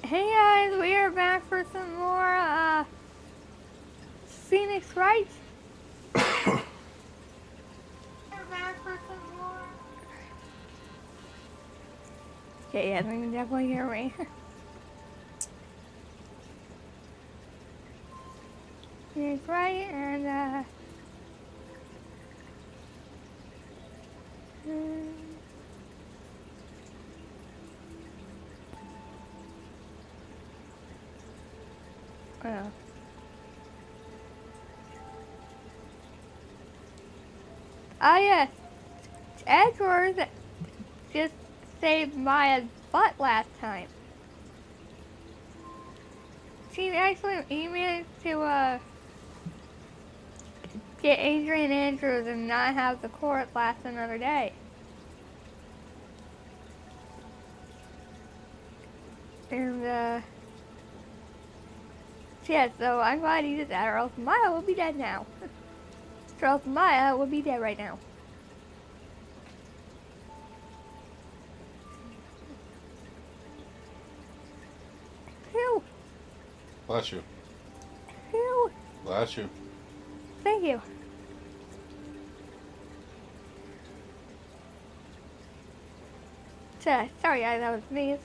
Hey guys, we are back for some more Phoenix Wright. We're back for some more. Okay, yeah, they can definitely hear me. Phoenix Wright and oh. Ah yes, Edward just saved Maya's butt last time. She actually managed to get Adrian Andrews and not have the court last another day. And yeah, so I'm glad he did that, or else Maya would be dead now. Or else Maya would be dead right now. Phew. Bless you. Phew. Bless you. Thank you. Sorry guys, that was me.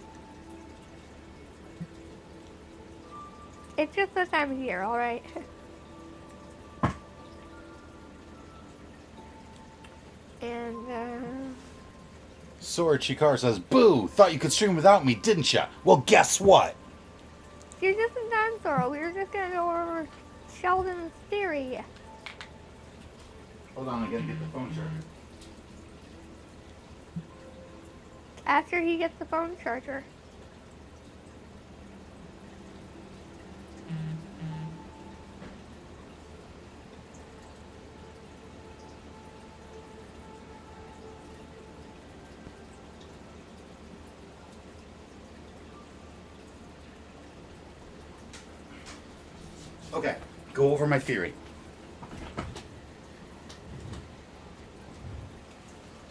It's just this time of year, alright? And, Sword Chikar says, "Boo! Thought you could stream without me, didn't ya? Well, guess what?" you're just a dinosaur. We were just gonna go over Sheldon's theory. Hold on, I gotta get the phone charger. After he gets the phone charger. Okay, go over my theory.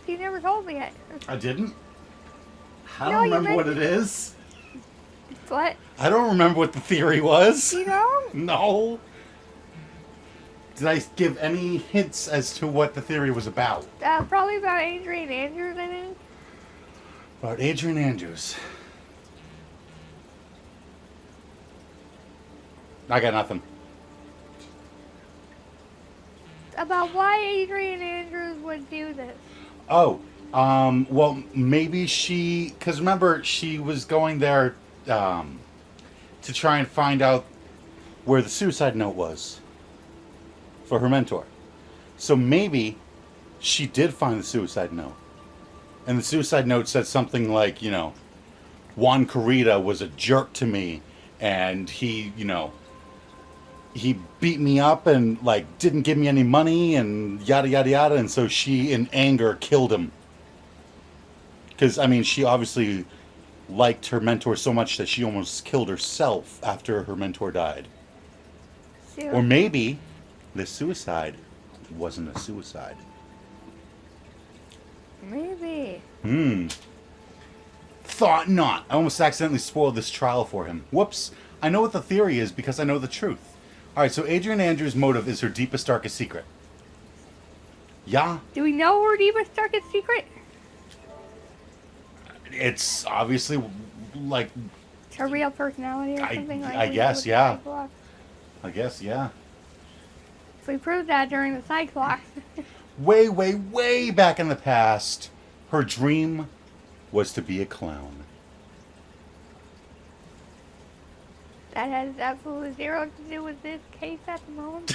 He never told me it. I didn't? I No, don't you remember what it mentioned- is. What? I don't remember what the theory was. You don't? No. Did I give any hints as to what the theory was about? Probably about Adrian Andrews, I think. About Adrian Andrews. I got nothing. About why Adrian Andrews would do this. Oh, well, maybe she... Because remember, she was going there to try and find out where the suicide note was for her mentor. So maybe she did find the suicide note. And the suicide note said something like, you know, Juan Corrida was a jerk to me, and he, you know, he beat me up and, like, didn't give me any money and yada, yada, yada. And so she, in anger, killed him. Because, I mean, she obviously liked her mentor so much that she almost killed herself after her mentor died. Sure. Or maybe the suicide wasn't a suicide. Maybe. Thought not. I almost accidentally spoiled this trial for him. Whoops. I know what the theory is because I know the truth. Alright, so Adrian Andrews' motive is her deepest, darkest secret. Yeah. Do we know her deepest, darkest secret? It's obviously, like, Her real personality or something like that? I guess, yeah. I guess, yeah. We proved that during the Cyclops. Way, way, way back in the past, her dream was to be a clown. That has absolutely zero to do with this case at the moment.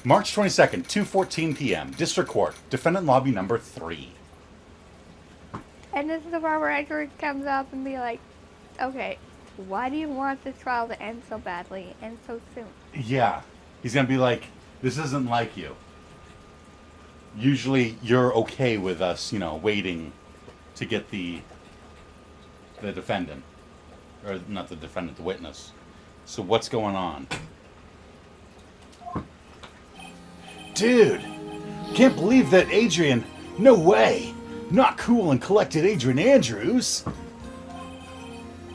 March 22nd, 2:14 p.m. District Court, Defendant Lobby number 3. And this is the part where Edward comes up and be like, okay, why do you want this trial to end so badly and so soon? Yeah. He's going to be like, this isn't like you. Usually you're okay with us, you know, waiting to get the defendant. Or not the defendant, the witness. So what's going on? Dude, can't believe that Adrian. No way. Not cool and collected Adrian Andrews.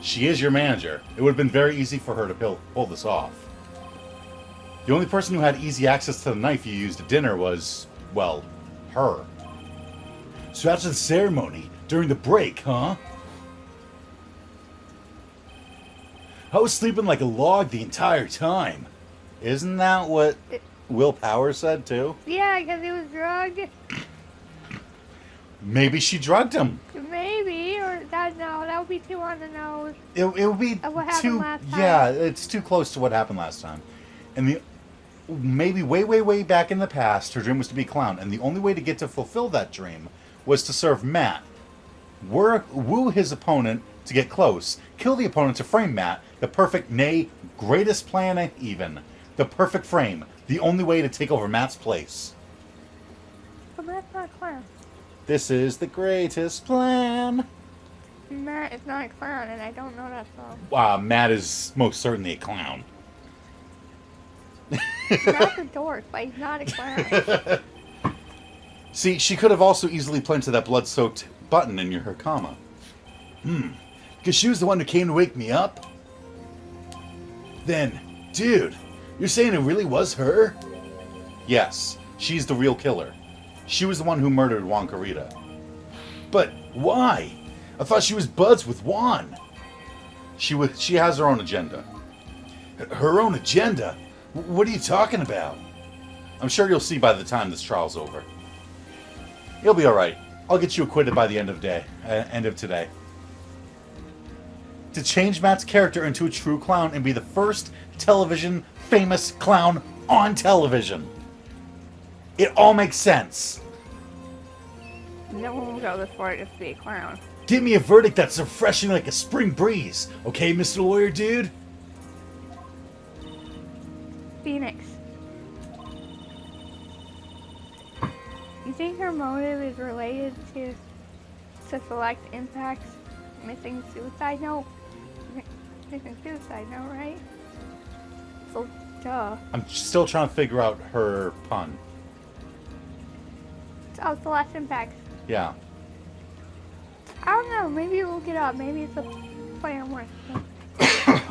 She is your manager. It would have been very easy for her to pull this off. The only person who had easy access to the knife you used at dinner was, well, her. So after the ceremony, during the break, huh? I was sleeping like a log the entire time. Isn't that what Will Power said, too? Yeah, because he was drugged. Maybe she drugged him. Maybe, or that, no, that would be too on the nose. It would be Of what happened last time. Yeah, it's too close to what happened last time. And maybe way back in the past, her dream was to be a clown, and the only way to get to fulfill that dream was to serve Matt. Woo his opponent to get close, kill the opponent to frame Matt, the perfect, nay, greatest plan even. The perfect frame, the only way to take over Matt's place. But Matt's not a clown. This is the greatest plan. Matt is not a clown, and I don't know that song. Matt is most certainly a clown. Matt's a dork, but he's not a clown. See, she could have also easily planted that blood-soaked button in her comma. Because she was the one who came to wake me up? Then, dude, you're saying it really was her? Yes, she's the real killer. She was the one who murdered Juan Carita. But why? I thought she was buds with Juan. She has her own agenda. Her own agenda? What are you talking about? I'm sure you'll see by the time this trial's over. You'll be alright. I'll get you acquitted by the end of today. To change Matt's character into a true clown and be the first television famous clown on television. It all makes sense. No one will go this far just to be a clown. Give me a verdict that's refreshing like a spring breeze. Okay, Mr. Lawyer Dude? Phoenix. You think her motive is related to select impacts? Missing suicide note? Missing suicide note, right? So, duh. I'm still trying to figure out her pun. Oh, Celeste Impact. Yeah. I don't know. Maybe we'll look it up. Maybe it's a play on words.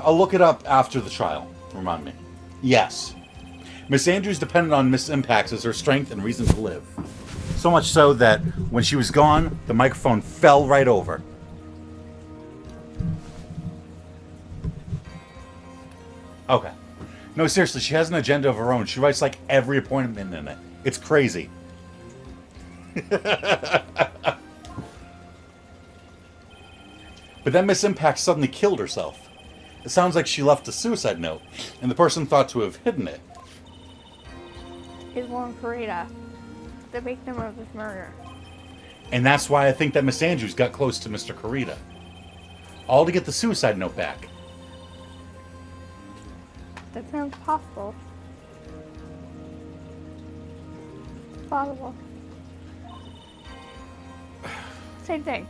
I'll look it up after the trial. Remind me. Yes. Miss Andrews depended on Miss Impacts as her strength and reason to live. So much so that when she was gone, the microphone fell right over. Okay. No, seriously, she has an agenda of her own. She writes like every appointment in it. It's crazy. But then Miss Impact suddenly killed herself. It sounds like she left a suicide note, and the person thought to have hidden it. Is Juan Carita, the victim of this murder. And that's why I think that Miss Andrews got close to Mr. Carita. All to get the suicide note back. That sounds possible. It's possible. Same thing.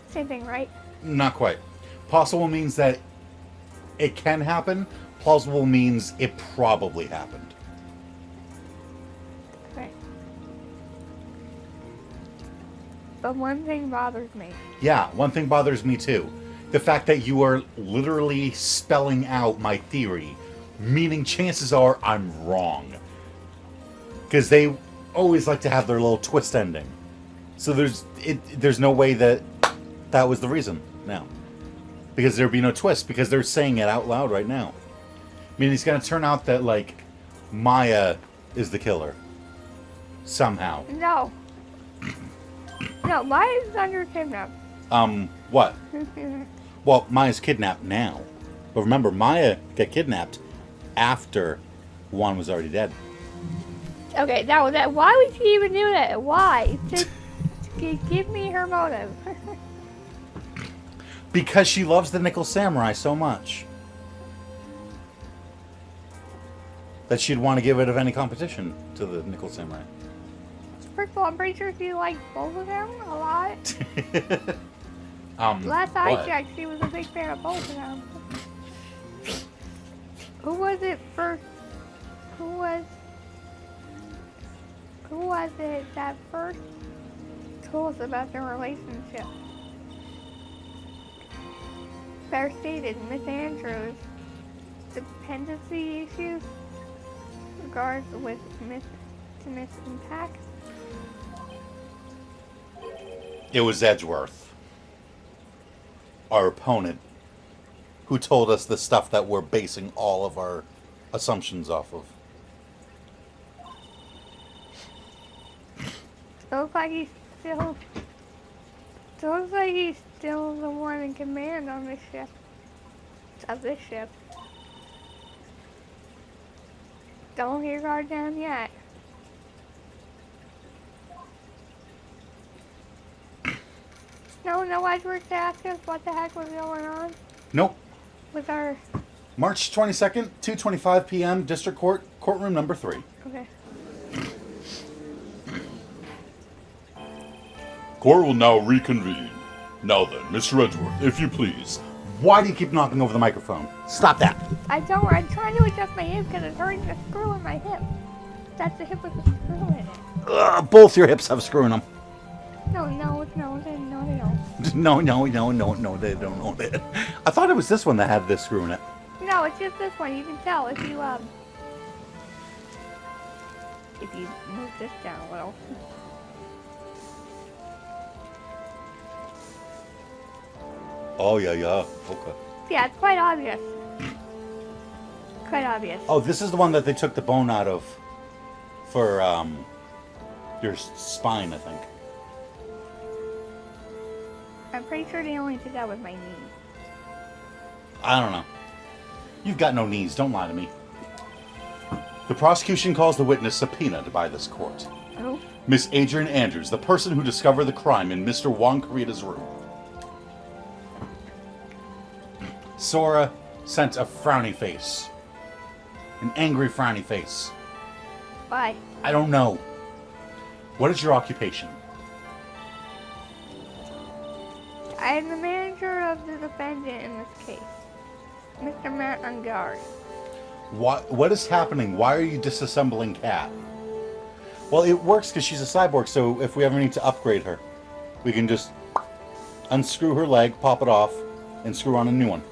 Same thing, right? Not quite. Possible means that it can happen. Plausible means it probably happened. Right. But one thing bothers me. Yeah, one thing bothers me too. The fact that you are literally spelling out my theory, meaning chances are I'm wrong. Because they always like to have their little twist ending. So there's no way that was the reason now. Because there'd be no twist, because they're saying it out loud right now. I mean, it's going to turn out that, like, Maya is the killer. Somehow. No. No, Maya's under kidnap. What? Well, Maya's kidnapped now. But remember, Maya got kidnapped after Juan was already dead. Okay, now that why would she even do that? Why? Just give me her motive. Because she loves the Nickel Samurai so much that she'd want to give it of any competition to the Nickel Samurai. First of all, I'm pretty sure she liked both of them a lot. Last I checked, she was a big fan of both of them. Who was it first? Who was it that first told us about their relationship? Better stated, Miss Andrews' dependency issues regards with Miss Impact. It was Edgeworth, our opponent, who told us the stuff that we're basing all of our assumptions off of. It looks like he's still the one in command on this ship. Of this ship. Don't hear guard down yet. No Edgeworth to ask us what the heck was going on Nope. with our. March 22nd, 2:25 p.m., District Court, courtroom number 3. Okay. Court will now reconvene. Now then, Mr. Edgeworth, if you please. Why do you keep knocking over the microphone? Stop that. I'm trying to adjust my hip because it's hurting the screw in my hip. That's the hip with the screw in it. Both your hips have a screw in them. No, they don't. No, they don't know that. I thought it was this one that had this screw in it. No, it's just this one. You can tell if you move this down a little. Oh, yeah. Okay. Yeah, it's quite obvious. Quite obvious. Oh, this is the one that they took the bone out of for your spine, I think. I'm pretty sure they only did that with my knee. I don't know. You've got no knees. Don't lie to me. The prosecution calls the witness subpoenaed by this court. Oh? Miss Adrian Andrews, the person who discovered the crime in Mr. Juan Carita's room. Sora sent a frowny face. An angry frowny face. Why? I don't know. What is your occupation? I am the manager of the defendant in this case, Mr. Matt Ungard. What is happening? Why are you disassembling Kat? Well, it works because she's a cyborg, so if we ever need to upgrade her, we can just unscrew her leg, pop it off, and screw on a new one.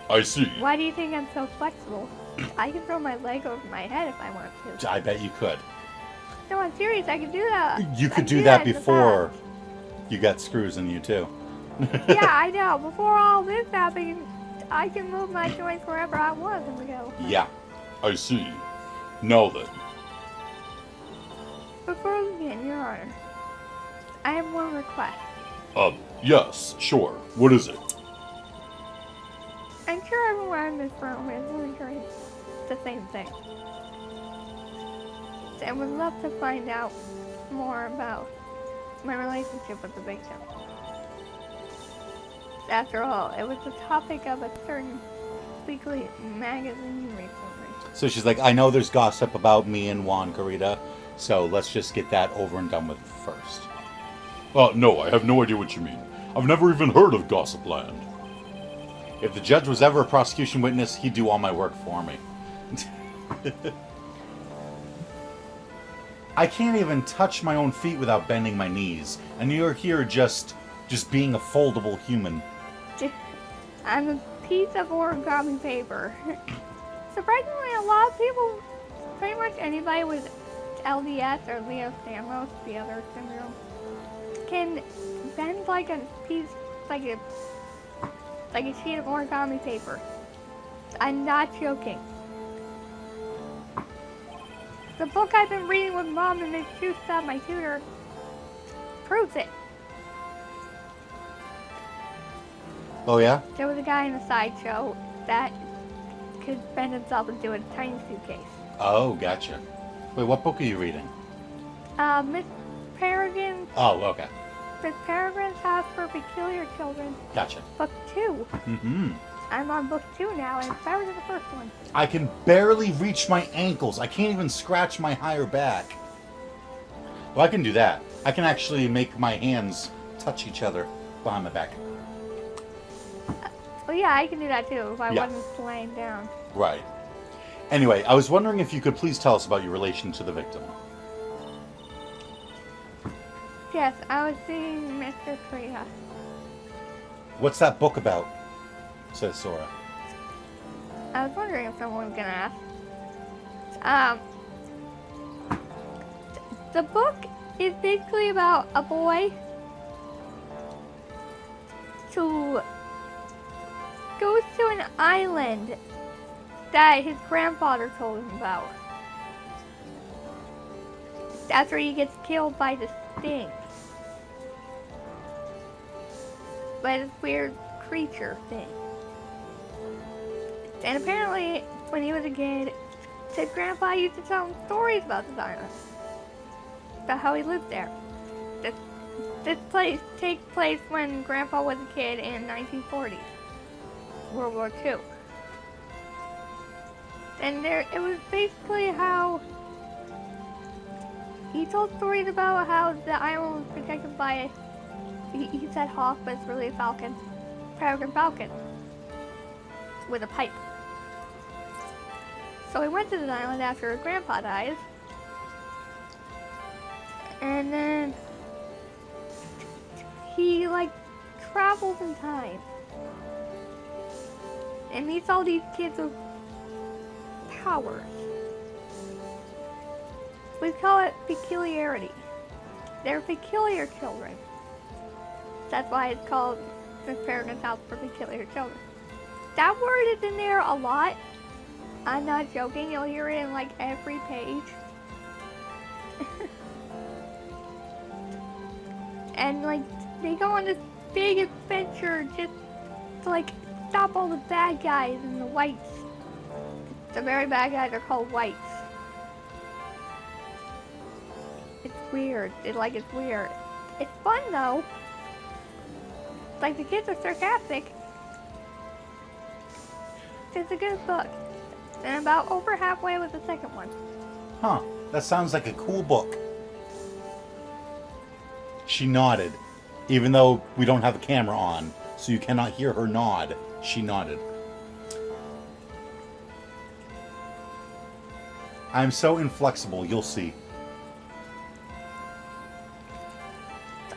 I see. Why do you think I'm so flexible? I can throw my leg over my head if I want to. I bet you could. No, I'm serious. I can do that. You could I do that in the before past. you got screws in you, too. Yeah, I know. Before all this happened, I can move my joints wherever I want them to go. Yeah. I see. Now then. Before we begin, Your Honor, I have one request. Yes, sure. What is it? I'm sure everyone in this room is wondering the same thing. I would love to find out more about my relationship with the victim. After all, it was the topic of a certain weekly magazine recently. So she's like, I know there's gossip about me and Juan Carita, so let's just get that over and done with first. No, I have no idea what you mean. I've never even heard of Gossip Land. If the judge was ever a prosecution witness, he'd do all my work for me. I can't even touch my own feet without bending my knees, and you're here just being a foldable human. I'm a piece of origami paper. Surprisingly, a lot of people, pretty much anybody with LDS or Leo Stamos, the other syndrome, can bend like a piece, like a sheet of origami paper. I'm not joking. The book I've been reading with Mom and Miss Justa, my tutor, proves it. Oh, yeah? There was a guy in the sideshow that could bend himself into a tiny suitcase. Oh, gotcha. Wait, what book are you reading? Miss Peregrine's Oh, okay. House for Peculiar Children, Gotcha. book 2. Mm-hmm. I'm on book 2 now, and it's better than the first one. I can barely reach my ankles. I can't even scratch my higher back. Well, I can do that. I can actually make my hands touch each other behind my back. Well, yeah, I can do that too if I Yeah. wasn't laying down. Right. Anyway, I was wondering if you could please tell us about your relation to the victim. Yes, I was seeing Mr. Priya. What's that book about? Says Sora. I was wondering if someone was gonna ask. The book is basically about a boy who goes to an island that his grandfather told him about. That's where he gets killed by the sting. By this weird creature thing. And apparently, when he was a kid, his grandpa used to tell him stories about this island. About how he lived there. This place takes place when Grandpa was a kid in 1940s. World War II. And it was basically how he told stories about how the island was protected by he said hawk, but it's really a falcon. Peregrine falcon. With a pipe. So he went to the island after his grandpa died. And then he travels in time. And meets all these kids with powers. We call it peculiarity. They're peculiar children. That's why it's called the Peregrine's House for Peculiar Children. That word is in there a lot. I'm not joking, you'll hear it in every page. And they go on this big adventure just to stop all the bad guys and the whites. The very bad guys are called whites. It's weird. It's weird. It's fun though. The kids are sarcastic. It's a good book. And about over halfway with the second one. Huh. That sounds like a cool book. She nodded. Even though we don't have the camera on, so you cannot hear her nod, she nodded. I'm so inflexible, you'll see.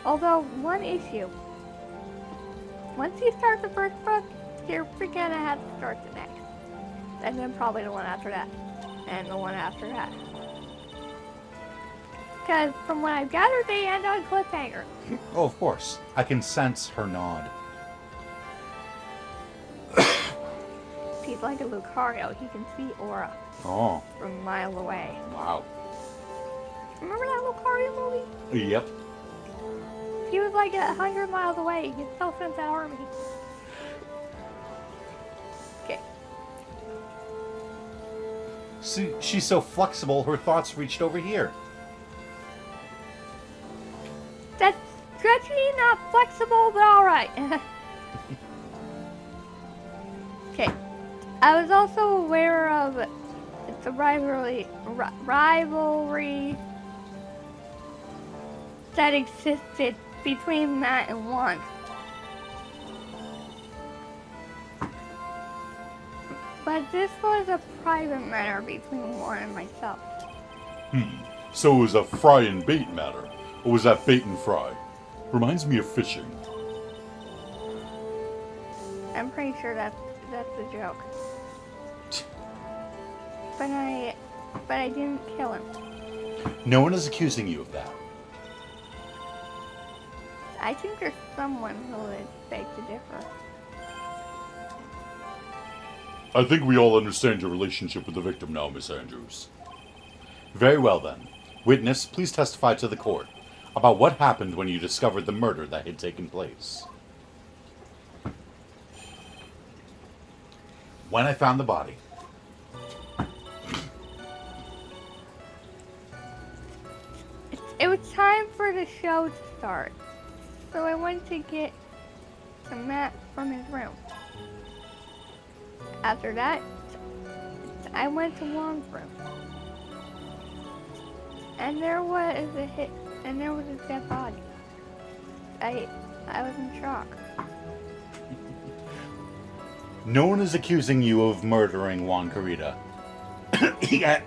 Although, one issue. Once you start the first book, you're gonna have to start the next. And then probably the one after that. And the one after that. Because from what I've gathered, they end on cliffhanger. Oh, of course. I can sense her nod. He's like a Lucario. He can see aura. Oh. From a mile away. Wow. Remember that Lucario movie? Yep. He was 100 miles away. He could still sense that army. Okay. See, she's so flexible, her thoughts reached over here. That's stretchy, not flexible, but alright. Okay. I was also aware of the rivalry that existed between Matt and Juan. But this was a private matter between Juan and myself. So it was a fry and bait matter. Or was that bait and fry? Reminds me of fishing. I'm pretty sure that's the joke. But I didn't kill him. No one is accusing you of that. I think there's someone who would beg to differ. I think we all understand your relationship with the victim now, Miss Andrews. Very well then. Witness, please testify to the court about what happened when you discovered the murder that had taken place. When I found the body. It was time for the show to start. So I went to get some Matt from his room. After that, I went to Juan's room. And there was a dead body. I was in shock. No one is accusing you of murdering Juan Carita. Yeah.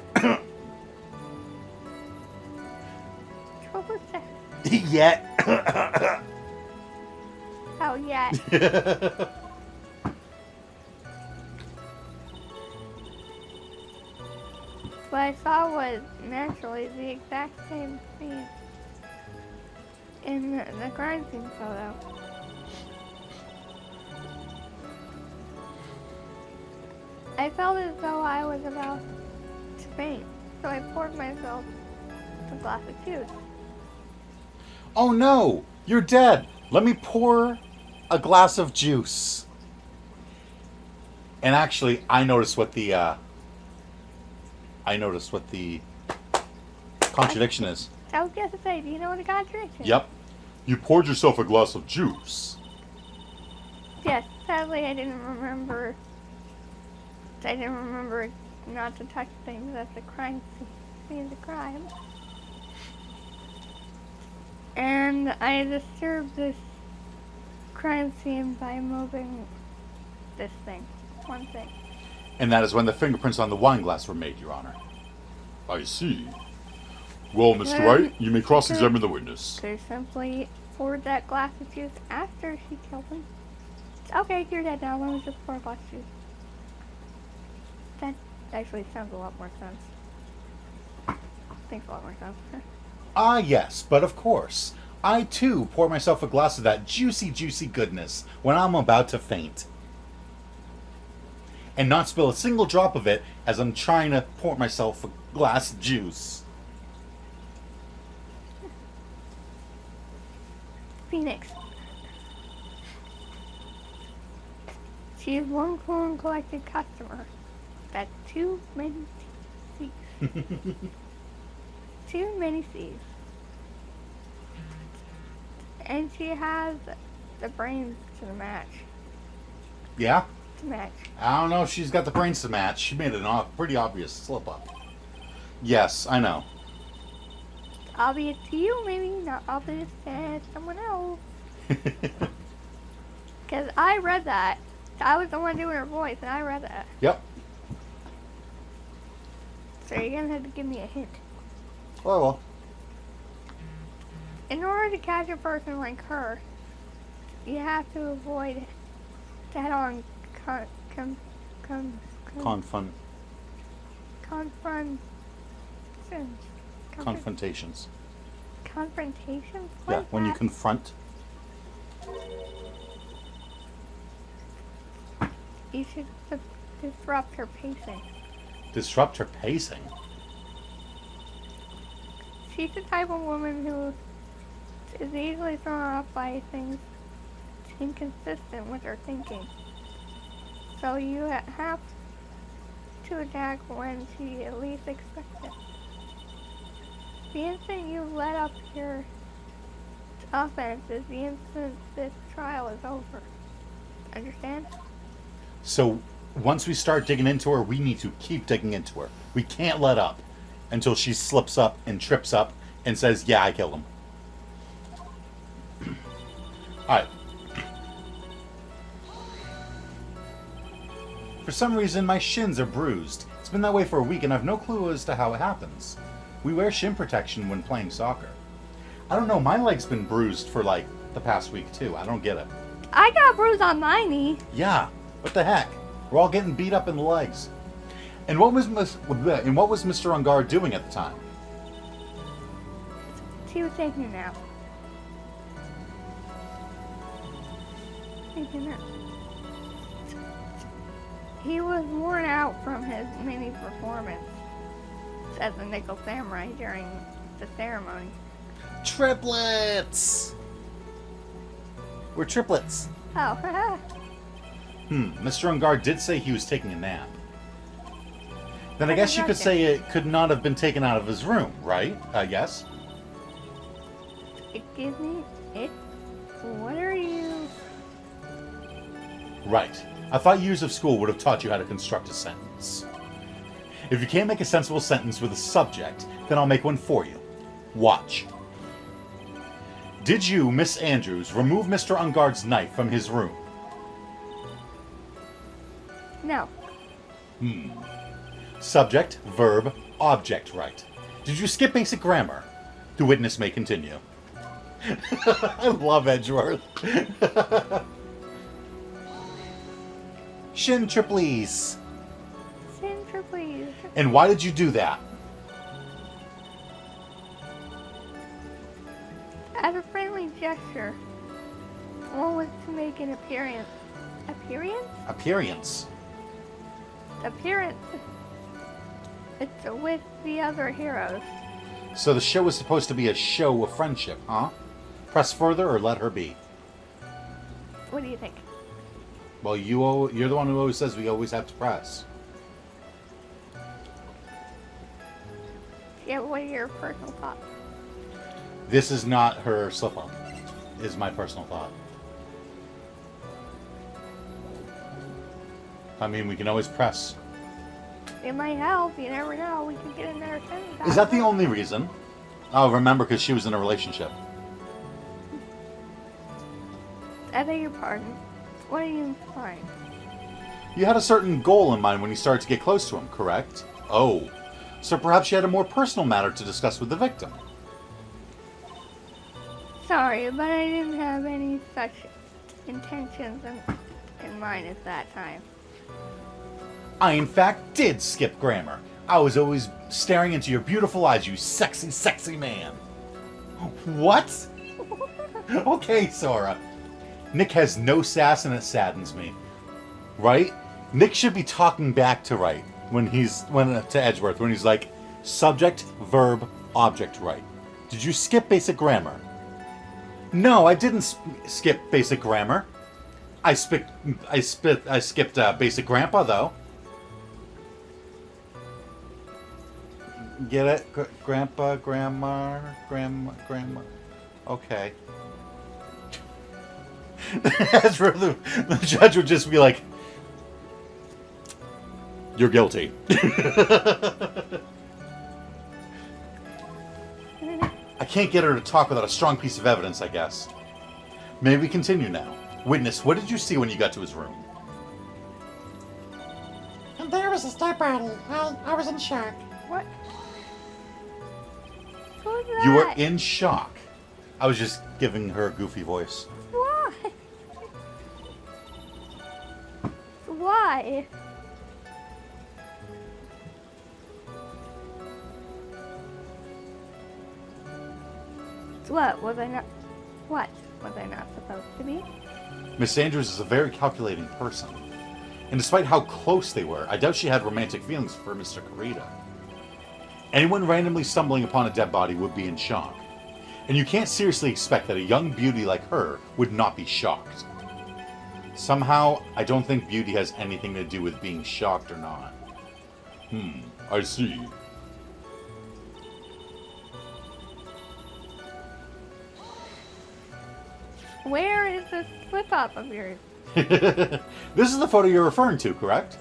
What was that? Yeah. Oh, yeah. What I saw was naturally the exact same scene in the crime scene photo. I felt as though I was about to faint, so I poured myself a glass of juice. Oh no! You're dead! Let me pour a glass of juice. And actually, I noticed what the contradiction is. I was going to say, do you know what a contradiction is? Yep. You poured yourself a glass of juice. Yes, sadly I didn't remember not to touch things at the crime scene of the crime. And I disturbed this crime scene by moving this thing. One thing. And that is when the fingerprints on the wine glass were made, Your Honor. I see. Well, Mr. Wright, you may cross-examine the witness. Could have simply poured that glass of juice after she killed him. Okay, you're dead now. Let me just pour a glass of juice. That actually sounds a lot more sense. Makes a lot more sense. Ah, yes, but of course. I, too, pour myself a glass of that juicy, juicy goodness when I'm about to faint. And not spill a single drop of it as I'm trying to pour myself a glass of juice. Phoenix. She is one cool and collected customer. That's too many C's. Too many C's. And she has the brains to the match. Yeah? To match. I don't know if she's got the brains to match. She made a pretty obvious slip-up. Yes, I know. Obvious to you, maybe not obvious to someone else. Because I read that. I was the one doing her voice, and I read that. Yep. So you're going to have to give me a hint. Well. In order to catch a person like her, you have to avoid head-on confrontations. Confrontations? What Yeah, is when you that? confront. You should disrupt her pacing. Disrupt her pacing? She's the type of woman who is easily thrown off by things inconsistent with her thinking. So you have to attack when she at least expects it. The instant you let up your offense is the instant this trial is over. Understand? So, once we start digging into her, we need to keep digging into her. We can't let up until she slips up and trips up and says, yeah, I killed him. Alright. For some reason, my shins are bruised. It's been that way for a week, and I've no clue as to how it happens. We wear shin protection when playing soccer. I don't know, my leg's been bruised for, like, the past week, too. I don't get it. I got a bruise on my knee. Yeah, what the heck? We're all getting beat up in the legs. And what was Mr. Ungar doing at the time? She was taking a nap. Taking a nap. He was worn out from his mini performance as a Nickel Samurai during the ceremony. Triplets! We're triplets. Oh, Mr. Ungar did say he was taking a nap. Then I I guess you read could that. say it could not have been taken out of his room, right? Yes? excuse me? What are you? Right. I thought years of school would have taught you how to construct a sentence. If you can't make a sensible sentence with a subject, then I'll make one for you. Watch. Did you, Miss Andrews, remove Mr. Ungar's knife from his room? No. Subject, verb, object, right. Did you skip basic grammar? The witness may continue. I love Edgeworth. Shintra, please. Shintra, please. And why did you do that? As a friendly gesture. One was to make an appearance. Appearance? Appearance. Appearance. It's with the other heroes. So the show was supposed to be a show of friendship, huh? Press further or let her be? What do you think? Well, you're the one who always says we always have to press. Yeah, what are your personal thoughts? This is not her slip-up, is my personal thought. I mean, we can always press. It might help. You never know. We could get another sentence. Is that the only reason? Oh, remember, because she was in a relationship. I beg your pardon. What are you implying? You had a certain goal in mind when you started to get close to him, correct? Oh, so perhaps you had a more personal matter to discuss with the victim. Sorry, but I didn't have any such intentions in mind at that time. I, in fact, did skip grammar. I was always staring into your beautiful eyes, you sexy, sexy man. What? Okay, Sora. Nick has no sass and it saddens me. Right? Nick should be talking back to Wright to Edgeworth when he's like, subject, verb, object, right. Did you skip basic grammar? No, I didn't skip basic grammar. I skipped basic grandpa though. Get it? Grandpa, grandma. Okay. That's where the judge would just be like, you're guilty. I can't get her to talk without a strong piece of evidence, I guess. May we continue now? Witness, what did you see when you got to his room? And there was his dead body. I was in shock. What? Who's that? You were in shock. I was just giving her a goofy voice. Why? Why? What was I not? What was I not supposed to be? Miss Andrews is a very calculating person. And despite how close they were, I doubt she had romantic feelings for Mr. Kurita. Anyone randomly stumbling upon a dead body would be in shock. And you can't seriously expect that a young beauty like her would not be shocked. Somehow, I don't think beauty has anything to do with being shocked or not. I see. Where is this slip up of yours? This is the photo you're referring to, correct?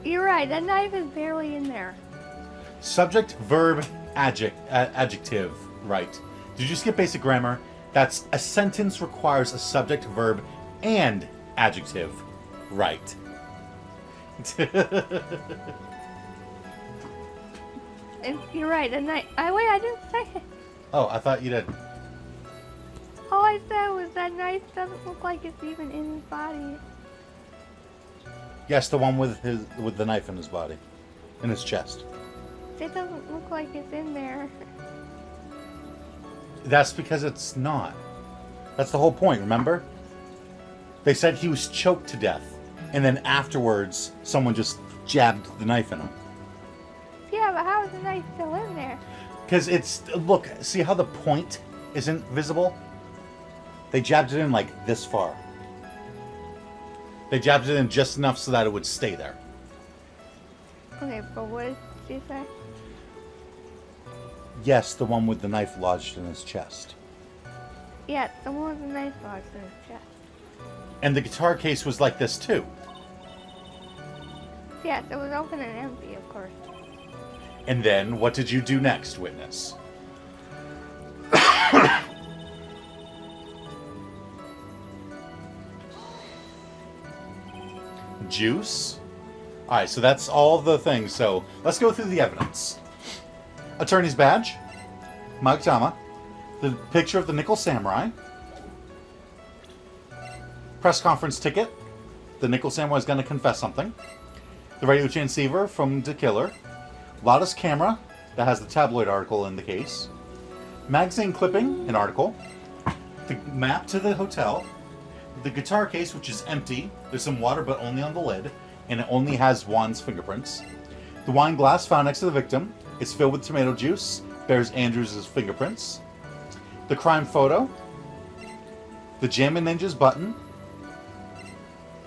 You're right, that knife is barely in there. Subject, verb, adjective, right. Did you skip basic grammar? That's a sentence requires a subject, verb, and adjective, right. You're right, the knife. Wait, I didn't say it. Oh, I thought you did. All I said was that knife doesn't look like it's even in his body. Yes, the one with the knife in his body, in his chest. It doesn't look like it's in there. That's because it's not. That's the whole point, remember? They said he was choked to death, and then afterwards, someone just jabbed the knife in him. Yeah, but how is the knife still in there? Because it's, look, see how the point isn't visible? They jabbed it in like this far. They jabbed it in just enough so that it would stay there. Okay, but what did she say? Yes, the one with the knife lodged in his chest. Yeah, the one with the knife lodged in his chest. And the guitar case was like this too. Yes, it was open and empty, of course. And then, what did you do next, witness? juice. Alright, so that's all the things. So let's go through the evidence. Attorney's badge, Magatama, the picture of the Nickel Samurai, press conference ticket, the Nickel Samurai is going to confess something, the radio transceiver from the killer, Lotta's camera that has the tabloid article in the case, magazine clipping, an article, the map to the hotel, the guitar case, which is empty, there's some water but only on the lid, and it only has Juan's fingerprints, the wine glass found next to the victim, it's filled with tomato juice, bears Andrews' fingerprints, the crime photo, the Jammin' Ninjas button,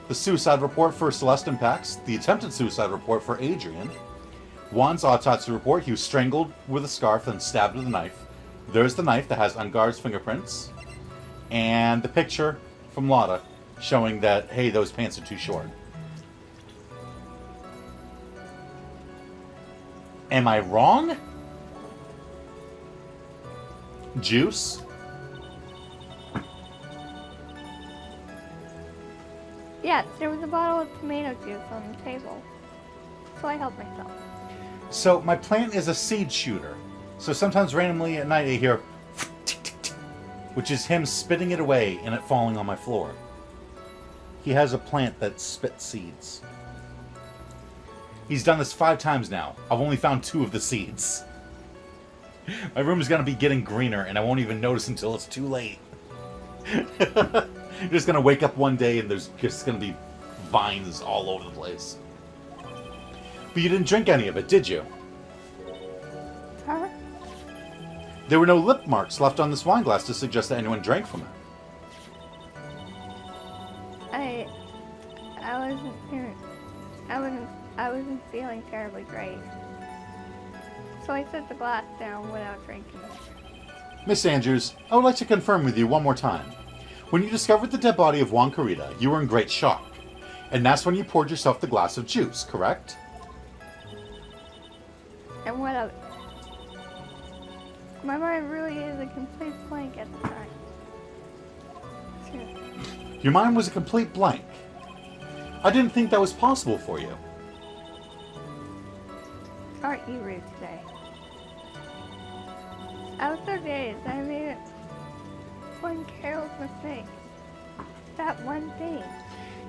the suicide report for Celeste and Pax, the attempted suicide report for Adrian, Juan's autopsy report, he was strangled with a scarf and stabbed with a knife. There's the knife that has Ungar's fingerprints, and the picture from Lotta showing that, hey, those pants are too short. Am I wrong? Juice? Yes, there was a bottle of tomato juice on the table. So I helped myself. So my plant is a seed shooter. So sometimes randomly at night I hear which is him spitting it away and it falling on my floor. He has a plant that spits seeds. He's done this 5 times now. I've only found 2 of the seeds. My room is going to be getting greener and I won't even notice until it's too late. You're just going to wake up one day and there's just going to be vines all over the place. But you didn't drink any of it, did you? Huh? There were no lip marks left on this wine glass to suggest that anyone drank from it. I wasn't feeling terribly great. So I set the glass down without drinking it. Miss Andrews, I would like to confirm with you one more time. When you discovered the dead body of Juan Carita, you were in great shock. And that's when you poured yourself the glass of juice, correct? And what of it? My mind really is a complete blank at the time. Sure. Your mind was a complete blank. I didn't think that was possible for you. Aren't you rude today? I was so dazed, I made one careless mistake. That one thing.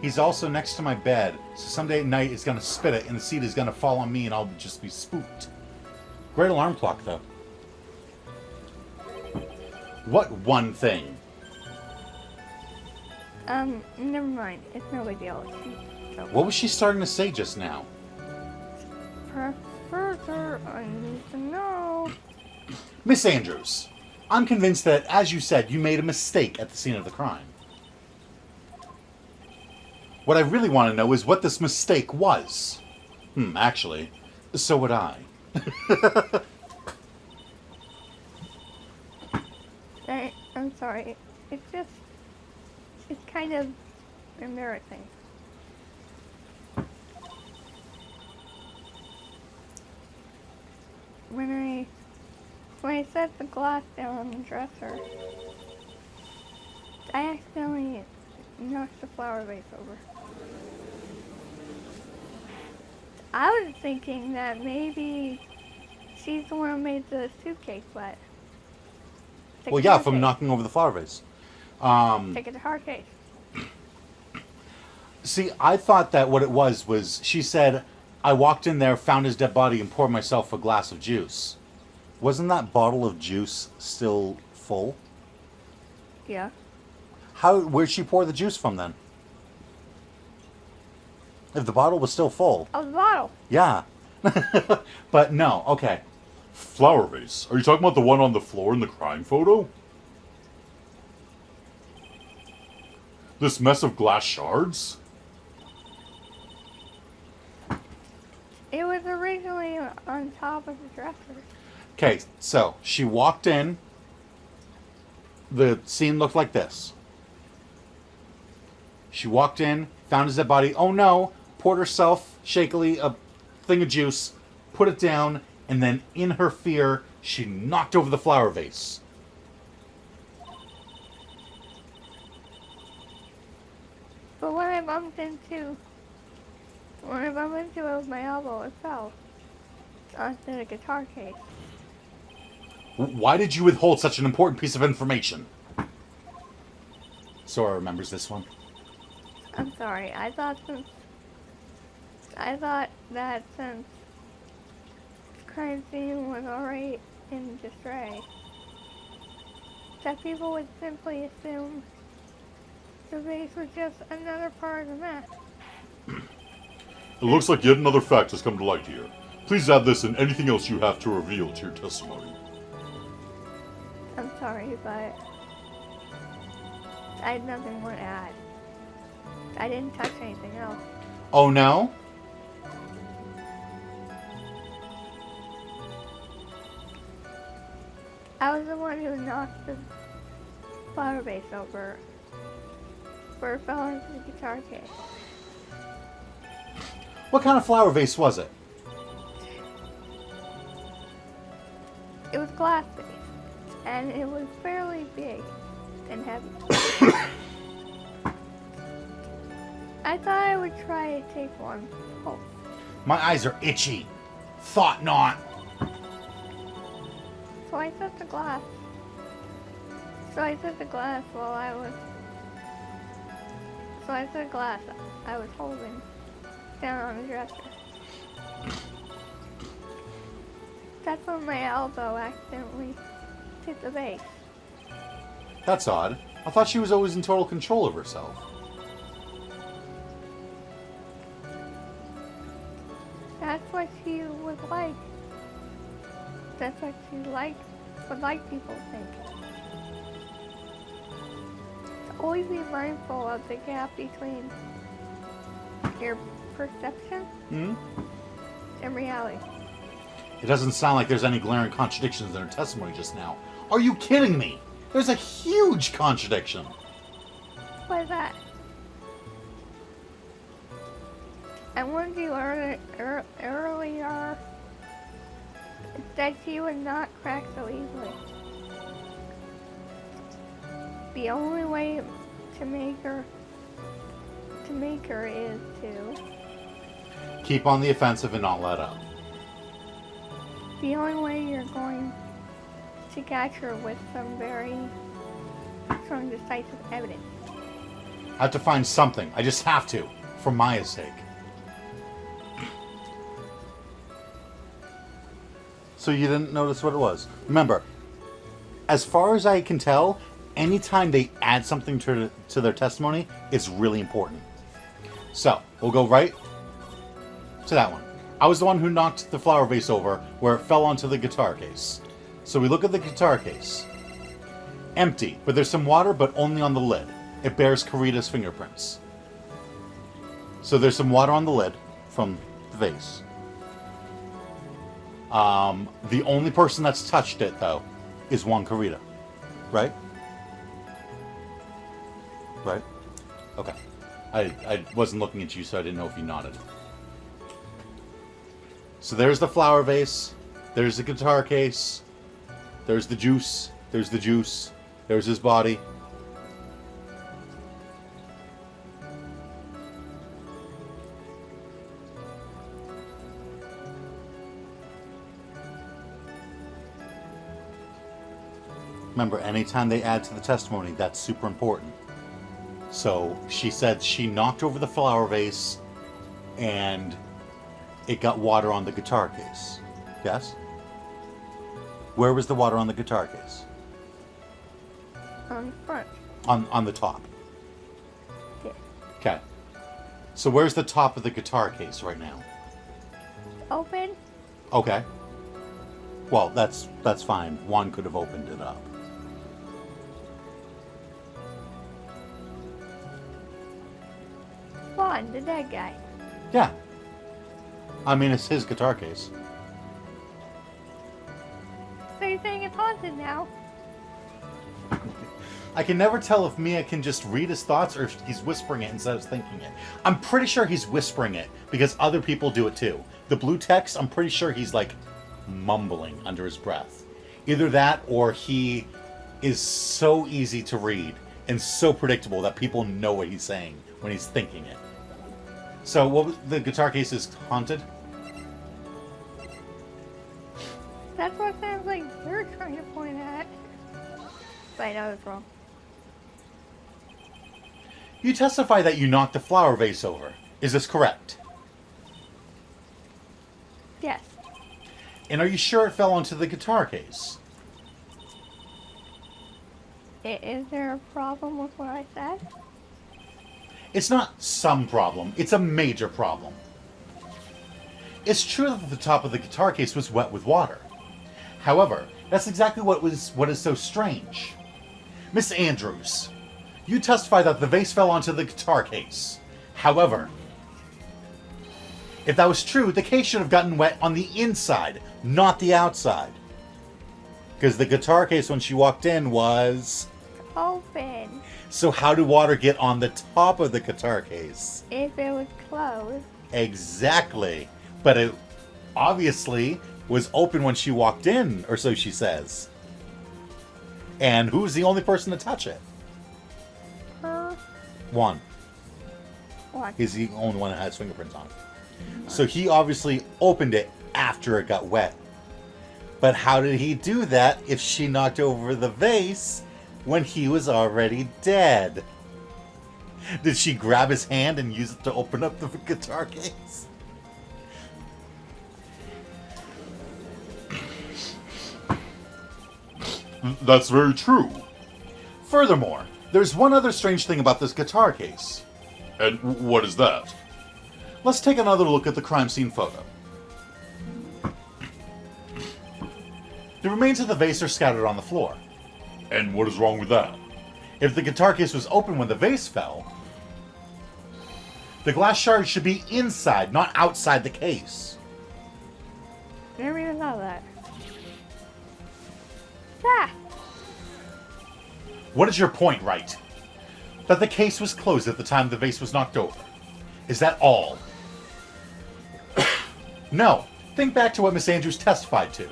He's also next to my bed, so someday at night it's gonna spit it and the seed is gonna fall on me and I'll just be spooked. Great alarm clock, though. What one thing? Never mind. It's no big deal. So, What was she starting to say just now? Professor, I need to know. Miss Andrews, I'm convinced that, as you said, you made a mistake at the scene of the crime. What I really want to know is what this mistake was. Actually, so would I. I'm sorry. It's kind of embarrassing. When I set the glass down on the dresser, I accidentally knocked the flower vase over. I was thinking that maybe she's the one who made the suitcase wet. Well, yeah, from knocking over the flower vase. Take it to her case. See, I thought that what it was she said, I walked in there, found his dead body, and poured myself a glass of juice. Wasn't that bottle of juice still full? Yeah. Where'd she pour the juice from then? If the bottle was still full. Oh, the bottle. Yeah. But no, okay. Flower vase. Are you talking about the one on the floor in the crime photo? This mess of glass shards? It was originally on top of the dresser. Okay, so she walked in. The scene looked like this. She walked in, found his dead body. Oh no! Poured herself shakily a thing of juice, put it down, and then in her fear, she knocked over the flower vase. But when I bumped into When I bumped into it with my elbow, it fell onto the guitar case. Why did you withhold such an important piece of information? Sora remembers this one. I'm sorry. I thought that since the crime scene was already in disarray, that people would simply assume the vase was just another part of the mess. It looks like yet another fact has come to light here. Please add this and anything else you have to reveal to your testimony. I'm sorry, but I had nothing more to add. I didn't touch anything else. Oh no? I was the one who knocked the flower vase over, where it fell into the guitar case. What kind of flower vase was it? It was glass-based, and it was fairly big and heavy. I thought I would try to take one. Oh, My eyes are itchy. Thought not. so I set the glass. While I was. So I set the glass I was holding down on the dresser. That's when my elbow accidentally hit the vase. That's odd. I thought she was always in total control of herself. That's what she would like. That's what she would like people to think. To always be mindful of the gap between your perception and reality. It doesn't sound like there's any glaring contradictions in her testimony just now. Are you kidding me? There's a huge contradiction. What is that? I warned you earlier that she would not crack so easily. The only way to make her is to. Keep on the offensive and not let up. The only way you're going to catch her with some very strong, decisive evidence. I have to find something. I just have to. For Maya's sake. So you didn't notice what it was. Remember, as far as I can tell, anytime they add something to their testimony, it's really important. So, we'll go right to that one. I was the one who knocked the flower vase over where it fell onto the guitar case. So we look at the guitar case. Empty, but there's some water, but only on the lid. It bears Karita's fingerprints. So there's some water on the lid from the vase. The only person that's touched it, though, is one Karita. Right? Right? Okay. I wasn't looking at you, so I didn't know if you nodded. So there's the flower vase. There's the guitar case. There's the juice. There's the juice. There's his body. Remember, anytime they add to the testimony, that's super important. So she said she knocked over the flower vase and it got water on the guitar case. Yes? Where was the water on the guitar case? On the front. On the top. Yeah. Okay. So where's the top of the guitar case right now? Open. Okay. Well, that's fine. One could have opened it up. Vaughn, the dead guy. Yeah. I mean, it's his guitar case. So you're saying it's haunted now? I can never tell if Mia can just read his thoughts or if he's whispering it instead of thinking it. I'm pretty sure he's whispering it because other people do it too. The blue text, I'm pretty sure he's like mumbling under his breath. Either that or he is so easy to read and so predictable that people know what he's saying when he's thinking it. So, the guitar case is haunted? That's what sounds like you're trying to point at. But I know it's wrong. You testify that you knocked the flower vase over. Is this correct? Yes. And are you sure it fell onto the guitar case? Is there a problem with what I said? It's not some problem, it's a major problem. It's true that the top of the guitar case was wet with water. However, that's exactly what is so strange. Miss Andrews, you testify that the vase fell onto the guitar case. However, if that was true, the case should have gotten wet on the inside, not the outside. Because the guitar case when she walked in was Open. So how did water get on the top of the guitar case? If it was closed. Exactly. But it obviously was open when she walked in, or so she says. And who's the only person to touch it? Her. One. What? He's the only one that has fingerprints on it. So he obviously opened it after it got wet. But how did he do that if she knocked over the vase when he was already dead? Did she grab his hand and use it to open up the guitar case? That's very true. Furthermore, there's one other strange thing about this guitar case. And what is that? Let's take another look at the crime scene photo. The remains of the vase are scattered on the floor. And what is wrong with that? If the guitar case was open when the vase fell, the glass shards should be inside, not outside the case. Never even thought of that. Ah! What is your point, Wright? That the case was closed at the time the vase was knocked over. Is that all? No. Think back to what Miss Andrews testified to.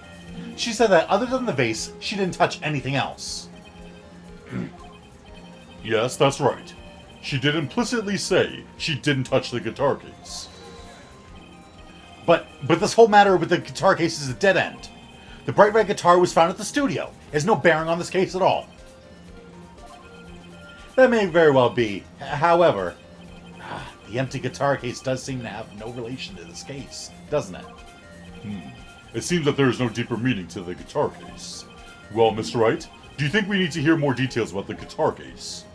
She said that other than the vase, she didn't touch anything else. Yes, that's right. She did implicitly say she didn't touch the guitar case. But this whole matter with the guitar case is a dead end. The bright red guitar was found at the studio. It has no bearing on this case at all. That may very well be. However, the empty guitar case does seem to have no relation to this case, doesn't it? It seems that there is no deeper meaning to the guitar case. Well, Mr. Wright, do you think we need to hear more details about the guitar case?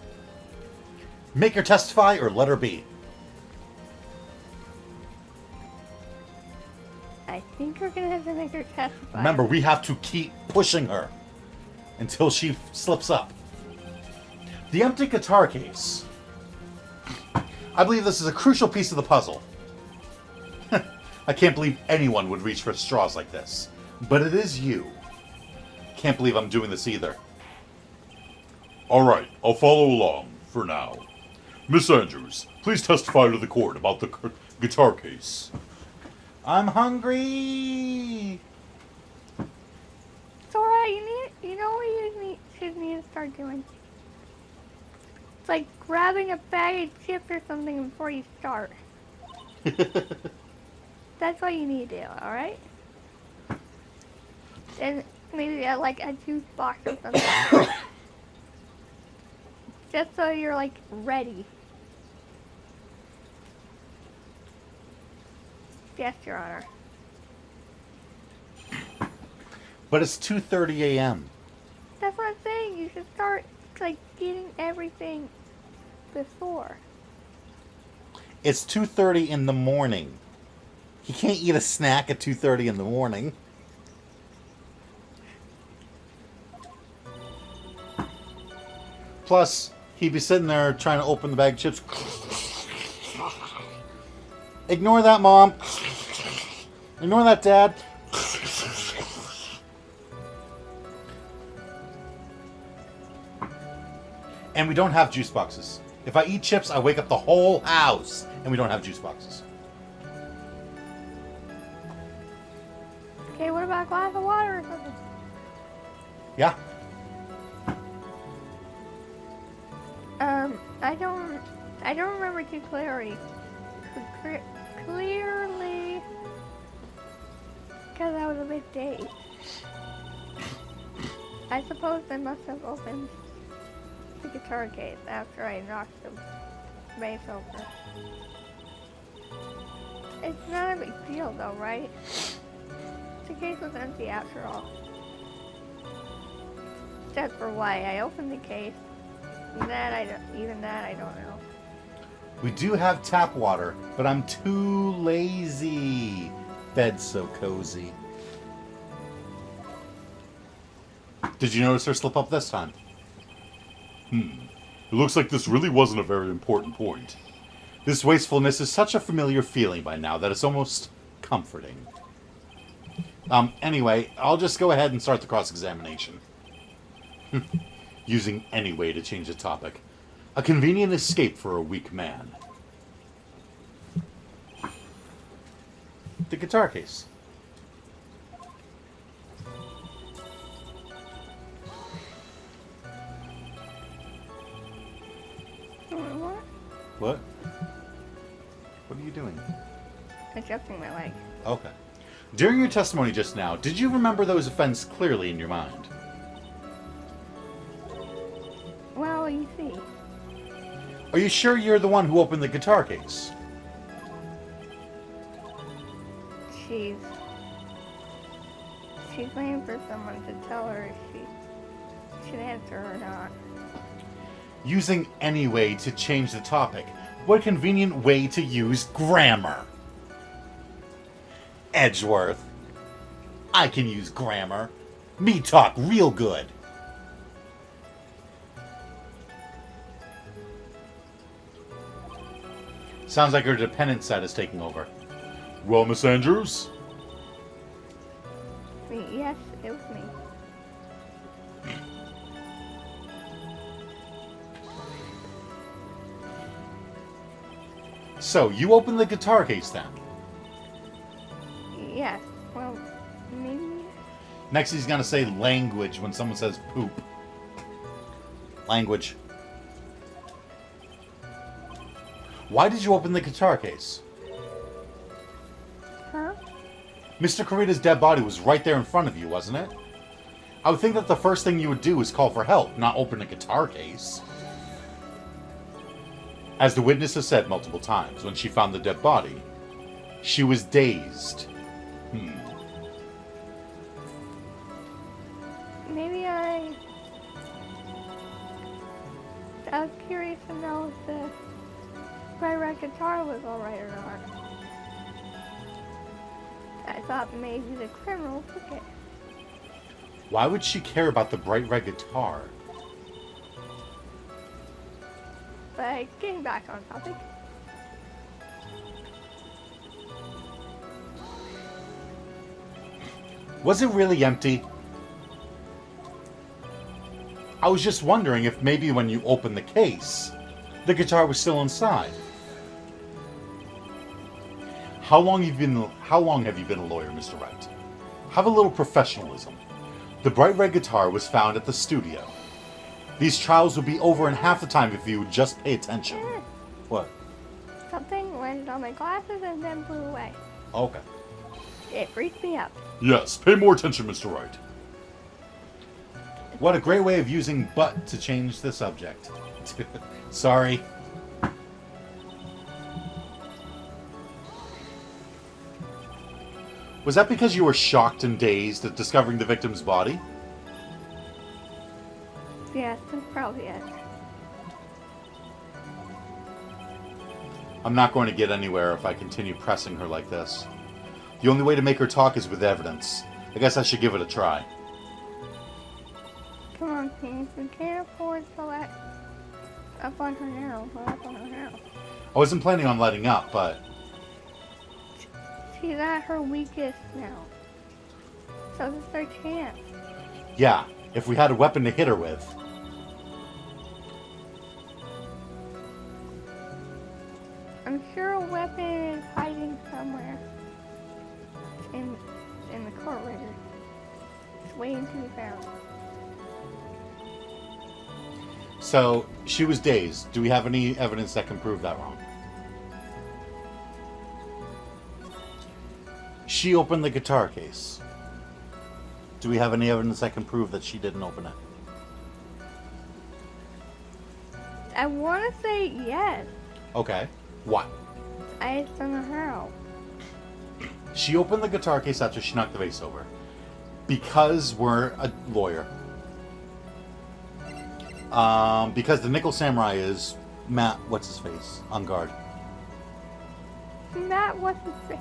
Make her testify or let her be. I think we're gonna have to make her testify. Remember, we have to keep pushing her until she slips up. The empty guitar case. I believe this is a crucial piece of the puzzle. I can't believe anyone would reach for straws like this. But it is you. Can't believe I'm doing this either. Alright, I'll follow along, for now. Miss Andrews, please testify to the court about the guitar case. I'm hungry! It's alright, you know what you should need to start doing? It's like grabbing a bag of chips or something before you start. That's what you need to do, alright? And maybe like a juice box or something. Just so you're like ready. Yes, Your Honor. But it's 2:30 a.m. That's what I'm saying. You should start like getting everything before. It's 2:30 in the morning. You can't eat a snack at 2:30 in the morning. Plus, he'd be sitting there trying to open the bag of chips. Ignore that, Mom. Ignore that, Dad. And we don't have juice boxes. If I eat chips, I wake up the whole house. And we don't have juice boxes. Okay, what about a glass of water or something? Yeah? I don't remember too clearly because I was a bit dazed. I suppose I must have opened the guitar case after I knocked the vase over. It's not a big deal though, right? The case was empty after all. Except for why I opened the case. Even that I don't know. We do have tap water, but I'm too lazy. Bed's so cozy. Did you notice her slip up this time? It looks like this really wasn't a very important point. This wastefulness is such a familiar feeling by now that it's almost comforting. Anyway, I'll just go ahead and start the cross-examination. Using anyway to change the topic. A convenient escape for a weak man. The guitar case. What? What? What are you doing? Adjusting my leg. Okay. During your testimony just now, did you remember those events clearly in your mind? Well, you see. Are you sure you're the one who opened the guitar case? She's waiting for someone to tell her if she should answer or not. Using anyway to change the topic. What a convenient way to use grammar. Edgeworth. I can use grammar. Me talk real good. Sounds like her dependent side is taking over. Well, Miss Andrews? Yes, it was me. So, you opened the guitar case then? Yes, well, maybe. Next he's gonna say language when someone says poop. Language. Why did you open the guitar case? Huh? Mr. Kurita's dead body was right there in front of you, wasn't it? I would think that the first thing you would do is call for help, not open a guitar case. As the witness has said multiple times, when she found the dead body, she was dazed. Maybe I was curious to know if the Wright guitar was alright or not. I thought maybe the criminal took it. Why would she care about the bright red guitar? But getting back on topic. Was it really empty? I was just wondering if maybe when you opened the case, the guitar was still inside. How long have you been a lawyer, Mr. Wright? Have a little professionalism. The bright red guitar was found at the studio. These trials would be over in half the time if you would just pay attention. What? Something landed on my glasses and then blew away. Okay. It freaked me out. Yes, pay more attention, Mr. Wright. What a great way of using but to change the subject. Sorry. Was that because you were shocked and dazed at discovering the victim's body? Yes, that's probably it. I'm not going to get anywhere if I continue pressing her like this. The only way to make her talk is with evidence. I guess I should give it a try. Come on, Pink. We can't afford to let up on her now. Let up on her now. I wasn't planning on letting up, but She's at her weakest now. So this is our chance. yeah, if we had a weapon to hit her with. I'm sure a weapon is hiding somewhere in the court record. It's waiting to be found. So, she was dazed. Do we have any evidence that can prove that wrong? She opened the guitar case. Do we have any evidence that can prove that she didn't open it? I want to say yes. Okay. What? I just don't know how. She opened the guitar case after she knocked the vase over. Because we're a lawyer. Because the Nickel Samurai is Matt, what's his face, on guard. Matt, what's his face?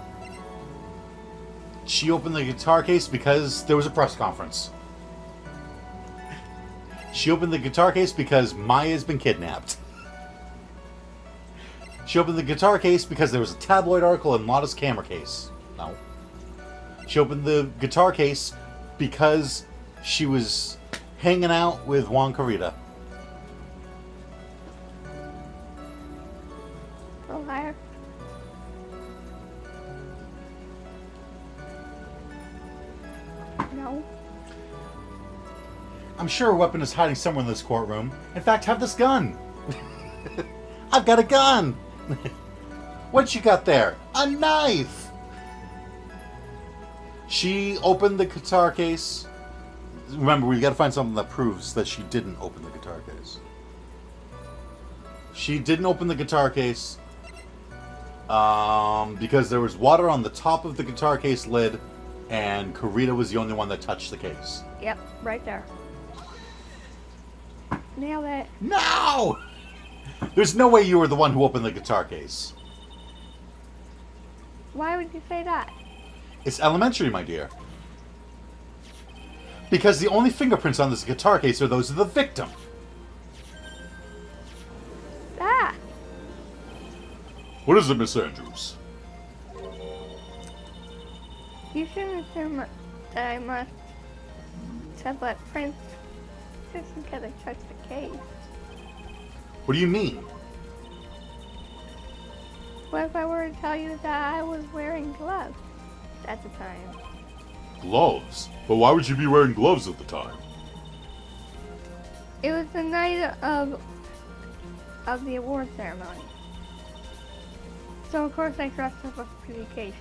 She opened the guitar case because there was a press conference. She opened the guitar case because Maya's been kidnapped. She opened the guitar case because there was a tabloid article in Lotta's camera case. No. She opened the guitar case because she was hanging out with Juan Carita. The liar. No. I'm sure a weapon is hiding somewhere in this courtroom. In fact, have this gun. I've got a gun. What you got there? A knife. She opened the guitar case. Remember, we got to find something that proves that she didn't open the guitar case. She didn't open the guitar case because there was water on the top of the guitar case lid, and Carita was the only one that touched the case. Yep, right there. Nailed it. No! There's no way you were the one who opened the guitar case. Why would you say that? It's elementary, my dear. Because the only fingerprints on this guitar case are those of the victim. Ah! What is it, Miss Andrews? You shouldn't assume that I must have let Prince just because I touched the case. What do you mean? What if I were to tell you that I was wearing gloves at the time? Gloves? But why would you be wearing gloves at the time? It was the night of the award ceremony. So of course I dressed up for the occasion.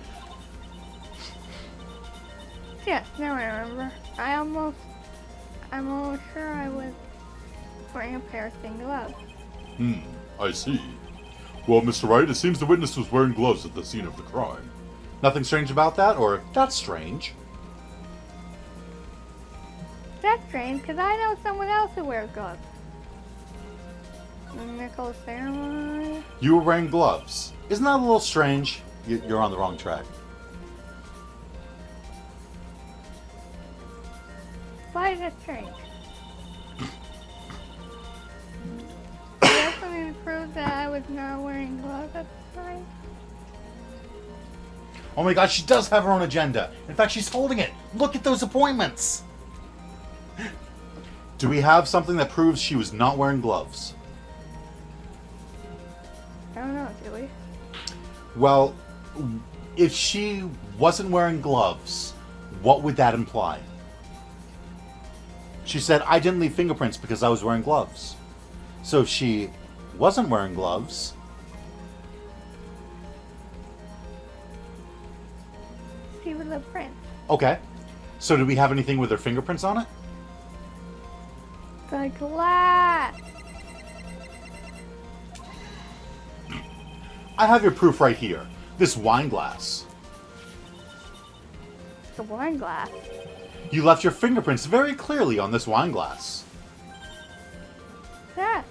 Yes, now I remember. I'm almost sure I was wearing a pair of thin gloves. I see. Well, Mr. Wright, it seems the witness was wearing gloves at the scene of the crime. Nothing strange about that, or that's strange? That's strange, because I know someone else who wears gloves. Nickel Samurai. You were wearing gloves. Isn't that a little strange? You're on the wrong track. Why is that strange? Do you have something to prove that I was not wearing gloves at the time? Oh my god, she does have her own agenda. In fact, she's holding it. Look at those appointments. Do we have something that proves she was not wearing gloves? I don't know, do we? Well, if she wasn't wearing gloves, what would that imply? She said, I didn't leave fingerprints because I was wearing gloves. So if she wasn't wearing gloves... She was a prince. Okay. So do we have anything with her fingerprints on it? The glass! I have your proof right here. This wine glass. The wine glass. You left your fingerprints very clearly on this wine glass. Yeah.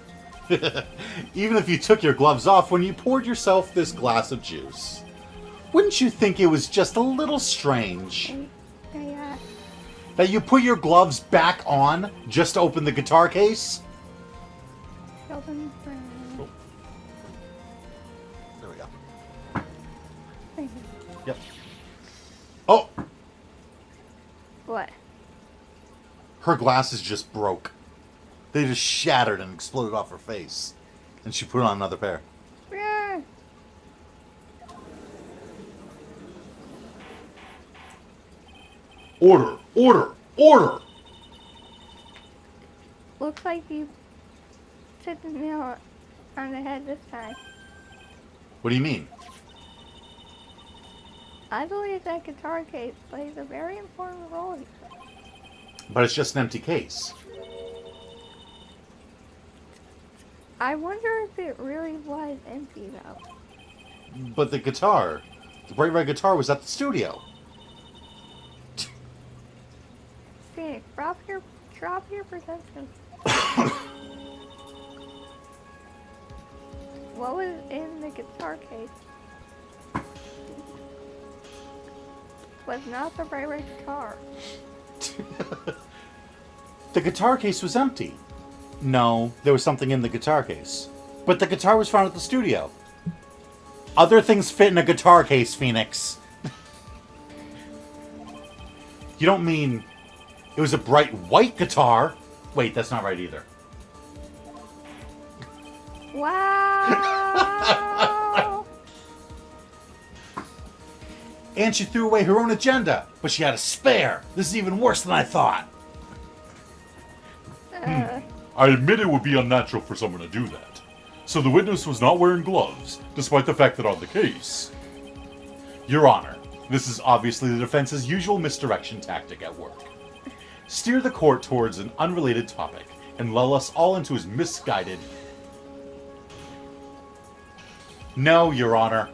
Even if you took your gloves off when you poured yourself this glass of juice. Wouldn't you think it was just a little strange that you put your gloves back on just to open the guitar case? Sheldon Brown. Oh. There we go. Thank you. Yep. Oh! What? Her glasses just broke. They just shattered and exploded off her face. And she put on another pair. Yeah. Order! Order! Order! Looks like you hit the nail on the head this time. What do you mean? I believe that guitar case plays a very important role here. But it's just an empty case. I wonder if it really was empty though. But the guitar, the bright red guitar, was at the studio. Phoenix, drop your perception. What was in the guitar case? Was not the bright red guitar. The guitar case was empty. No, there was something in the guitar case. But the guitar was found at the studio. Other things fit in a guitar case, Phoenix. You don't mean it was a bright white guitar? Wait, that's not right either. Wow! And she threw away her own agenda, but she had a spare. This is even worse than I thought. I admit it would be unnatural for someone to do that. So the witness was not wearing gloves, despite the fact that on the case. Your Honor, this is obviously the defense's usual misdirection tactic at work. Steer the court towards an unrelated topic and lull us all into his misguided... No, Your Honor.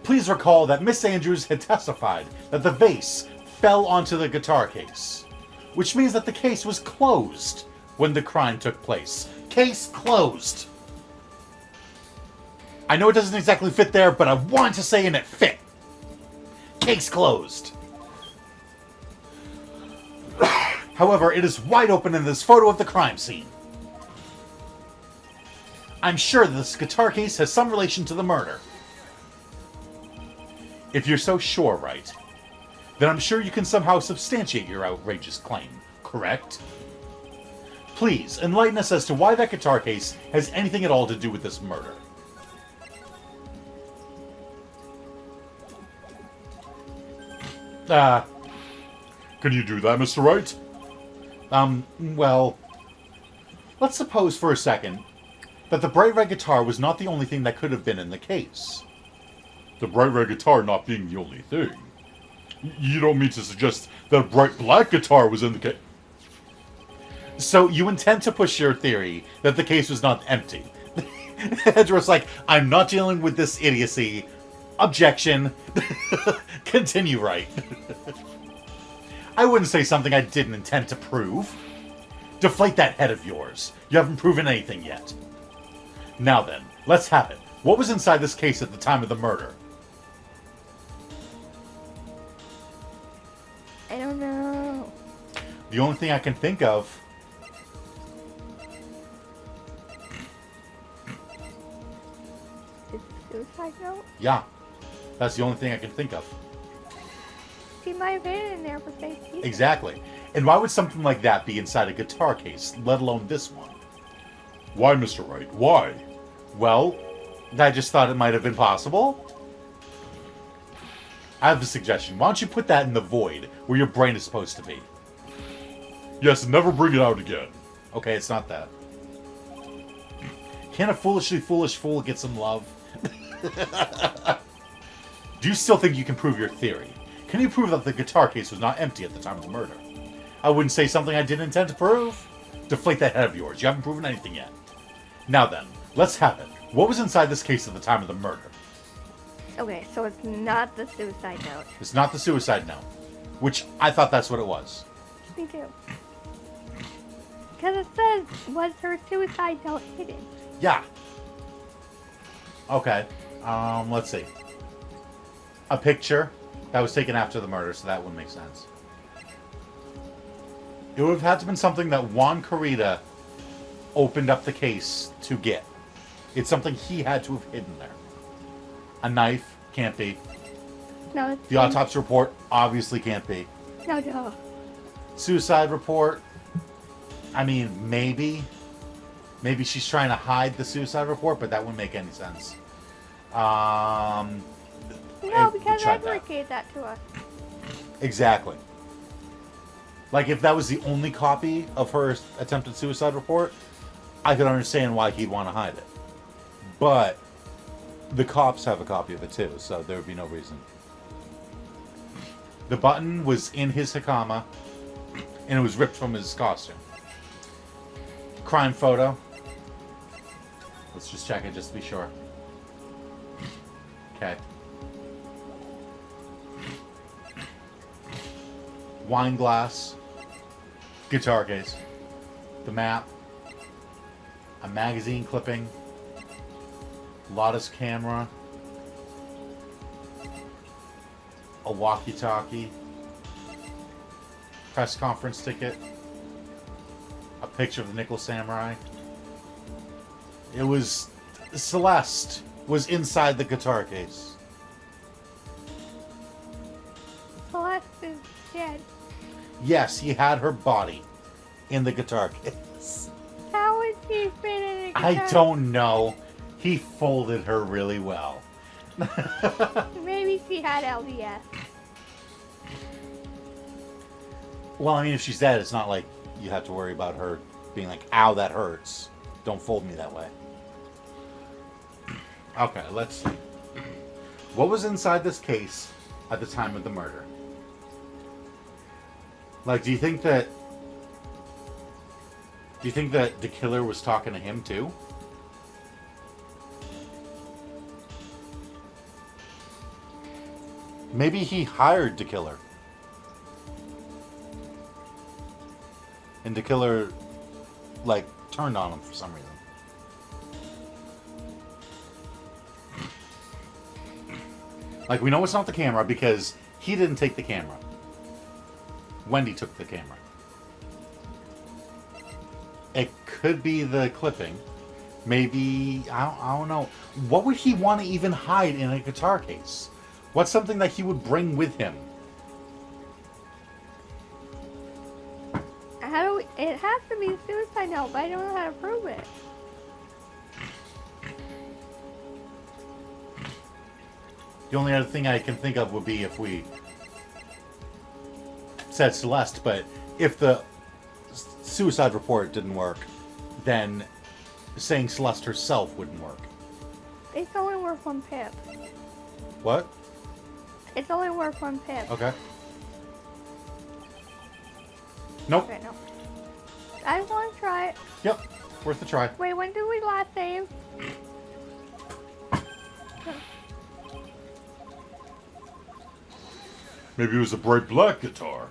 Please recall that Miss Andrews had testified that the vase fell onto the guitar case, which means that the case was closed when the crime took place. Case closed. I know it doesn't exactly fit there, but I wanted to say and it fit. Case closed. However, it is wide open in this photo of the crime scene. I'm sure this guitar case has some relation to the murder. If you're so sure, Wright, then I'm sure you can somehow substantiate your outrageous claim, correct? Please, enlighten us as to why that guitar case has anything at all to do with this murder. Can you do that, Mr. Wright? Well, let's suppose for a second that the bright red guitar was not the only thing that could have been in the case. The bright red guitar not being the only thing. You don't mean to suggest that a bright black guitar was in the case? So you intend to push your theory that the case was not empty. Edward's like, I'm not dealing with this idiocy. Objection. Continue, Wright. I wouldn't say something I didn't intend to prove. Deflate that head of yours. You haven't proven anything yet. Now then, let's have it. What was inside this case at the time of the murder? I don't know. The only thing I can think of... Is it suicide note? Yeah. That's the only thing I can think of. She might have hid it in there for safety. Exactly. And why would something like that be inside a guitar case, let alone this one? Why, Mr. Wright? Why? Well, I just thought it might have been possible. I have a suggestion. Why don't you put that in the void, where your brain is supposed to be? Yes, never bring it out again. Okay, it's not that. Can a foolishly foolish fool get some love? Do you still think you can prove your theory? Can you prove that the guitar case was not empty at the time of the murder? I wouldn't say something I didn't intend to prove. Deflate that head of yours. You haven't proven anything yet. Now then, let's have it. What was inside this case at the time of the murder? Okay, so it's not the suicide note. It's not the suicide note, which I thought that's what it was. Me too. Because it says, was her suicide note hidden? Yeah. Okay. Let's see. A picture that was taken after the murder, so that wouldn't make sense. It would have had to have been something that Juan Carita opened up the case to get. It's something he had to have hidden there. A knife? Can't be. No, it's The autopsy report? Obviously can't be. No, no. Suicide report? I mean, maybe. Maybe she's trying to hide the suicide report, but that wouldn't make any sense. No, we because tried Edward that. gave that to us. Exactly. Like, if that was the only copy of her attempted suicide report, I could understand why he'd want to hide it. But the cops have a copy of it too, so there would be no reason. The button was in his hakama, and it was ripped from his costume. Crime photo. Let's just check it just to be sure. Okay. Wine glass. Guitar case. The map. A magazine clipping. Lotta's camera. A walkie-talkie. Press conference ticket. A picture of the Nickel Samurai. It was... Celeste was inside the guitar case. Celeste is dead. Yes, he had her body in the guitar case. How would she fit in a guitar? I don't know. He folded her really well. Maybe she had LDS. Well, I mean, if she's dead, it's not like you have to worry about her being like, ow, that hurts. Don't fold me that way. Okay, let's see. What was inside this case at the time of the murder? Like, do you think that the killer was talking to him too? Maybe he hired the killer. And the killer, like, turned on him for some reason. Like, we know it's not the camera because he didn't take the camera. Wendy took the camera. It could be the clipping. Maybe, I don't know. What would he want to even hide in a guitar case? What's something that he would bring with him? It has to be a suicide note, but I don't know how to prove it. The only other thing I can think of would be if we said Celeste, but if the suicide report didn't work, then saying Celeste herself wouldn't work. It's only worth one pip. What? It's only worth one pip. Okay. Nope. Okay, no. I want to try it. Yep. Worth a try. Wait, when did we last save? Maybe it was a bright black guitar.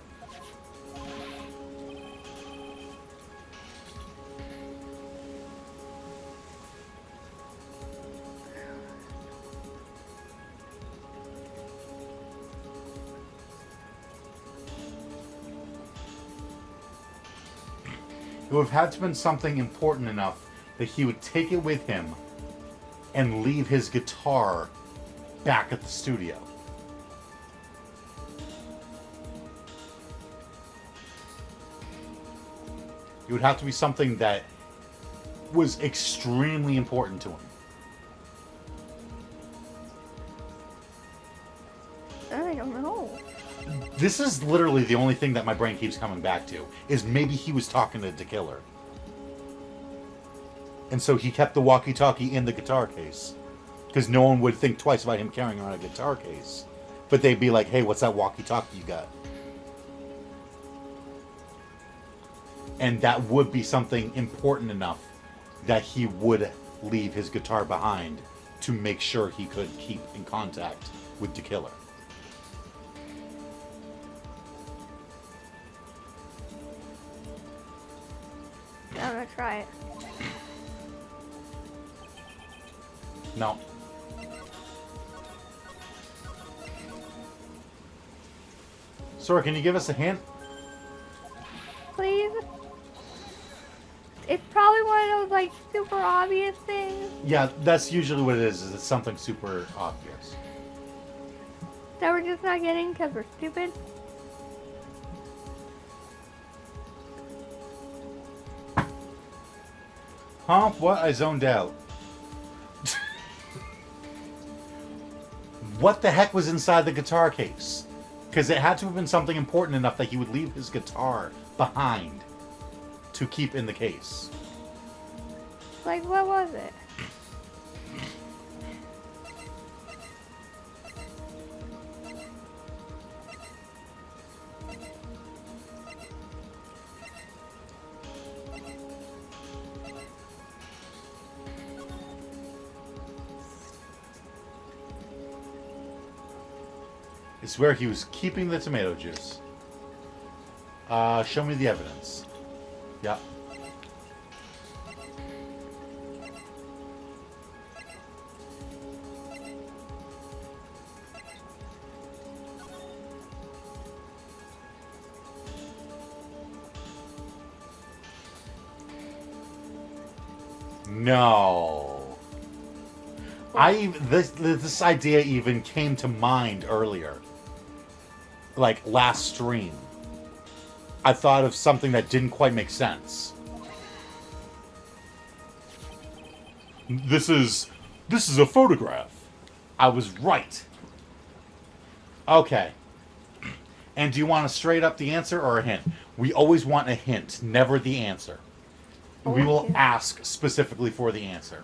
It would have had to have been something important enough that he would take it with him and leave his guitar back at the studio. It would have to be something that was extremely important to him. I don't know. This is literally the only thing that my brain keeps coming back to, is maybe he was talking to the killer. And so he kept the walkie-talkie in the guitar case. Because no one would think twice about him carrying around a guitar case. But they'd be like, hey, what's that walkie-talkie you got? And that would be something important enough that he would leave his guitar behind to make sure he could keep in contact with the killer. I'm gonna try it. No. Sora, can you give us a hint? Please? It's probably one of those, like, super obvious things Yeah, that's usually what it is it's something super obvious. that we're just not getting because we're stupid. Huh? What? I zoned out. What the heck was inside the guitar case? Because it had to have been something important enough that he would leave his guitar behind to keep in the case. Like, what was it? is where he was keeping the tomato juice. Show me the evidence. Yeah. No. This idea even came to mind earlier. Like last stream. I thought of something that didn't quite make sense. This is a photograph. I was right. Okay. And do you want a straight up the answer or a hint? We always want a hint, never the answer. We will Okay. ask specifically for the answer,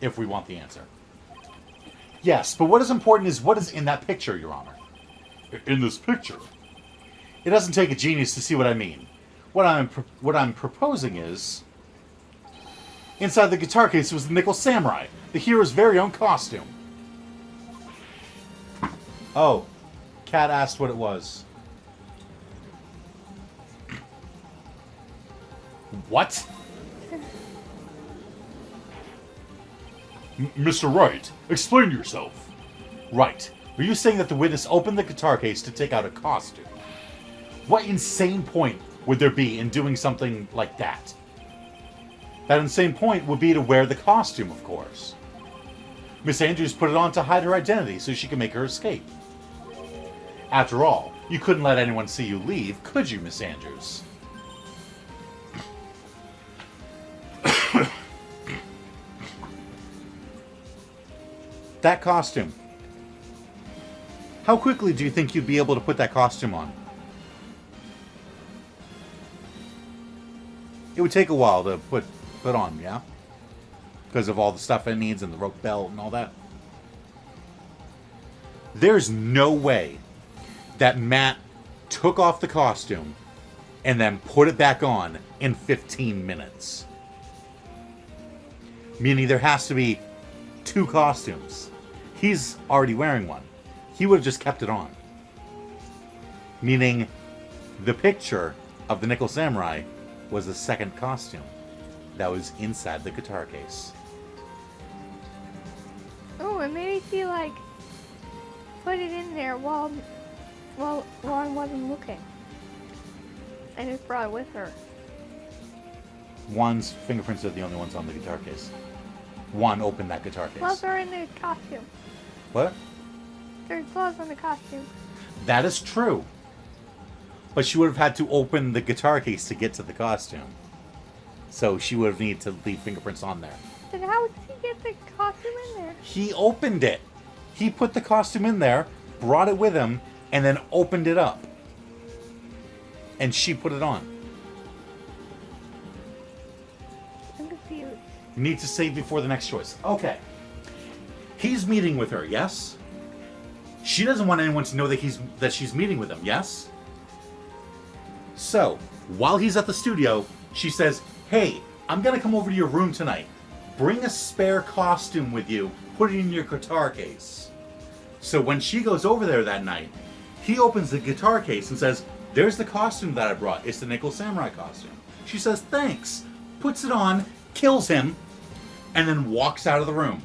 if we want the answer. Yes, but what is important is what is in that picture, Your Honor. In this picture, It doesn't take a genius to see what I mean. What I'm proposing is, inside the guitar case was the Nickel Samurai, the hero's very own costume. Oh, Kat asked what it was. What? Mr. Wright, explain yourself. Right. Are you saying that the witness opened the guitar case to take out a costume? What insane point would there be in doing something like that? That insane point would be to wear the costume, of course. Miss Andrews put it on to hide her identity so she could make her escape. After all, you couldn't let anyone see you leave, could you, Miss Andrews? That costume. How quickly do you think you'd be able to put that costume on? It would take a while to put on, yeah? Because of all the stuff it needs and the rope belt and all that. There's no way that Matt took off the costume and then put it back on in 15 minutes. Meaning there has to be 2 costumes. He's already wearing one. He would have just kept it on. Meaning the picture of the Nickel Samurai was the second costume that was inside the guitar case. Oh, and maybe she like put it in there while Ron wasn't looking, and just brought it with her. Juan's fingerprints are the only ones on the guitar case. Juan opened that guitar case. Gloves are in the costume. What? There's gloves on the costume. That is true. But she would have had to open the guitar case to get to the costume. So she would have needed to leave fingerprints on there. Then how would she get the costume in there? He opened it. He put the costume in there, brought it with him, and then opened it up. And she put it on. I'm confused. You need to save before the next choice. Okay. He's meeting with her, yes? She doesn't want anyone to know that she's meeting with him, yes? So, while he's at the studio, she says, "Hey, I'm gonna come over to your room tonight. Bring a spare costume with you. Put it in your guitar case." So when she goes over there that night, he opens the guitar case and says, "There's the costume that I brought. It's the Nickel Samurai costume." She says, "Thanks." Puts it on, kills him, and then walks out of the room.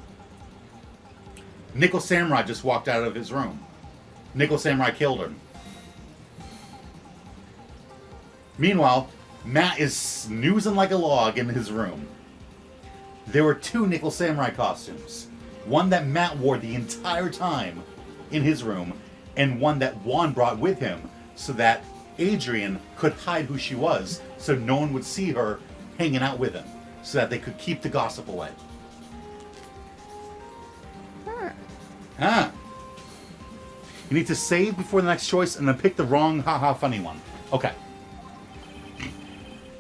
Nickel Samurai just walked out of his room. Nickel Samurai killed him. Meanwhile, Matt is snoozing like a log in his room. There were 2 Nickel Samurai costumes. One that Matt wore the entire time in his room, and one that Juan brought with him so that Adrian could hide who she was so no one would see her hanging out with him, so that they could keep the gossip away. Ah. You need to save before the next choice and then pick the wrong haha funny one. Okay.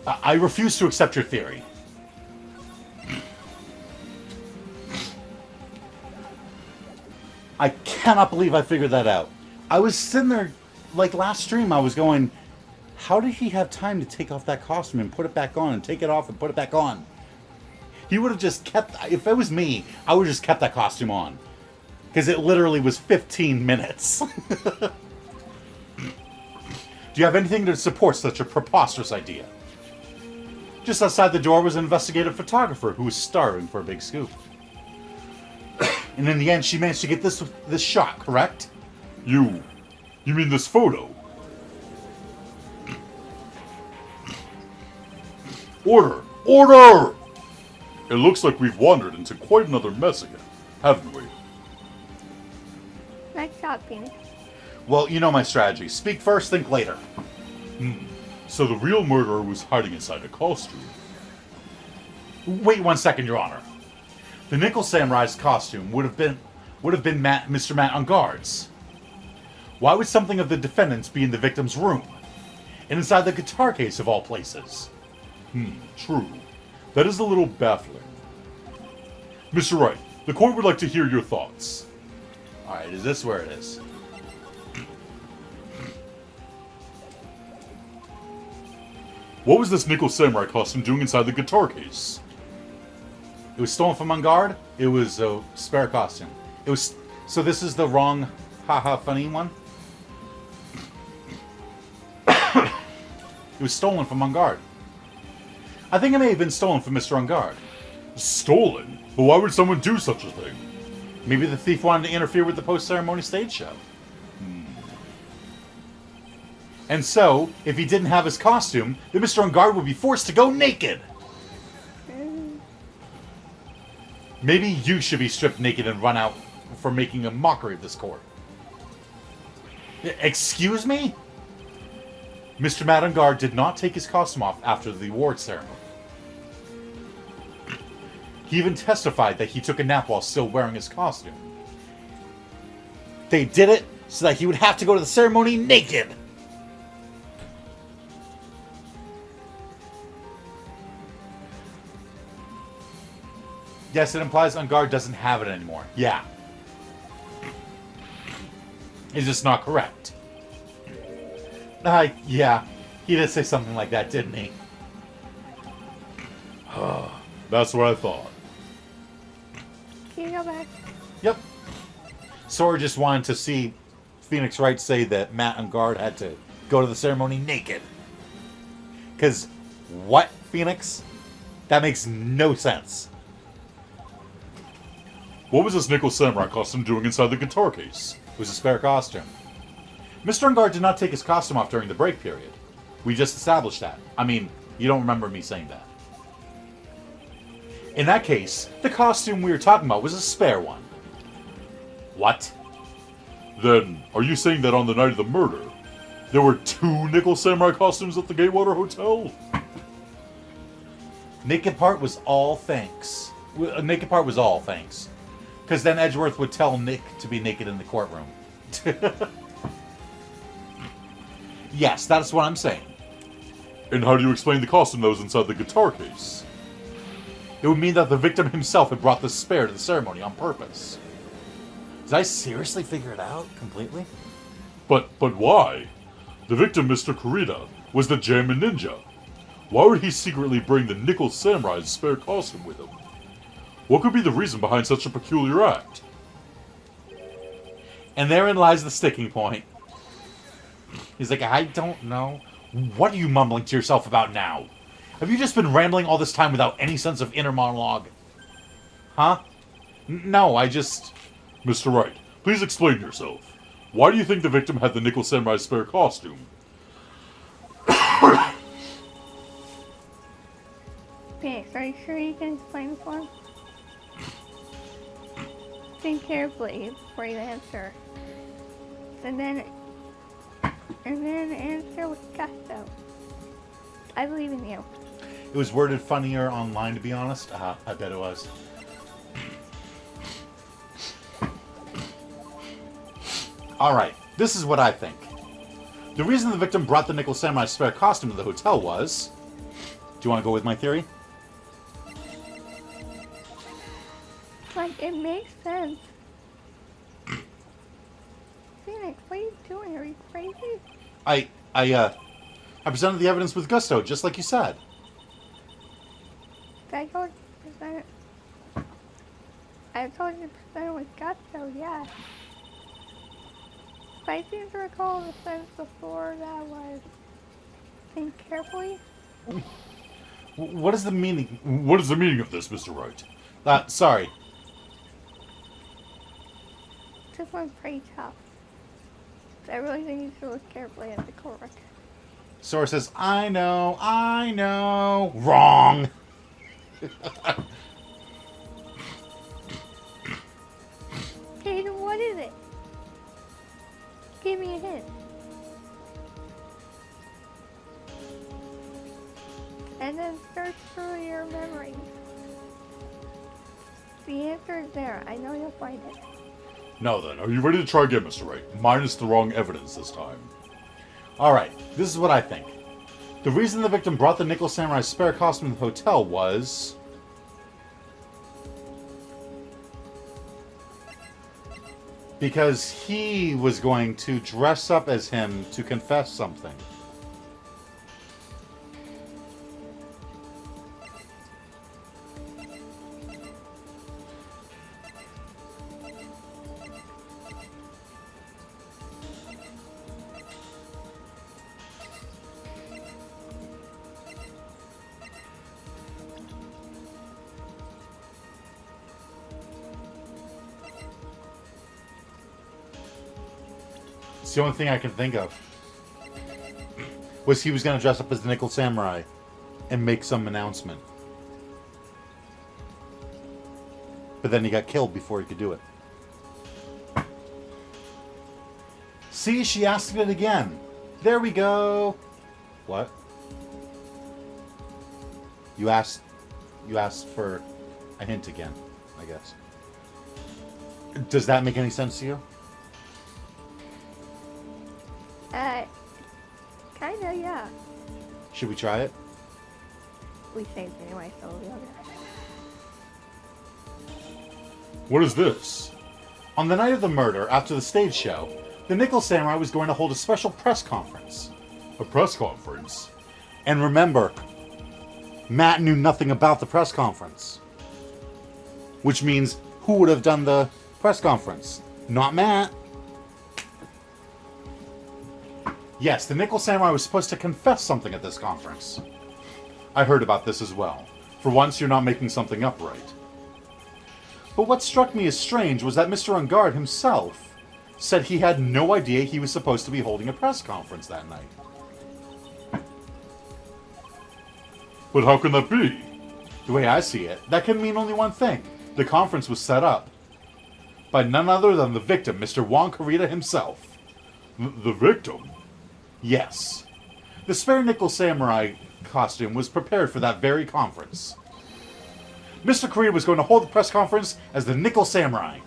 I refuse to accept your theory. I cannot believe I figured that out. I was sitting there, like last stream, I was going, how did he have time to take off that costume and put it back on and take it off and put it back on? He would have just kept, if it was me, I would have just kept that costume on. Because it literally was 15 minutes. Do you have anything to support such a preposterous idea? Just outside the door was an investigative photographer who was starving for a big scoop. And in the end, she managed to get this shot, correct? You mean this photo? Order! Order! It looks like we've wandered into quite another mess again, haven't we? Nice shot, Phoenix. Well, you know my strategy. Speak first, think later. So the real murderer was hiding inside a costume. Wait 1 second, Your Honor. The Nickel Samurai's costume would have been Mr. Matt on guard's. Why would something of the defendant's be in the victim's room? And inside the guitar case of all places? True. That is a little baffling. Mr. Wright, the court would like to hear your thoughts. Alright, is this where it is? What was this Nickel Samurai costume doing inside the guitar case? It was stolen from on guard. It was a spare costume. It was... So this is the wrong haha funny one? It was stolen from on guard. I think it may have been stolen from Mr. On Guard. Stolen? But why would someone do such a thing? Maybe the thief wanted to interfere with the post-ceremony stage show. And so, if he didn't have his costume, then Mr. On Guard would be forced to go naked. Maybe you should be stripped naked and run out for making a mockery of this court. Excuse me? Mr. Matt On Guard did not take his costume off after the award ceremony. He even testified that he took a nap while still wearing his costume. They did it so that he would have to go to the ceremony naked. Yes, it implies On Guard doesn't have it anymore. Yeah. It's just not correct. Yeah. He did say something like that, didn't he? That's what I thought. Can you go back? Yep. Sora just wanted to see Phoenix Wright say that Matt On Guard had to go to the ceremony naked. Because, what, Phoenix? That makes no sense. What was this Nickel Samurai costume doing inside the guitar case? It was a spare costume. Mr. On Guard did not take his costume off during the break period. We just established that. I mean, you don't remember me saying that. In that case, the costume we were talking about was a spare one. What? Then, are you saying that on the night of the murder, there were 2 Nickel Samurai costumes at the Gatewater Hotel? Naked part was all thanks. Naked part was all thanks. Because then Edgeworth would tell Nick to be naked in the courtroom. Yes, that's what I'm saying. And how do you explain the costume that was inside the guitar case? It would mean that the victim himself had brought the spare to the ceremony on purpose. Did I seriously figure it out completely? But why? The victim, Mr. Kurita, was the Jammin' Ninja. Why would he secretly bring the Nickel Samurai's spare costume with him? What could be the reason behind such a peculiar act? And therein lies the sticking point. He's like, I don't know. What are you mumbling to yourself about now? Have you just been rambling all this time without any sense of inner monologue? Huh? No, I just... Mr. Wright, please explain yourself. Why do you think the victim had the Nickel Samurai's spare costume? Phoenix, are you sure you can explain this one? Think carefully before you answer. And then answer with gusto. I believe in you. It was worded funnier online, to be honest. I bet it was. Alright, this is what I think. The reason the victim brought the Nickel Samurai's spare costume to the hotel was... Do you want to go with my theory? Like, it makes sense. Phoenix, what are you doing? Are you crazy? I presented the evidence with gusto, just like you said. I told you to present it. I told you to present it with gusto, yeah. I seem to recall the sentence before that was think carefully. What is the meaning? What is the meaning of this, Mr. Wright? Sorry. This one's pretty tough. So I really think you should look carefully at the chorus. Sora says, I know. Wrong. Okay, then what is it? Give me a hint. And then search through your memories. The answer is there. I know you'll find it. Now then, are you ready to try again, Mr. Wright? Minus the wrong evidence this time. Alright, this is what I think. The reason the victim brought the Nickel Samurai's spare costume to the hotel was... because he was going to dress up as him to confess something. It's the only thing I can think of. Was he was going to dress up as the Nickel Samurai and make some announcement. But then he got killed before he could do it. See, she asked it again. There we go. What? You asked for a hint again, I guess. Does that make any sense to you? Kinda, yeah. Should we try it? We saved anyway, so we'll be okay. What is this? On the night of the murder, after the stage show, the Nickel Samurai was going to hold a special press conference. A press conference? And remember, Matt knew nothing about the press conference. Which means, who would have done the press conference? Not Matt. Yes, the Nickel Samurai was supposed to confess something at this conference. I heard about this as well. For once, you're not making something up right. But what struck me as strange was that Mr. Ungard himself said he had no idea he was supposed to be holding a press conference that night. But how can that be? The way I see it, that can mean only one thing. The conference was set up by none other than the victim, Mr. Juan Carita himself. The victim? Yes. The spare Nickel Samurai costume was prepared for that very conference. Mr. Carita was going to hold the press conference as the Nickel Samurai.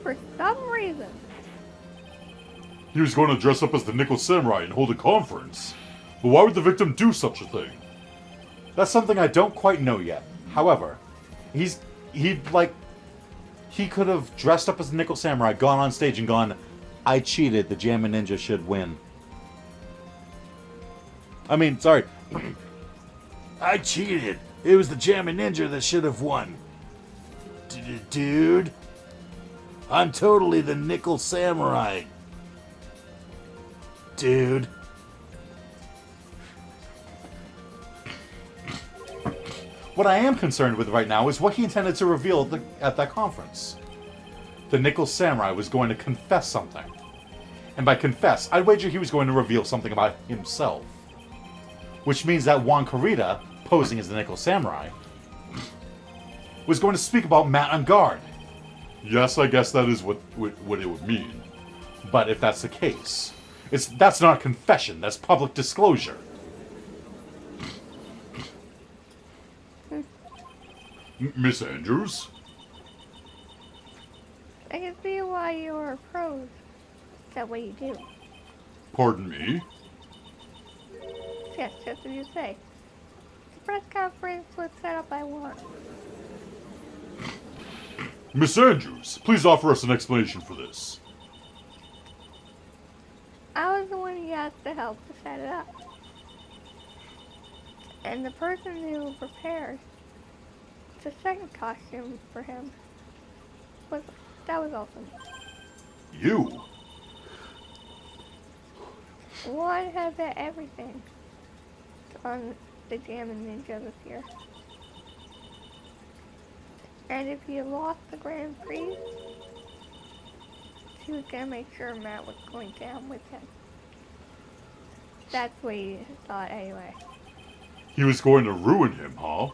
For some reason. He was going to dress up as the Nickel Samurai and hold a conference. But why would the victim do such a thing? That's something I don't quite know yet. However, he could have dressed up as the Nickel Samurai, gone on stage and gone, I cheated, the Jammin' Ninja should win. I cheated. It was the Jammin' Ninja that should have won. Dude, I'm totally the Nickel Samurai. Dude. What I am concerned with right now is what he intended to reveal at that conference. The Nickel Samurai was going to confess something. And by confess, I'd wager he was going to reveal something about himself. Which means that Juan Carita, posing as the Nickel Samurai, was going to speak about Matt Ungard. Yes, I guess that is what it would mean. But if that's the case, that's not a confession, that's public disclosure. Miss Andrews? I can see why you are pros that way you do. Pardon me? Yes, just as you say. The press conference was set up by Warren. Miss Andrews, please offer us an explanation for this. I was the one he asked to help to set it up. And the person who prepared the second costume for him was also me. You? One has everything on the Jammin' Ninja this year. And if he lost the Grand Prix, she was gonna make sure Matt was going down with him. That's what he thought anyway. He was going to ruin him, huh?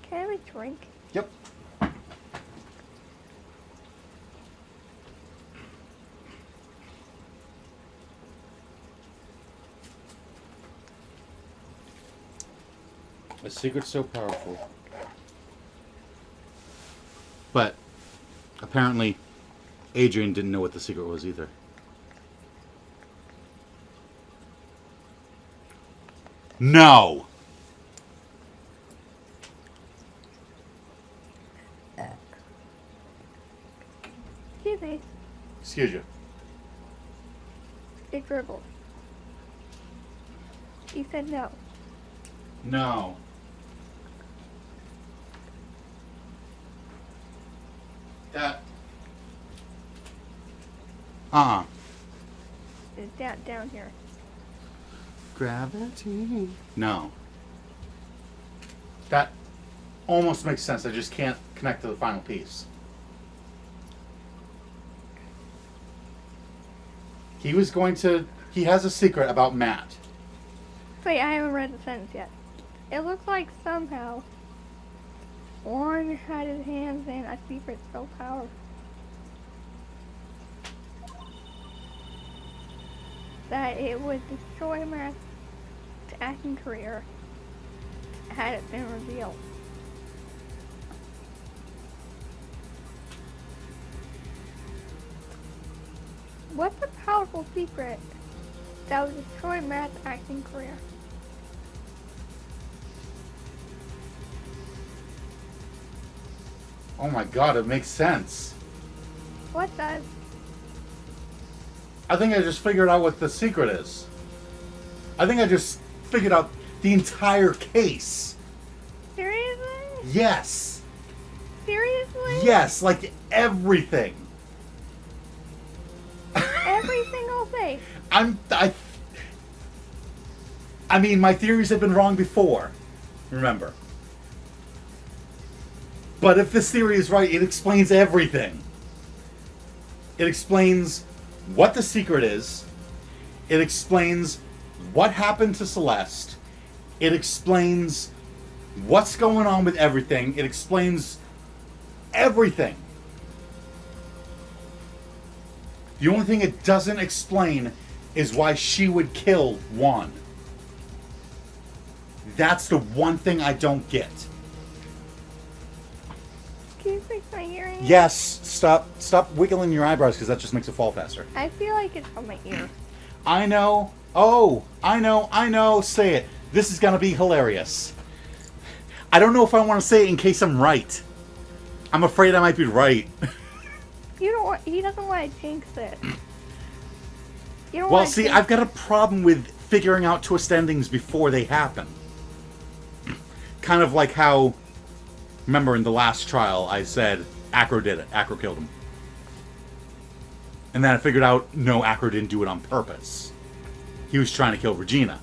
Can I have a drink? Yep. A secret's so powerful. But apparently Adrian didn't know what the secret was either. No! Excuse me. Excuse you. It dribbled. You said no. No. That. It's down here. Gravity. No. That almost makes sense. I just can't connect to the final piece. He has a secret about Matt. Wait, I haven't read the sentence yet. It looks like somehow Warren had his hands in a secret so powerful that it would destroy Matt's acting career had it been revealed. What's a powerful secret that would destroy Matt's acting career? Oh my god, it makes sense. What does? I think I just figured out what the secret is. I think I just figured out the entire case. Seriously? Yes. Seriously? Yes, like everything. Every single thing. I mean, my theories have been wrong before. Remember. But if this theory is right, it explains everything. It explains what the secret is. It explains what happened to Celeste. It explains what's going on with everything. It explains everything. The only thing it doesn't explain is why she would kill Juan. That's the one thing I don't get. Can you fix my hearing? Yes, stop wiggling your eyebrows because that just makes it fall faster. I feel like it's on my ear. I know. Oh, I know. Say it. This is gonna be hilarious. I don't know if I want to say it in case I'm right. I'm afraid I might be right. You don't want, he doesn't want to jinx it. You don't Well, want to see, jinx I've got a problem with figuring out twist endings before they happen. Kind of like how, remember in the last trial, I said Acro did it. Acro killed him. And then I figured out, no, Acro didn't do it on purpose. He was trying to kill Regina.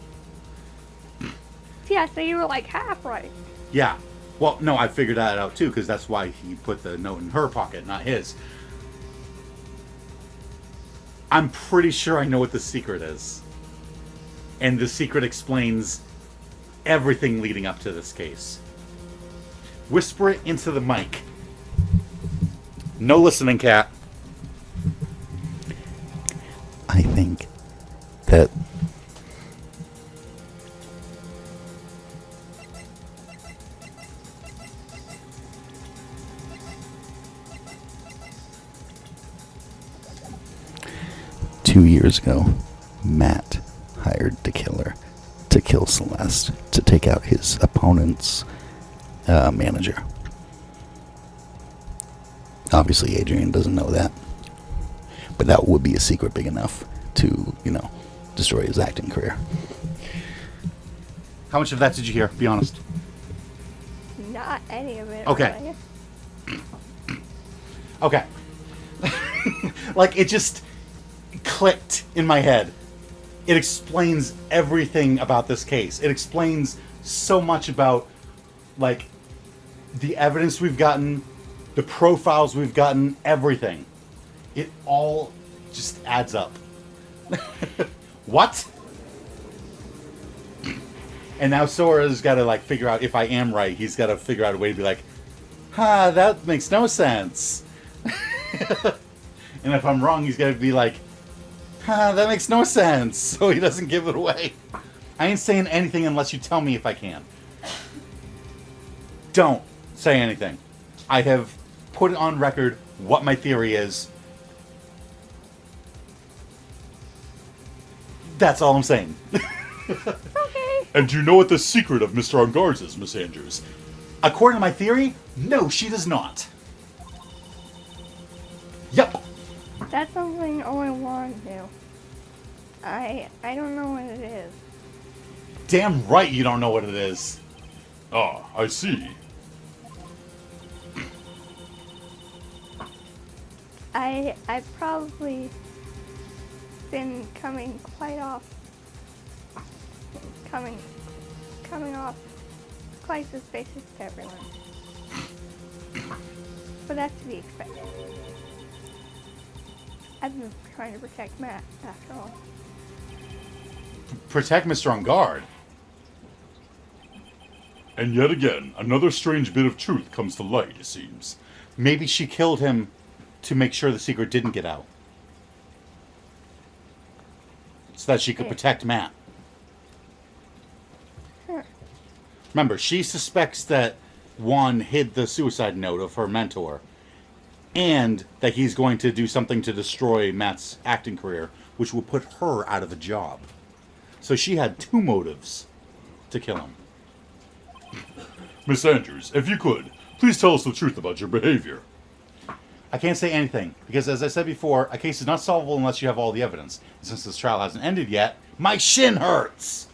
Yeah, so you were like half right. Yeah. Well, no, I figured that out too, because that's why he put the note in her pocket, not his. I'm pretty sure I know what the secret is. And the secret explains everything leading up to this case. Whisper it into the mic. No listening, cat. I think that two years ago, Matt hired the killer to kill Celeste to take out his opponent's manager. Obviously, Adrian doesn't know that. But that would be a secret big enough to, destroy his acting career. How much of that did you hear? Be honest. Not any of it. Okay. Really. Okay. Like, it just clicked in my head. It explains everything about this case. It explains so much about, like, the evidence we've gotten, the profiles we've gotten, everything. It all just adds up. What? And now Sora's got to, like, figure out if I am right. He's got to figure out a way to be like, that makes no sense. And if I'm wrong, he's got to be like, that makes no sense. So he doesn't give it away. I ain't saying anything unless you tell me if I can. Don't say anything. I have put it on record what my theory is. That's all I'm saying. Okay. And do you know what the secret of Mr. On Guards is, Miss Andrews? According to my theory, no, she does not. Yep. That's something only Juan knew. I don't know what it is. Damn right you don't know what it is. Ah, I see. I've probably been coming off quite suspicious to everyone. But that's to be expected. I've been trying to protect Matt, after all. Protect Mr. On Guard. And yet again, another strange bit of truth comes to light, it seems. Maybe she killed him to make sure the secret didn't get out. So that she could protect Matt. Sure. Remember, she suspects that Juan hid the suicide note of her mentor, and that he's going to do something to destroy Matt's acting career, which will put her out of a job. So she had two motives to kill him. Miss Andrews, if you could, please tell us the truth about your behavior. I can't say anything, because as I said before, a case is not solvable unless you have all the evidence. And since this trial hasn't ended yet, my shin hurts!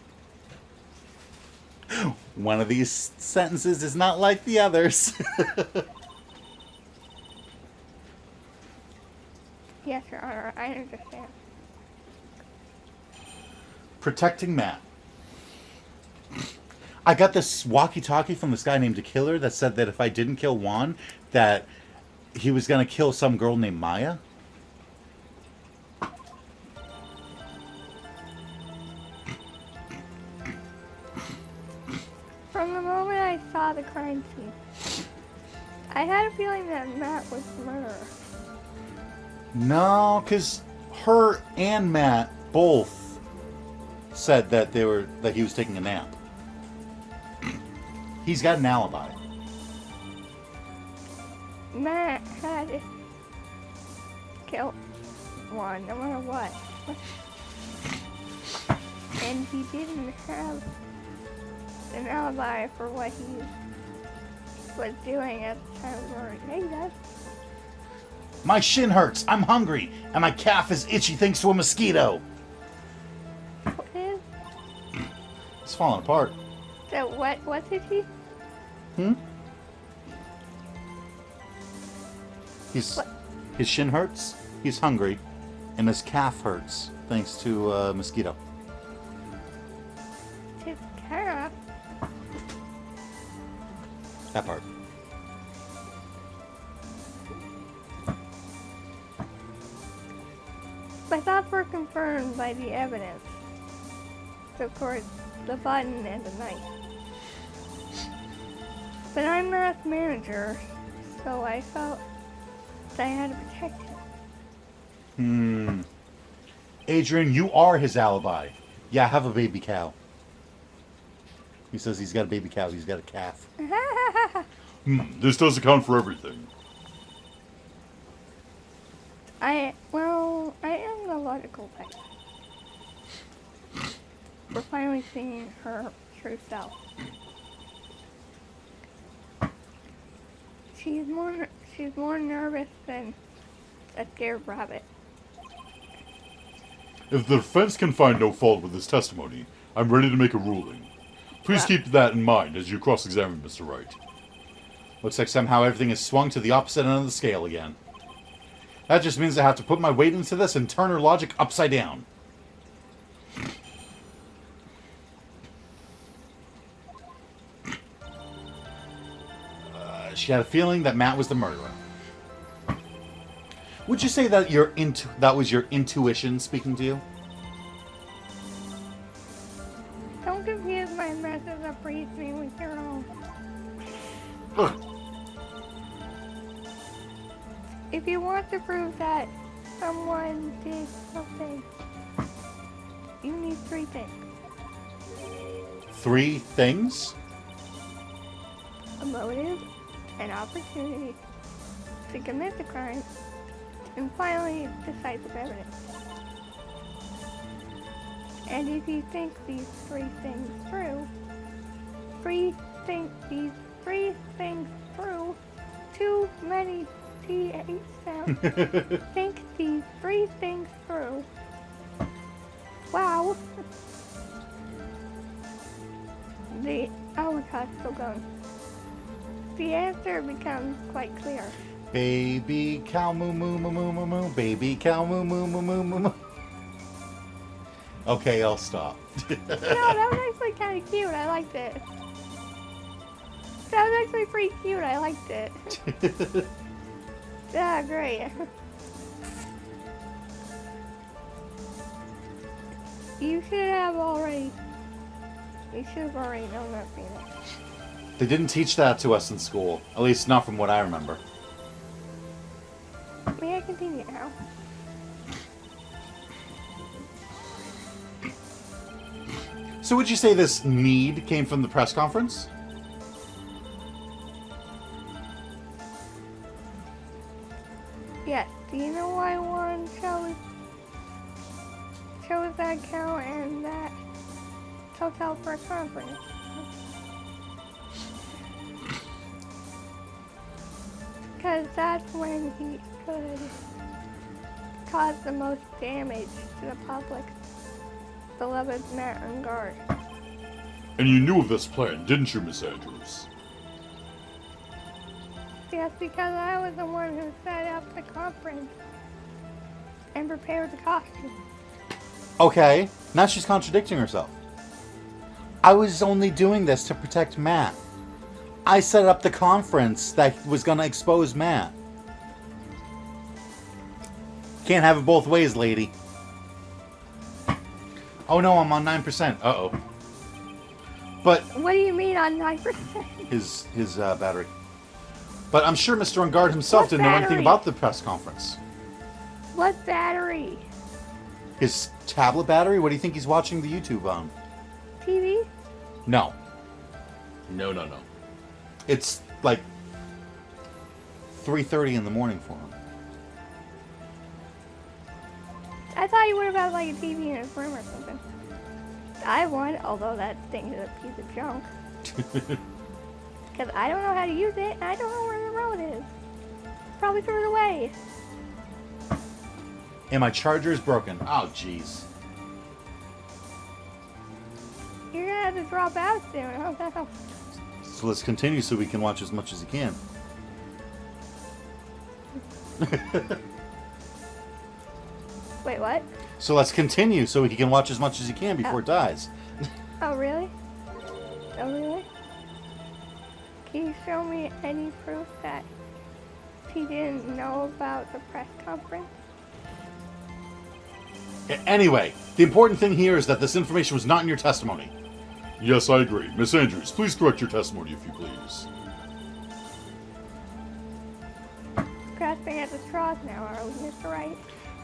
One of these sentences is not like the others. Yes, Your Honor, I understand. Protecting Matt. I got this walkie-talkie from this guy named The Killer that said that if I didn't kill Juan, that he was going to kill some girl named Maya. From the moment I saw the crime scene, I had a feeling that Matt was the murderer. No, because her and Matt both said that he was taking a nap. He's got an alibi. Matt had killed Juan, no matter what. And he didn't have an alibi for what he was doing at the time of the murder. Hey, that's... My shin hurts, I'm hungry, and my calf is itchy thanks to a mosquito. What is? It's falling apart. So what's it he? His shin hurts, he's hungry, and his calf hurts thanks to a mosquito. His calf? That part. My thoughts were confirmed by the evidence. So of course, the button and the knife. But I'm not a manager, so I felt that I had to protect him. Adrian, you are his alibi. Yeah, I have a baby cow. He says he's got a baby cow, he's got a calf. This does account for everything. I am the logical type. We're finally seeing her true self. She's more nervous than a scared rabbit. If the defense can find no fault with this testimony, I'm ready to make a ruling. Please Well- keep that in mind as you cross-examine Mr. Wright. Looks like somehow everything is swung to the opposite end of the scale again. That just means I have to put my weight into this and turn her logic upside down. She had a feeling that Matt was the murderer. Would you say that that was your intuition speaking to you? Don't confuse my methods of reasoning with your own. Ugh. If you want to prove that someone did something, you need 3 things. 3 things? A motive, an opportunity to commit the crime, and finally, decisive evidence. And if you think these 3 things through, too many TH sounds. Think these 3 things through. Wow. Oh my god, still going. The answer becomes quite clear. Baby cow moo moo moo moo moo moo. Baby cow moo moo moo moo moo moo. Okay, I'll stop. No, that was actually kind of cute. I liked it. That was actually pretty cute. I liked it. Yeah, great. You should have already known that, Phoenix. They didn't teach that to us in school. At least not from what I remember. May I continue now? So would you say this need came from the press conference? Yes. Do you know why one chose that account and that hotel for a conference? Because that's when he could cause the most damage to the public. Beloved Matt and Guard. And you knew of this plan, didn't you, Miss Andrews? Yes, because I was the one who set up the conference and prepared the costume. Okay, now she's contradicting herself. I was only doing this to protect Matt. I set up the conference that was going to expose Matt. Can't have it both ways, lady. Oh no, I'm on 9%. Uh-oh. But What do you mean on 9%? his battery. But I'm sure Mr. Ungard himself What didn't know anything battery? about the press conference. What battery? His tablet battery? What do you think he's watching the YouTube on? TV? No. No. It's like 3:30 in the morning for him. I thought you would have had like a TV in his room or something. I have one, although that thing is a piece of junk. Because I don't know how to use it, and I don't know where the remote is. Probably threw it away. And my charger is broken. Oh, jeez. You're gonna have to drop out soon. Oh no. So let's continue so we can watch as much as he can. Wait, what? So let's continue so he can watch as much as he can before it dies. Oh really? Oh really? Can you show me any proof that he didn't know about the press conference? Anyway, the important thing here is that this information was not in your testimony. Yes, I agree. Miss Andrews, please correct your testimony if you please. Grasping at the straws now, are we, Mr. Wright?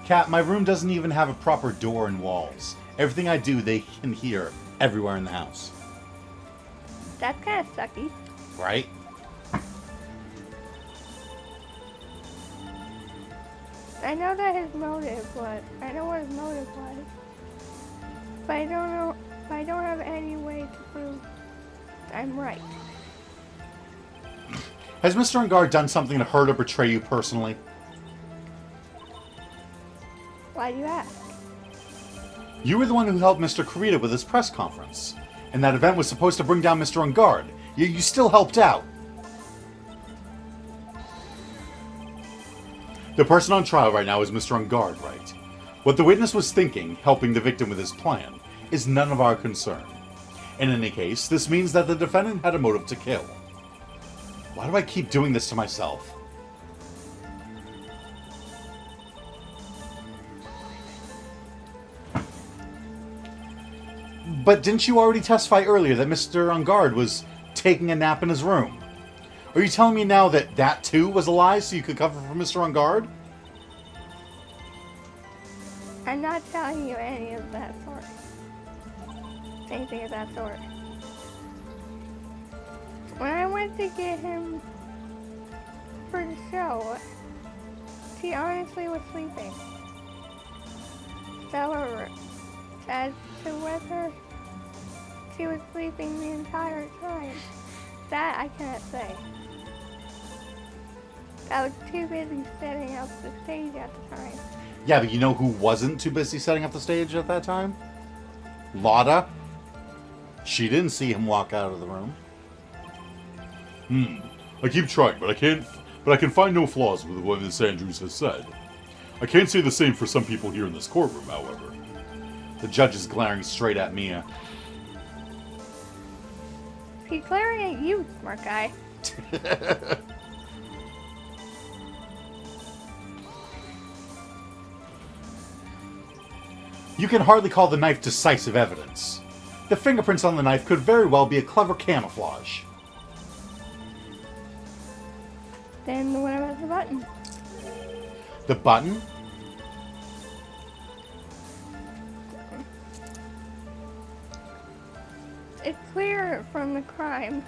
Kat, my room doesn't even have a proper door and walls. Everything I do, they can hear everywhere in the house. That's kind of sucky. Right? I know that his motive was. I know what his motive was. But I don't know. I don't have any way to prove I'm right. Has Mr. Ungard done something to hurt or betray you personally? Why do you ask? You were the one who helped Mr. Kurita with his press conference. And that event was supposed to bring down Mr. Ungard. You still helped out. The person on trial right now is Mr. On Guard, right? What the witness was thinking, helping the victim with his plan, is none of our concern. In any case, this means that the defendant had a motive to kill. Why do I keep doing this to myself? But didn't you already testify earlier that Mr. On Guard was taking a nap in his room? Are you telling me now that that too was a lie so you could cover for Mr. On Guard? I'm not telling you any of that sort. Anything of that sort. When I went to get him for the show, he honestly was sleeping. So, as to whether she was sleeping the entire time, that I can't say. I was too busy setting up the stage at the time. Yeah, but you know who wasn't too busy setting up the stage at that time? Lotta. She didn't see him walk out of the room. I keep trying, but I can find no flaws with what Miss Andrews has said. I can't say the same for some people here in this courtroom, however. The judge is glaring straight at Mia. He's glaring at you, smart guy. You can hardly call the knife decisive evidence. The fingerprints on the knife could very well be a clever camouflage. Then what about the button? The button? It's clear from the crime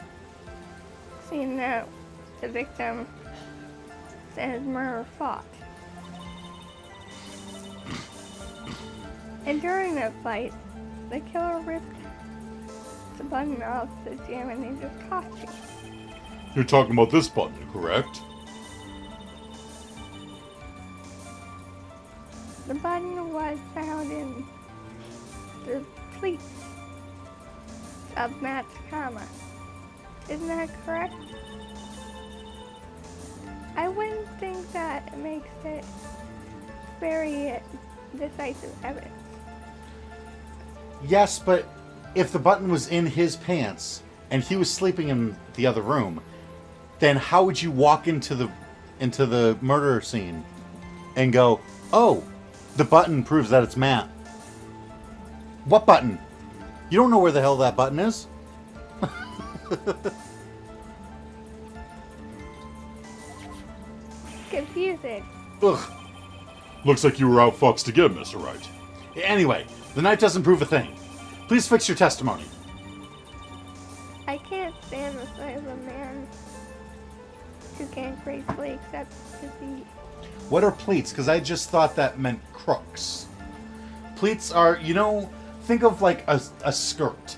scene that the victim and his murderer fought. And during that fight, the killer ripped the button off the Jammin' Ninja's costume. You're talking about this button, correct? The button was found in the pleats of Matt's comma. Isn't that correct? I wouldn't think that makes it very decisive evidence. Yes, but if the button was in his pants and he was sleeping in the other room, then how would you walk into the murder scene and go, "Oh, the button proves that it's Matt"? What button? You don't know where the hell that button is. Confusing. Ugh. Looks like you were outfoxed again, Mr. Wright. Anyway, the knife doesn't prove a thing. Please fix your testimony. I can't stand the sight of a man who can't gracefully accept defeat. What are pleats? Because I just thought that meant crooks. Pleats are, think of like a skirt.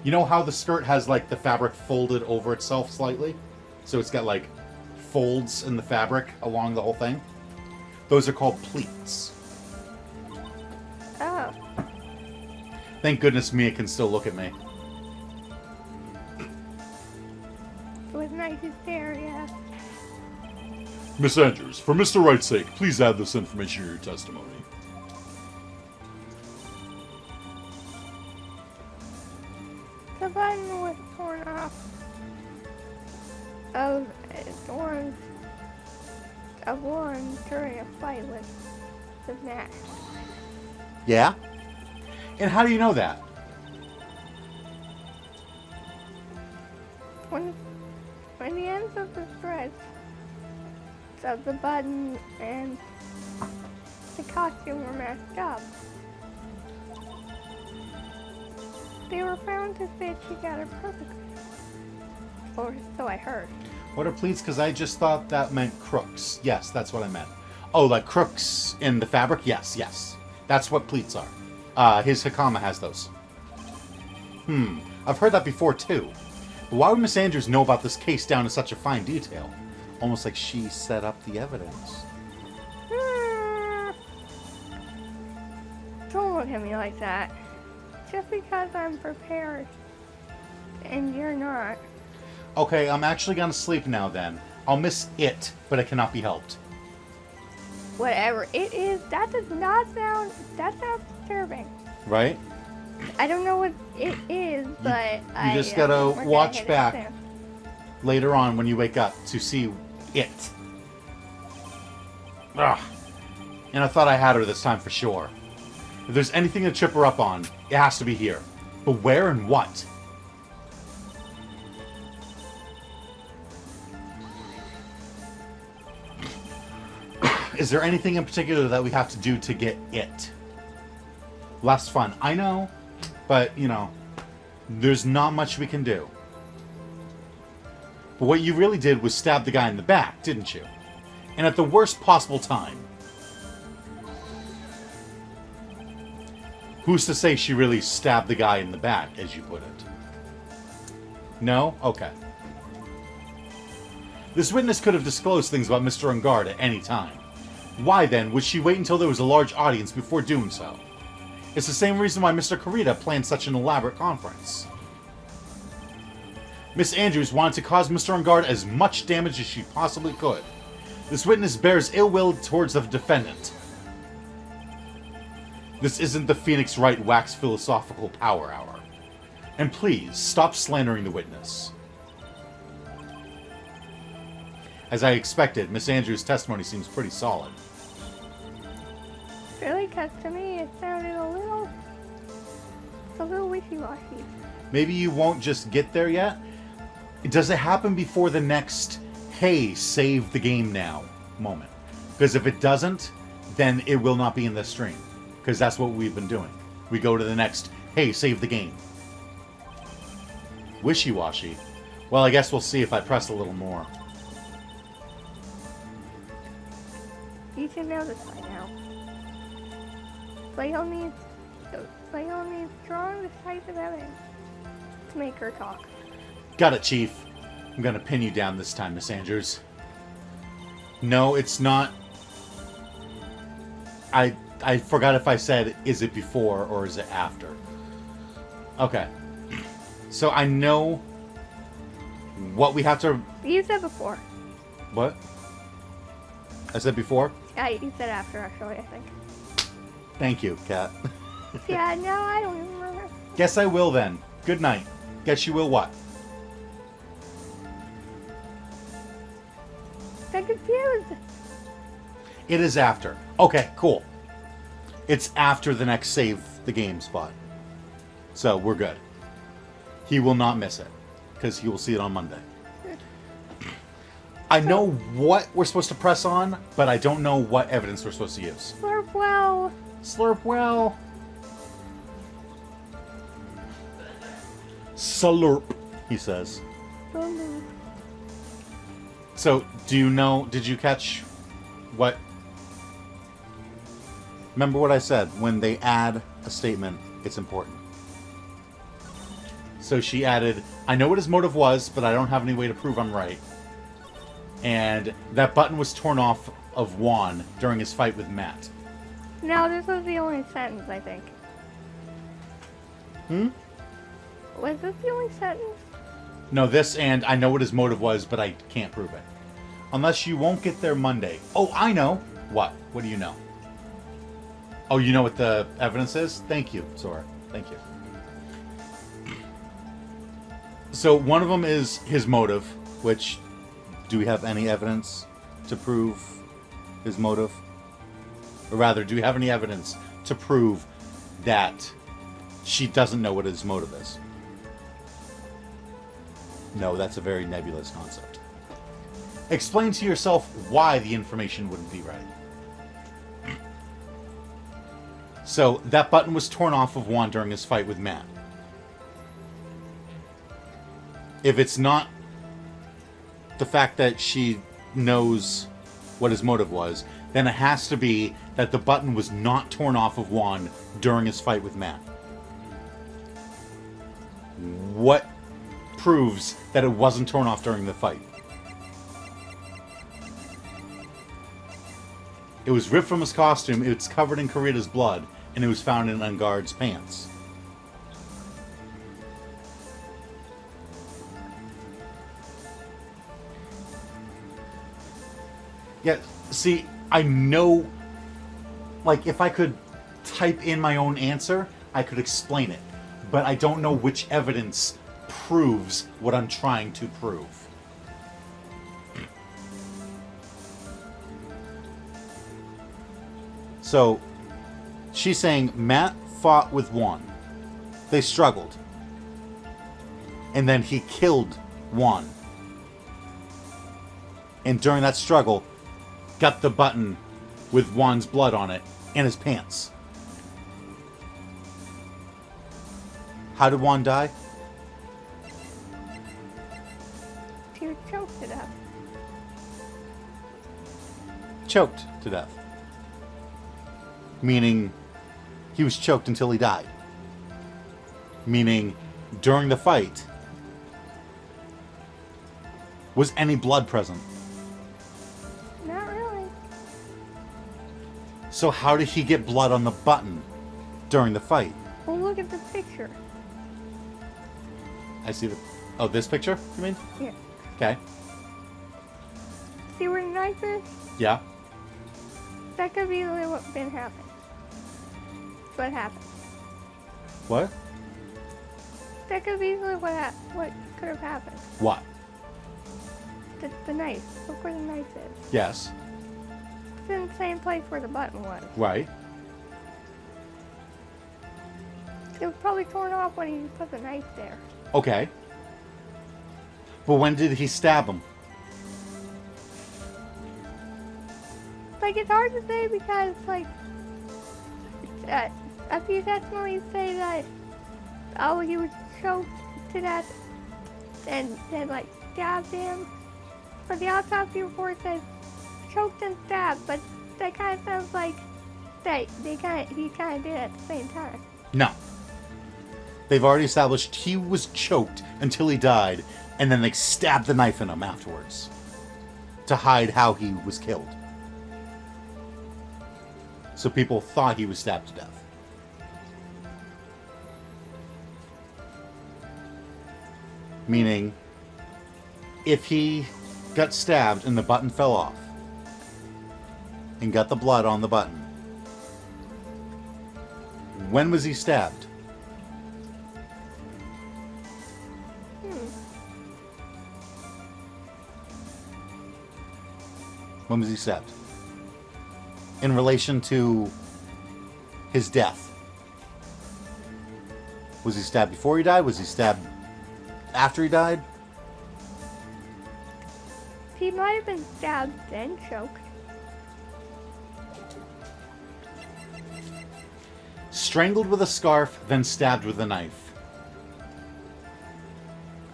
You know how the skirt has like the fabric folded over itself slightly? So it's got like folds in the fabric along the whole thing? Those are called pleats. Oh, Thank goodness Mia can still look at me. it was nice to stare, yeah. Miss Andrews, for Mr. Wright's sake, please add this information to your testimony. The button was torn off of one during a fight with the Matt. Yeah? And how do you know that? When the ends of the threads of the button and the costume were matched up, they were found to fit together perfectly. Or so I heard. What are pleats? Because I just thought that meant crooks. Yes, that's what I meant. Oh, like crooks in the fabric? Yes, yes. That's what pleats are. His Hakama has those. I've heard that before too. But why would Miss Andrews know about this case down to such a fine detail? Almost like she set up the evidence. Don't look at me like that. Just because I'm prepared and you're not. Okay, I'm actually gonna sleep now then. I'll miss it, but it cannot be helped. Whatever it is, that does not sound. That sounds disturbing. Right? I don't know what it is, but You just gotta we're gonna watch hit it back soon. later on when you wake up to see it. Ugh. And I thought I had her this time for sure. If there's anything to trip her up on, it has to be here. But where and what? Is there anything in particular that we have to do to get it? Less fun. I know, but, you know, there's not much we can do. But what you really did was stab the guy in the back, didn't you? And at the worst possible time. Who's to say she really stabbed the guy in the back, as you put it? No? Okay. This witness could have disclosed things about Mr. Ungard at any time. Why, then, would she wait until there was a large audience before doing so? It's the same reason why Mr. Kurita planned such an elaborate conference. Miss Andrews wanted to cause Mr. Ungard as much damage as she possibly could. This witness bears ill will towards the defendant. This isn't the Phoenix Wright Wax Philosophical Power Hour. And please, stop slandering the witness. As I expected, Miss Andrews' testimony seems pretty solid. Really, because to me it sounded it's a little wishy-washy. Maybe you won't just get there yet? Does it happen before the next, hey, save the game now moment? Because if it doesn't, then it will not be in this stream. Because that's what we've been doing. We go to the next, hey, save the game. Wishy-washy. Well, I guess we'll see if I press a little more. You should know this by now. Plato needs strong, decisive evidence to make her talk. Got it, Chief. I'm gonna pin you down this time, Miss Andrews. No, it's not. I forgot if I said, is it before or is it after? Okay. So I know what we have to... You said before. What? I said before? You said after, actually, I think. Thank you, Kat. Yeah, no, I don't even remember. Guess I will then. Good night. Guess you will what? I'm confused. It is after. Okay, cool. It's after the next save the game spot. So we're good. He will not miss it because he will see it on Monday. I know what we're supposed to press on, but I don't know what evidence we're supposed to use. Slurp well. Slurp well. Slurp, he says. So, do you know, did you catch what... Remember what I said, when they add a statement, it's important. So she added, I know what his motive was, but I don't have any way to prove I'm right. And that button was torn off of Juan during his fight with Matt. No, this was the only sentence, I think. Was this the only sentence? No, this and I know what his motive was, but I can't prove it. Unless you won't get there Monday. Oh, I know. What? What do you know? Oh, you know what the evidence is? Thank you, Sora. Thank you. So one of them is his motive, which, do we have any evidence to prove his motive? Or rather, do we have any evidence to prove that she doesn't know what his motive is? No, that's a very nebulous concept. Explain to yourself why the information wouldn't be right. So, that button was torn off of Juan during his fight with Matt. If it's not the fact that she knows what his motive was, then it has to be that the button was not torn off of Juan during his fight with Matt. What proves that it wasn't torn off during the fight? It was ripped from his costume, it's covered in Kurita's blood, and it was found in Ungard's pants. Yeah, see, I know, like, if I could type in my own answer, I could explain it. But I don't know which evidence proves what I'm trying to prove. So, she's saying Matt fought with Juan. They struggled. And then he killed Juan. And during that struggle, got the button with Juan's blood on it in his pants. How did Juan die? He was choked to death. Choked to death. Meaning he was choked until he died. Meaning during the fight, was any blood present? Not really. So how did he get blood on the button during the fight? Well, look at the picture. I see the... Oh, this picture, you mean? Yeah. Okay. See where the knife is? Yeah. That could be what been happening. That's what happened. What? That could be what could have happened. What? The knife. Look where the knife is. Yes. It's in the same place where the button was. Right. It was probably torn off when he put the knife there. Okay. But when did he stab him? Like, it's hard to say because, like, a few testimonies say that, oh, he was choked to death and then, like, stabbed him. But the autopsy report says choked and stabbed, but that kind of sounds like that he kind of did it at the same time. No. They've already established he was choked until he died, and then they stabbed the knife in him afterwards to hide how he was killed. So people thought he was stabbed to death. Meaning, if he got stabbed and the button fell off and got the blood on the button, when was he stabbed? When was he stabbed? In relation to his death. Was he stabbed before he died? Was he stabbed after he died? He might have been stabbed then choked. Strangled with a scarf, then stabbed with a knife.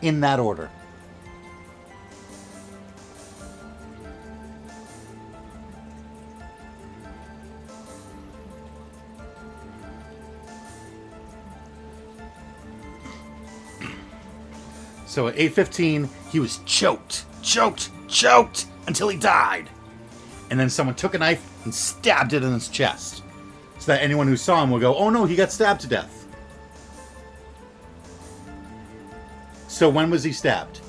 In that order. So at 8:15, he was choked until he died. And then someone took a knife and stabbed it in his chest. So that anyone who saw him will go, oh no, he got stabbed to death. So when was he stabbed?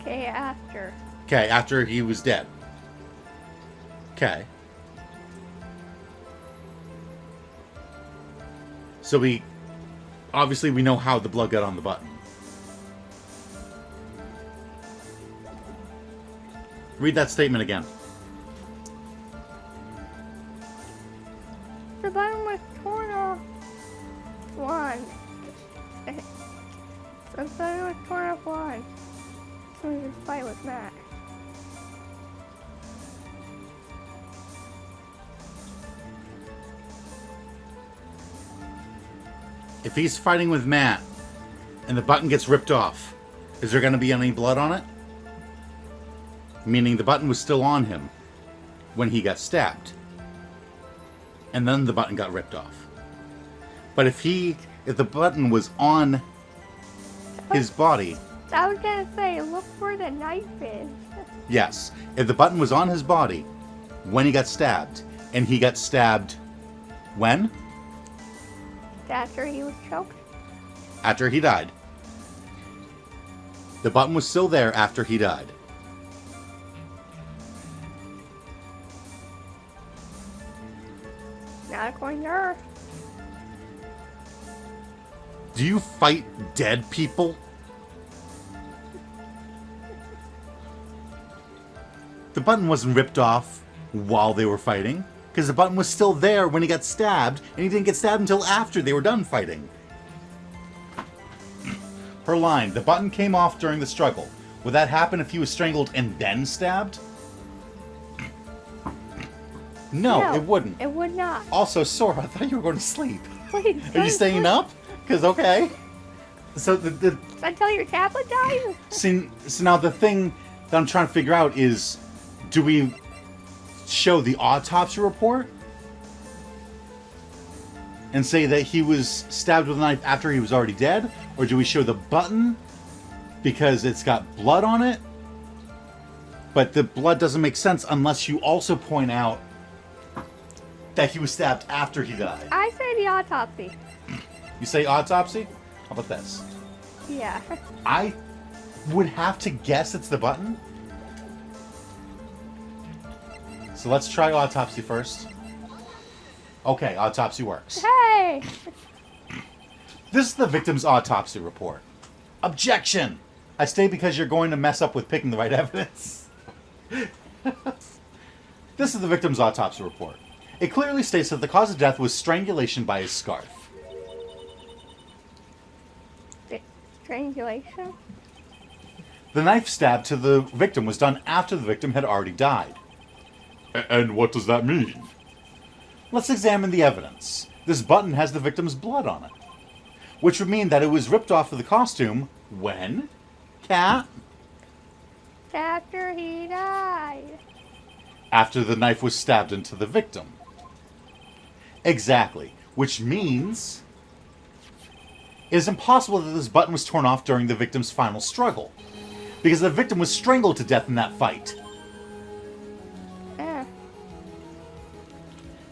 Okay, after. Okay, after he was dead. Okay. So we know how the blood got on the button. Read that statement again. The button was torn off once. The button was torn off once. So his fight with Matt. If he's fighting with Matt and the button gets ripped off, is there going to be any blood on it? Meaning the button was still on him when he got stabbed. And then the button got ripped off. But if the button was on his body... I was gonna say, look where the knife is. Yes. If the button was on his body when he got stabbed, and he got stabbed when? After he was choked. After he died. The button was still there after he died. Not according to her. Do you fight dead people? The button wasn't ripped off while they were fighting, because the button was still there when he got stabbed, and he didn't get stabbed until after they were done fighting. Her line, the button came off during the struggle. Would that happen if he was strangled and then stabbed? No, it wouldn't. It would not. Also, Sora, I thought you were going to sleep. Please. Are you staying up? Because, okay. So, Until your tablet dies? so now the thing that I'm trying to figure out is, do we show the autopsy report and say that he was stabbed with a knife after he was already dead? Or do we show the button because it's got blood on it? But the blood doesn't make sense unless you also point out that he was stabbed after he died. I say the autopsy. You say autopsy? How about this? Yeah. I would have to guess it's the button. So let's try autopsy first. Okay, autopsy works. Hey! This is the victim's autopsy report. Objection! I stay because you're going to mess up with picking the right evidence. This is the victim's autopsy report. It clearly states that the cause of death was strangulation by a scarf. Strangulation? The knife stab to the victim was done after the victim had already died. And what does that mean? Let's examine the evidence. This button has the victim's blood on it, which would mean that it was ripped off of the costume when? Cat? After he died. After the knife was stabbed into the victim. Exactly. Which means it is impossible that this button was torn off during the victim's final struggle, because the victim was strangled to death in that fight.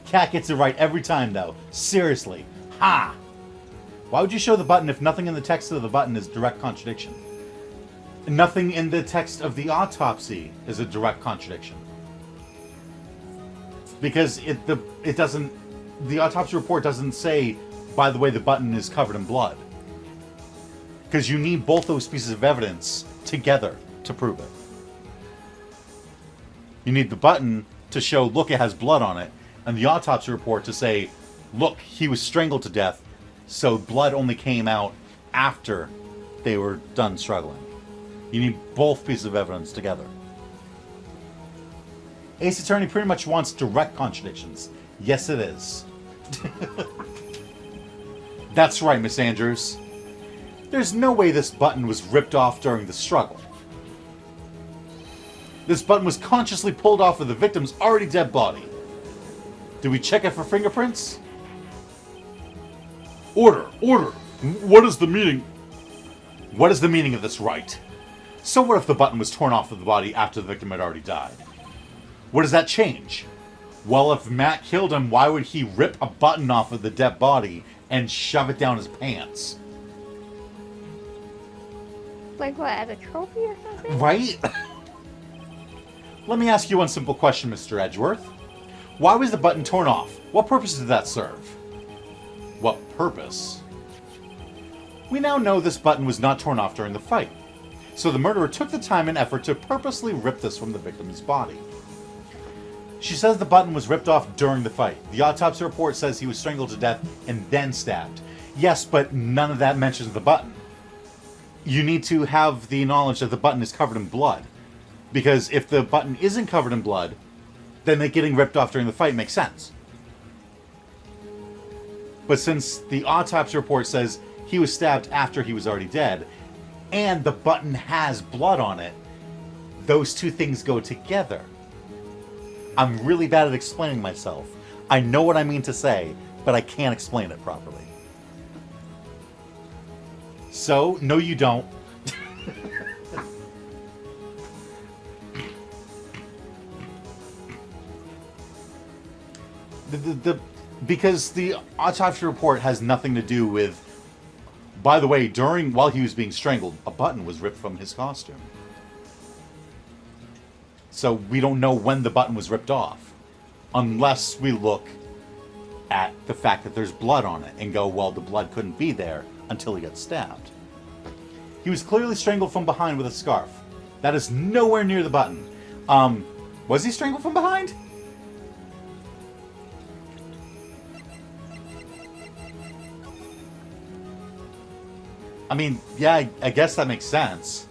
Cat gets it right every time, though. Seriously. Ha! Why would you show the button if nothing in the text of the button is direct contradiction? Nothing in the text of the autopsy is a direct contradiction. Because it doesn't... The autopsy report doesn't say, by the way, the button is covered in blood. Because you need both those pieces of evidence together to prove it. You need the button to show, look, it has blood on it, and the autopsy report to say, look, he was strangled to death, so blood only came out after they were done struggling. You need both pieces of evidence together. Ace Attorney pretty much wants direct contradictions. Yes, it is. That's right, Miss Andrews. There's no way this button was ripped off during the struggle. This button was consciously pulled off of the victim's already dead body. Did we check it for fingerprints? Order! Order! What is the meaning? What is the meaning of this right? So what if the button was torn off of the body after the victim had already died? What does that change? Well, if Matt killed him, why would he rip a button off of the dead body and shove it down his pants? Like what, as a trophy or something? Right? Let me ask you one simple question, Mr. Edgeworth. Why was the button torn off? What purpose did that serve? What purpose? We now know this button was not torn off during the fight, so the murderer took the time and effort to purposely rip this from the victim's body. She says the button was ripped off during the fight. The autopsy report says he was strangled to death and then stabbed. Yes, but none of that mentions the button. You need to have the knowledge that the button is covered in blood, because if the button isn't covered in blood, then it getting ripped off during the fight makes sense. But since the autopsy report says he was stabbed after he was already dead, and the button has blood on it, those two things go together. I'm really bad at explaining myself. I know what I mean to say, but I can't explain it properly. So, no you don't. Because the autopsy report has nothing to do with... By the way, while he was being strangled, a button was ripped from his costume. So we don't know when the button was ripped off. Unless we look at the fact that there's blood on it and go, well, the blood couldn't be there until he got stabbed. He was clearly strangled from behind with a scarf. That is nowhere near the button. Was he strangled from behind? I mean, yeah, I guess that makes sense.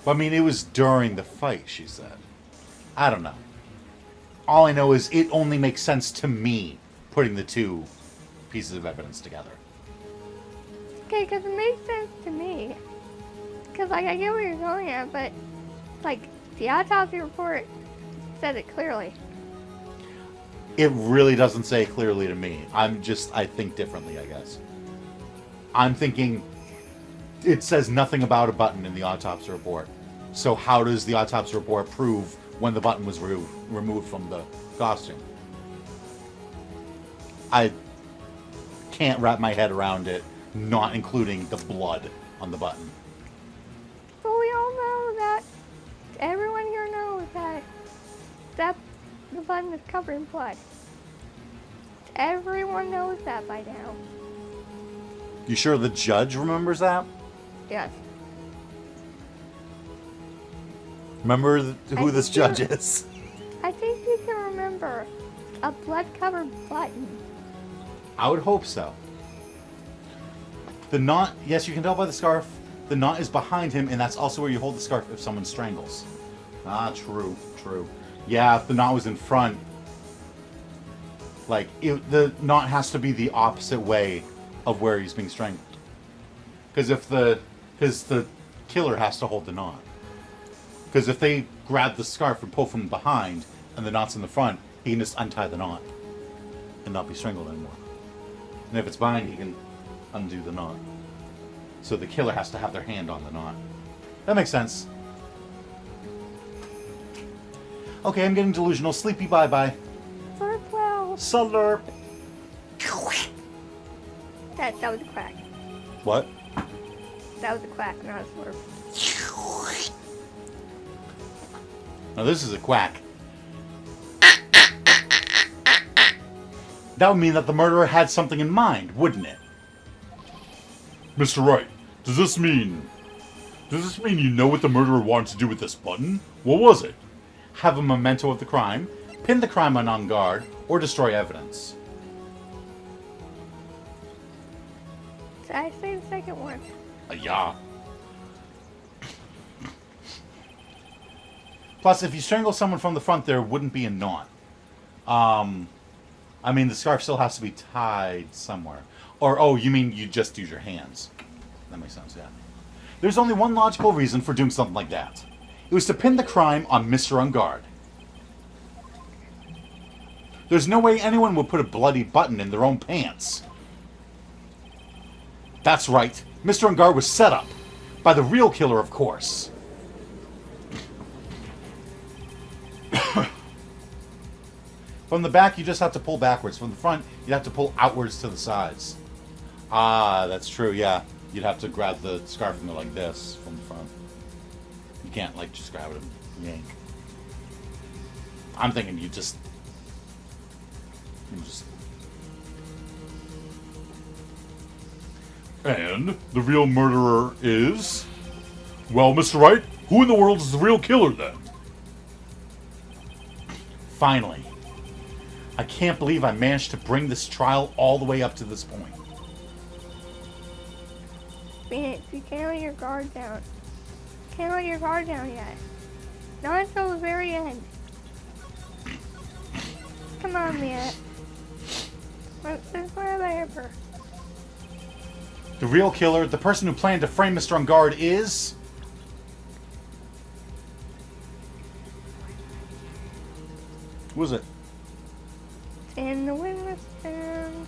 But, I mean, it was during the fight, she said. I don't know. All I know is it only makes sense to me, putting the two pieces of evidence together. Okay, because it makes sense to me. Because, like, I get where you're going at, but, like, the autopsy report said it clearly. It really doesn't say clearly to me. I think differently, I guess. I'm thinking it says nothing about a button in the autopsy report. So how does the autopsy report prove when the button was removed from the costume? I can't wrap my head around it, not including the blood on the button. But we all know that, everyone here knows that the button is covered in blood. Everyone knows that by now. You sure the judge remembers that? Yes. Remember who this judge is? I think you can remember a blood-covered button. I would hope so. The knot, yes, you can tell by the scarf. The knot is behind him, and that's also where you hold the scarf if someone strangles. Ah, true. Yeah, if the knot was in front, like, the knot has to be the opposite way of where he's being strangled. Because the killer has to hold the knot. Because if they grab the scarf and pull from behind, and the knot's in the front, he can just untie the knot and not be strangled anymore. And if it's behind, he can undo the knot. So the killer has to have their hand on the knot. That makes sense. Okay, I'm getting delusional. Sleepy bye-bye. Slurp well. Slurp. That was a quack. What? That was a quack, not a slurp. Now this is a quack. That would mean that the murderer had something in mind, wouldn't it? Mr. Wright, does this mean you know what the murderer wanted to do with this button? What was it? Have a memento of the crime, pin the crime on guard, or destroy evidence. So I say the second one. Yeah. Plus, if you strangle someone from the front, there wouldn't be a knot. I mean, the scarf still has to be tied somewhere. Or, oh, you mean you just use your hands. That makes sense, yeah. There's only one logical reason for doing something like that. It was to pin the crime on Mr. Ungard. There's no way anyone would put a bloody button in their own pants. That's right. Mr. Ungard was set up. By the real killer, of course. From the back, you just have to pull backwards. From the front, you'd have to pull outwards to the sides. Ah, that's true, yeah. You'd have to grab the scarf and go like this from the front. You can't, like, just grab it and yank. I'm thinking you just... And the real murderer is... Well, Mr. Wright, who in the world is the real killer then? Finally. I can't believe I managed to bring this trial all the way up to this point. Phoenix, you can't let your guard down. Can't let your guard down yet. Not until the very end. Come on, Mia. Let's grab Amber. The real killer, the person who planned to frame Mr. Ungard is... Who is it? In the witness stand.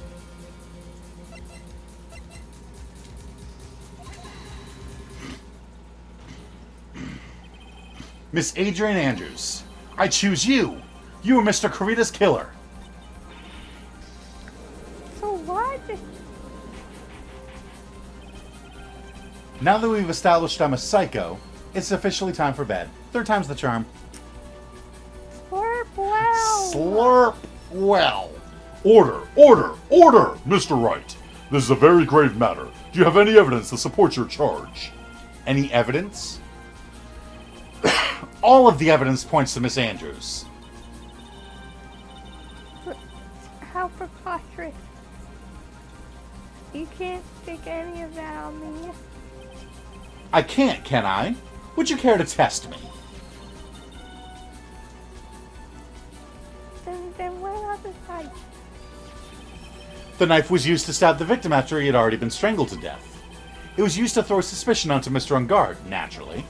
Miss Adrian Andrews. I choose you. You are Mr. Kurita's killer. So what? Now that we've established I'm a psycho, It's officially time for bed. Third time's the charm. Slurp well. Slurp well. Order! Order! Order! Mr. Wright, this is a very grave matter. Do you have any evidence to support your charge? Any evidence? All of the evidence points to Miss Andrews. How preposterous. You can't stick any of that on me. I can't, can I? Would you care to test me? Then what about the knife? The knife was used to stab the victim after he had already been strangled to death. It was used to throw suspicion onto Mr. Ungard, naturally.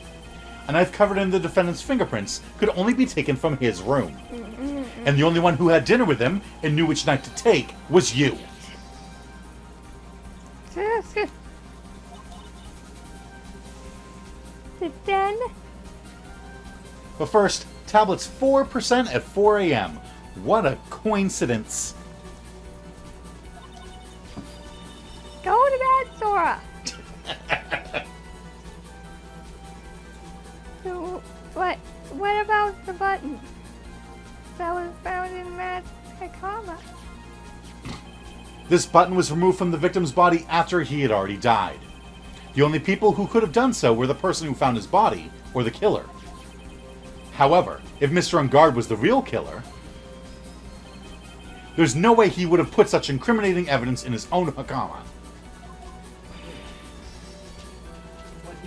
A knife covered in the defendant's fingerprints could only be taken from his room. And the only one who had dinner with him and knew which knife to take was you. Then? But first, tablets 4% at 4 a.m. What a coincidence. Go to bed, Sora! So, what about the button that was found in Matt's Hakama? This button was removed from the victim's body after he had already died. The only people who could have done so were the person who found his body, or the killer. However, if Mr. Ungard was the real killer, there's no way he would have put such incriminating evidence in his own Hakama.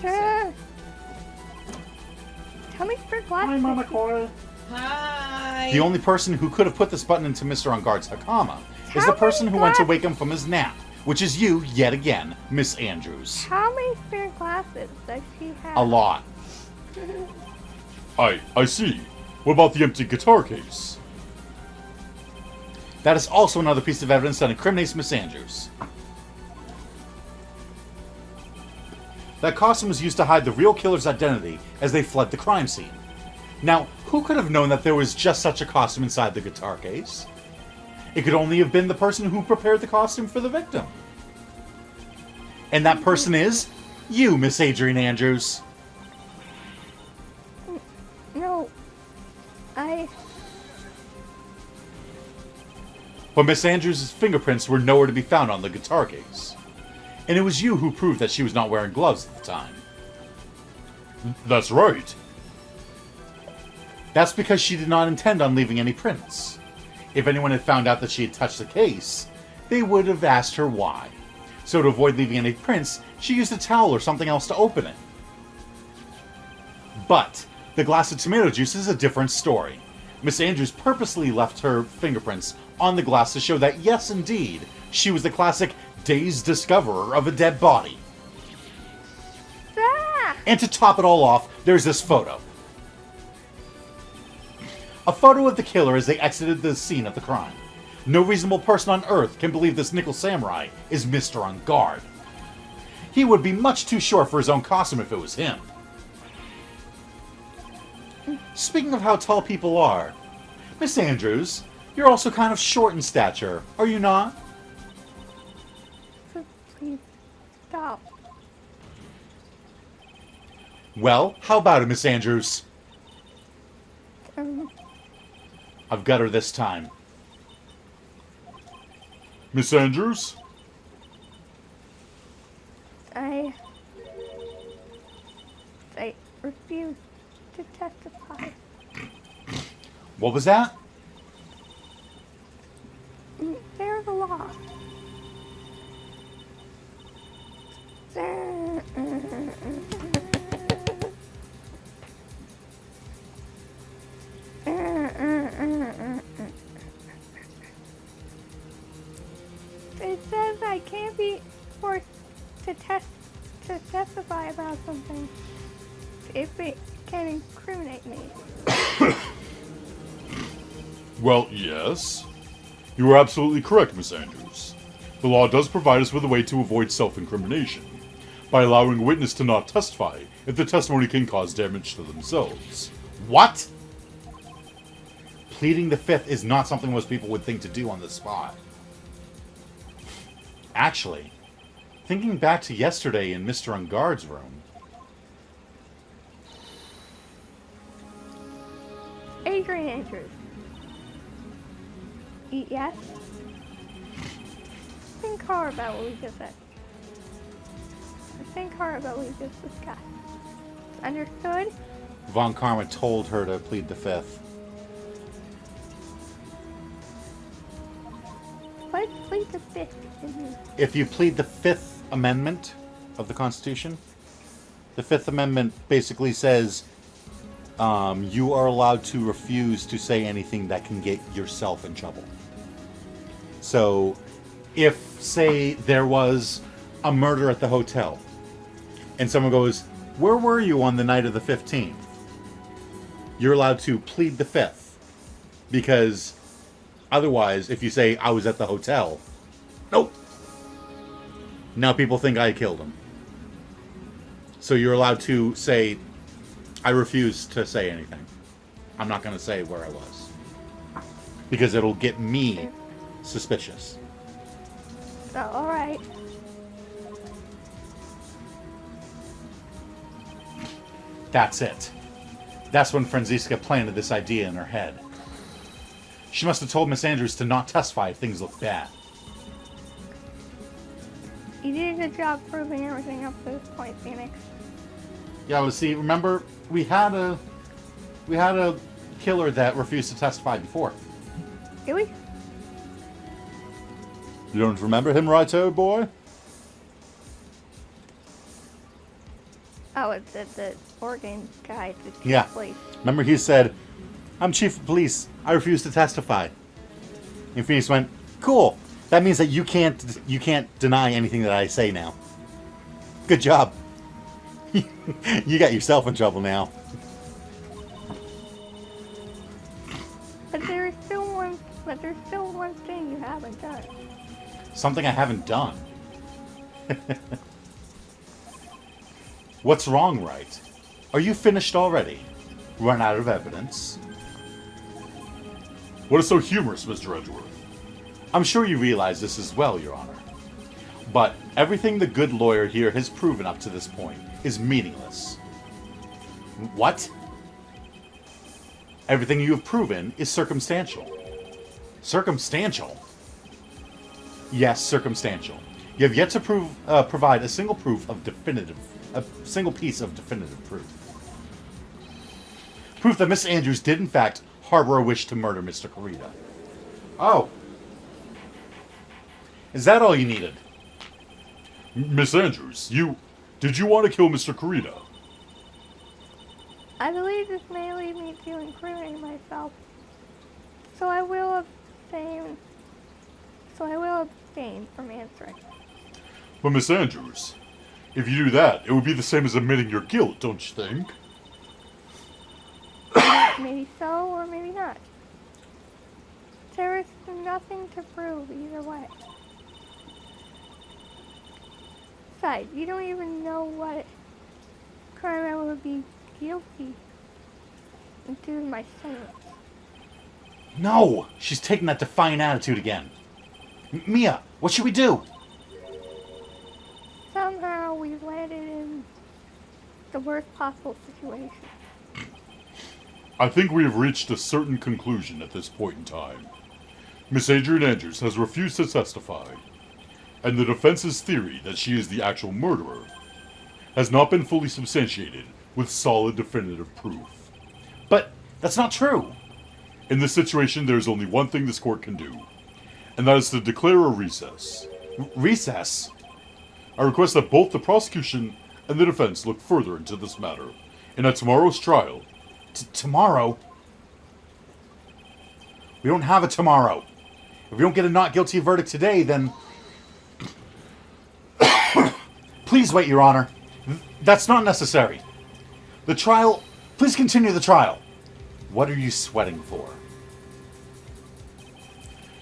Tell me for glasses. Hi, Mama Cora. Hi. The only person who could have put this button into Mr. Ungard's Hakama is the person who went to wake him from his nap, which is you, yet again, Miss Andrews. How many spare glasses does she have? A lot. I see. What about the empty guitar case? That is also another piece of evidence that incriminates Miss Andrews. That costume was used to hide the real killer's identity as they fled the crime scene. Now, who could have known that there was just such a costume inside the guitar case? It could only have been the person who prepared the costume for the victim. And that person is you, Miss Adrian Andrews. No. But Miss Andrews' fingerprints were nowhere to be found on the guitar case. And it was you who proved that she was not wearing gloves at the time. That's right. That's because she did not intend on leaving any prints. If anyone had found out that she had touched the case, they would have asked her why. So to avoid leaving any prints, she used a towel or something else to open it. But the glass of tomato juice is a different story. Miss Andrews purposely left her fingerprints on the glass to show that, yes, indeed, she was the classic dazed discoverer of a dead body. Ah! And to top it all off, there's this photo. A photo of the killer as they exited the scene of the crime. No reasonable person on Earth can believe this nickel samurai is Mr. Ungard. He would be much too short for his own costume if it was him. Speaking of how tall people are, Miss Andrews, you're also kind of short in stature, are you not? Please stop. Well, how about it, Miss Andrews? Um, I've got her this time. Miss Andrews? I refuse to testify. What was that? There's a law. It says I can't be forced to testify about something if it can incriminate me. Well, yes. You are absolutely correct, Miss Andrews. The law does provide us with a way to avoid self-incrimination, by allowing a witness to not testify if the testimony can cause damage to themselves. What? Pleading the fifth is not something most people would think to do on the spot. Actually, thinking back to yesterday in Mr. Ungard's room, Adrian Andrews. Yes? Think hard about what we just said. Think hard about what we just discussed. Understood? Von Karma told her to plead the fifth. Let's plead the fifth. If you plead the Fifth Amendment of the Constitution, the Fifth Amendment basically says you are allowed to refuse to say anything that can get yourself in trouble. So, if, say, there was a murder at the hotel, and someone goes, "Where were you on the night of the 15th?" You're allowed to plead the fifth. Because otherwise, if you say, "I was at the hotel," nope. Now people think I killed him. So you're allowed to say, "I refuse to say anything. I'm not going to say where I was." Because it'll get me suspicious. So, alright. That's it. That's when Franziska planted this idea in her head. She must have told Miss Andrews to not testify if things look bad. You did a good job proving everything up to this point, Phoenix. Yeah, well, see, remember, we had a killer that refused to testify before. Did we? You don't remember him, Righto, boy? Oh, it's the Oregon guy, the chief Yeah. of police. Remember he said, "I'm chief of police. I refuse to testify." And Phoenix went, "Cool. That means that you can't deny anything that I say now. Good job. You got yourself in trouble now." But there's still one thing you haven't done. Something I haven't done. What's wrong, Wright? Are you finished already? Run out of evidence? What is so humorous, Mr. Edgeworth? I'm sure you realize this as well, Your Honor. But everything the good lawyer here has proven up to this point is meaningless. What? Everything you have proven is circumstantial. Circumstantial? Yes, circumstantial. You have yet to provide a single piece of definitive proof. Proof that Miss Andrews did in fact harbor a wish to murder Mr. Corrida. Oh. Is that all you needed? Miss Andrews, did you want to kill Mr. Corrida? I believe this may lead me to incriminate myself. So I will abstain from answering. But Miss Andrews, if you do that, it would be the same as admitting your guilt, don't you think? Maybe so, or maybe not. There is nothing to prove either way. Besides, you don't even know what crime I would be guilty due to my silence. No! She's taking that defiant attitude again. Mia, what should we do? Somehow we've landed in the worst possible situation. I think we have reached a certain conclusion at this point in time. Miss Adrian Andrews has refused to testify, and the defense's theory that she is the actual murderer has not been fully substantiated with solid definitive proof. But that's not true. In this situation, there is only one thing this court can do, and that is to declare a recess. Recess? I request that both the prosecution and the defense look further into this matter, and at tomorrow's trial... Tomorrow? We don't have a tomorrow. If we don't get a not guilty verdict today, then... Please wait, Your Honor. That's not necessary. The trial... Please continue the trial. What are you sweating for?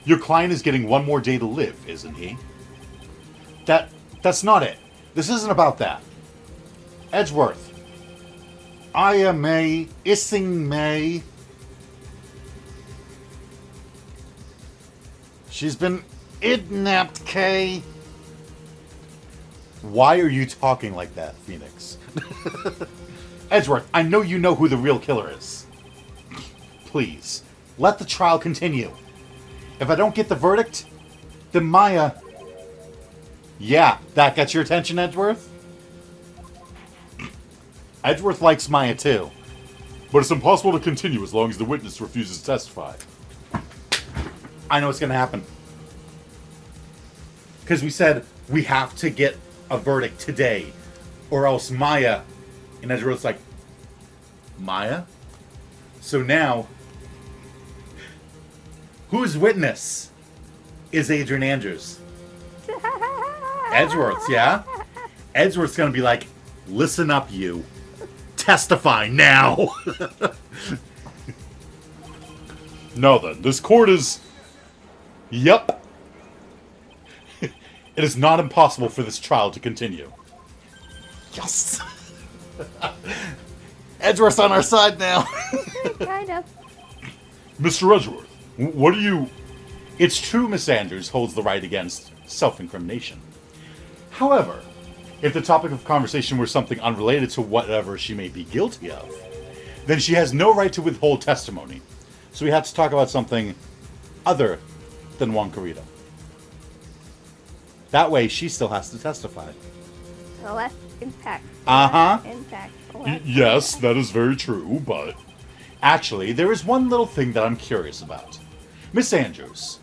Your client is getting one more day to live, isn't he? That's not it. This isn't about that. Edgeworth. Aya May, Issing May. She's been kidnapped, Kay. Why are you talking like that, Phoenix? Edgeworth, I know you know who the real killer is. please, let the trial continue. If I don't get the verdict, then Maya... Yeah, that got your attention, Edgeworth? Edgeworth likes Maya too. But it's impossible to continue as long as the witness refuses to testify. I know what's going to happen. Because we said we have to get a verdict today, or else Maya... And Edgeworth's like, Maya? So now, whose witness is Adrian Andrews? Edgeworth's, yeah? Edgeworth's going to be like, listen up, you. Testify now. Now then, this court is... Yup. It is not impossible for this trial to continue. Yes. Edgeworth's on our side now. Kind of. Mr. Edgeworth, what do you... It's true Miss Andrews holds the right against self-incrimination. However, if the topic of conversation were something unrelated to whatever she may be guilty of, then she has no right to withhold testimony. So we have to talk about something other than Juan Corrido. That way, she still has to testify. So less impact. Uh-huh. Impact. Yes, that is very true, but... Actually, there is one little thing that I'm curious about. Miss Andrews,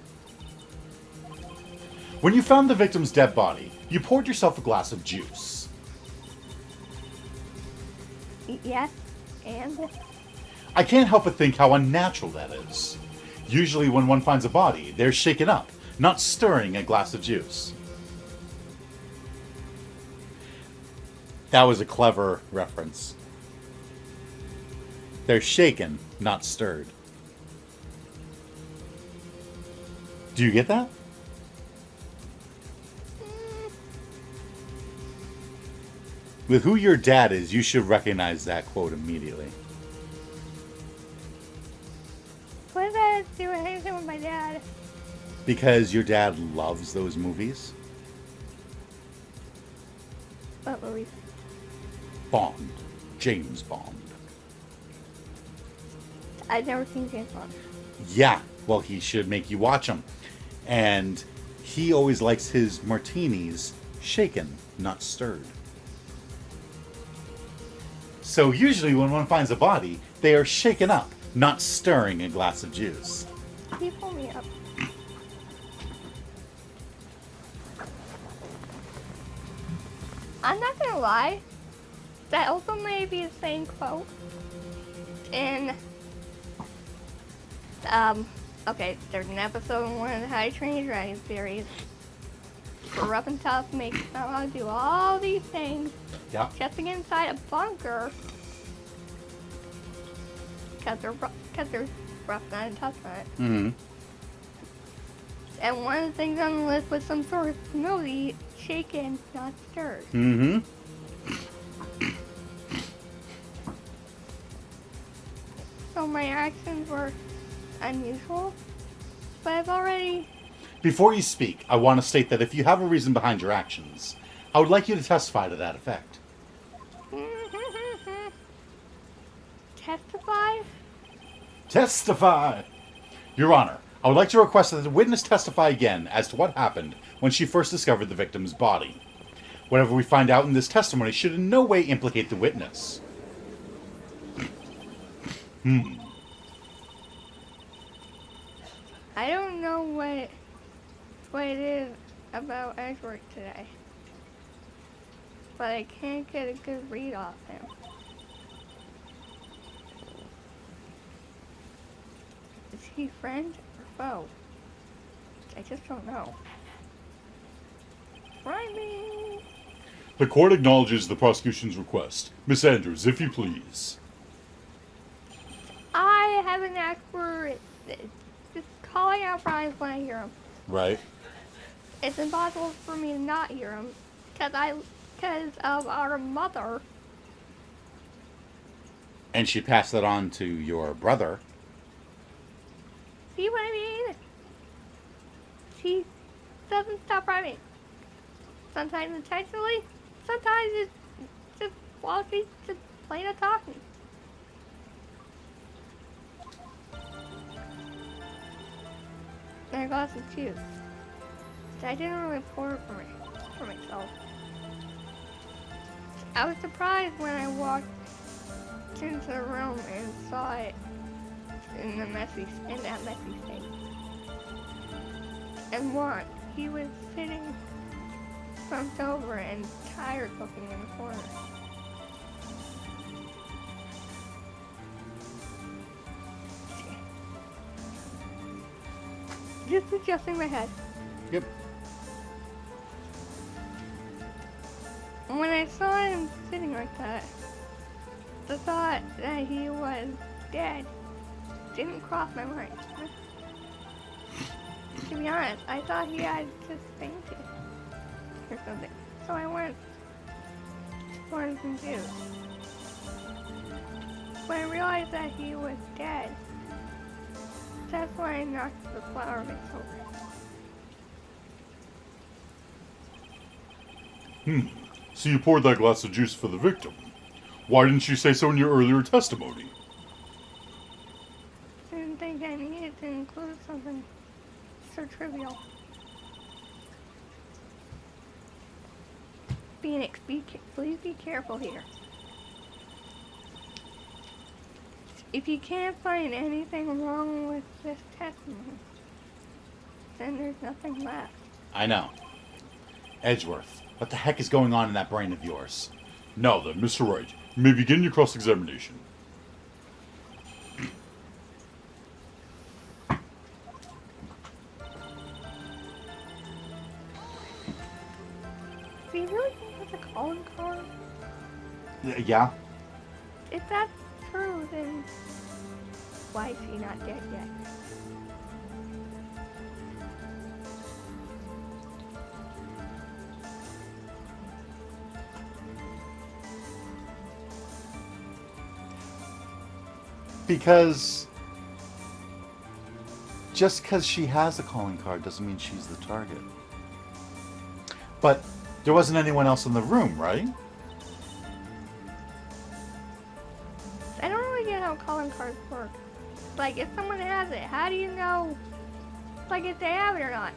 when you found the victim's dead body, you poured yourself a glass of juice. Yes, and I can't help but think how unnatural that is. Usually when one finds a body, they're shaken up, not stirring a glass of juice. That was a clever reference. They're shaken, not stirred. Do you get that? With who your dad is, you should recognize that quote immediately. what does that have to do with anything with my dad? Because your dad loves those movies. What movie? Bond. James Bond. I've never seen James Bond. Yeah, well, he should make you watch them. And he always likes his martinis shaken, not stirred. So usually when one finds a body, they are shaken up, not stirring a glass of juice. Can you pull me up? I'm not gonna lie. That also may be the same quote in okay, there's an episode in one of the High Train Dragon series where Rough and Tough makes someone do all these things Yeah. just to get inside a bunker because they're rough and tough on it. Mm-hmm. And one of the things on the list was some sort of smoothie, shaken, not stirred. Mm-hmm. So my actions were unusual, but I've already... Before you speak, I want to state that if you have a reason behind your actions, I would like you to testify to that effect. Testify? Testify! Your Honor, I would like to request that the witness testify again as to what happened when she first discovered the victim's body. Whatever we find out in this testimony should in no way implicate the witness. I don't know what it is about Edward today, but I can't get a good read off him. Is he friend or foe? I just don't know. Try me. The court acknowledges the prosecution's request. Miss Andrews, if you please. I have an knack for just calling out rhymes when I hear them. Right? It's impossible for me to not hear them because of our mother. And she passed that on to your brother. See what I mean? She doesn't stop rhyming. Sometimes intentionally, sometimes it's just while she's just plain talking. and a glass of juice. I didn't really pour it for myself. I was surprised when I walked into the room and saw it in that messy state. And what? He was sitting slumped over and tired looking in the corner. Just adjusting my head. Yep. When I saw him sitting like that, the thought that he was dead didn't cross my mind. To be honest, I thought he had just fainted or something. So I went for some juice. When I realized that he was dead, that's why I knocked the flower vase over. So you poured that glass of juice for the victim. Why didn't you say so in your earlier testimony? Didn't think I needed to include something so trivial. Phoenix, please be careful here. If you can't find anything wrong with this testimony, then there's nothing left. I know. Edgeworth, what the heck is going on in that brain of yours? Now then, Mr. Wright, you may begin your cross-examination. Do you really think that's a calling card? Yeah? If that's true, then why is he not dead yet? Because just because she has a calling card doesn't mean she's the target. But there wasn't anyone else in the room, right? I don't really get how calling cards work. Like, if someone has it, how do you know, like, if they have it or not?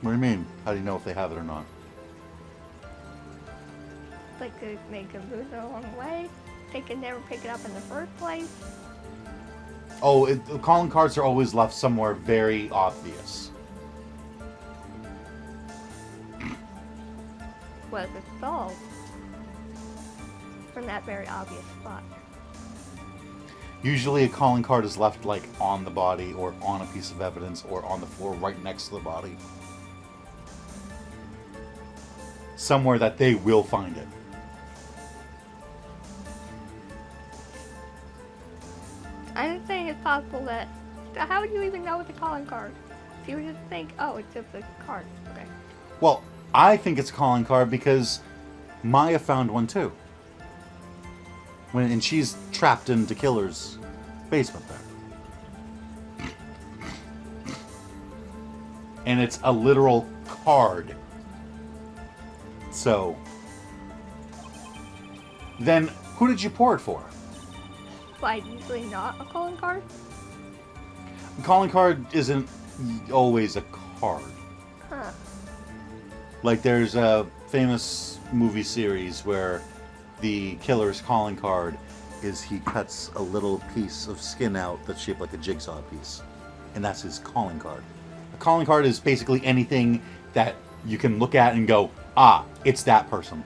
What do you mean? How do you know if they have it or not? Like, they could lose it along the way. They could never pick it up in the first place. Oh, calling cards are always left somewhere very obvious. Was it solved from that very obvious spot? Usually a calling card is left like on the body or on a piece of evidence or on the floor right next to the body. Somewhere that they will find it. I just think it's possible that... How would you even know it's a calling card? If you would just think, oh, it's just a card. Okay. Well, I think it's a calling card because Maya found one too. And she's trapped in the killer's basement there. And it's a literal card. So, then who did you pour it for? Why, usually not a calling card? A calling card isn't always a card. Huh. Like there's a famous movie series where the killer's calling card is he cuts a little piece of skin out that's shaped like a jigsaw piece. And that's his calling card. A calling card is basically anything that you can look at and go, ah, it's that person.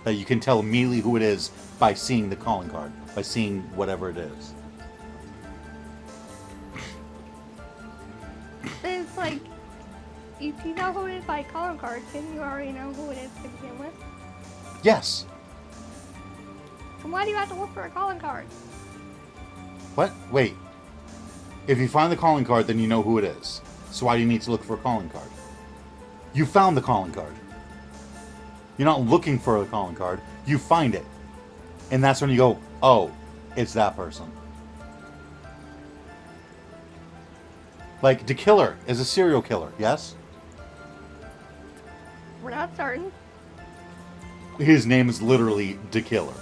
That you can tell immediately who it is by seeing the calling card, by seeing whatever it is. It's like, if you know who it is by calling card, then you already know who it is to begin with. Yes. So why do you have to look for a calling card? What? Wait. If you find the calling card, then you know who it is. So why do you need to look for a calling card? You found the calling card. You're not looking for a calling card. You find it. And that's when you go, oh, it's that person. Like, the killer is a serial killer, yes? We're not certain. His name is literally the killer.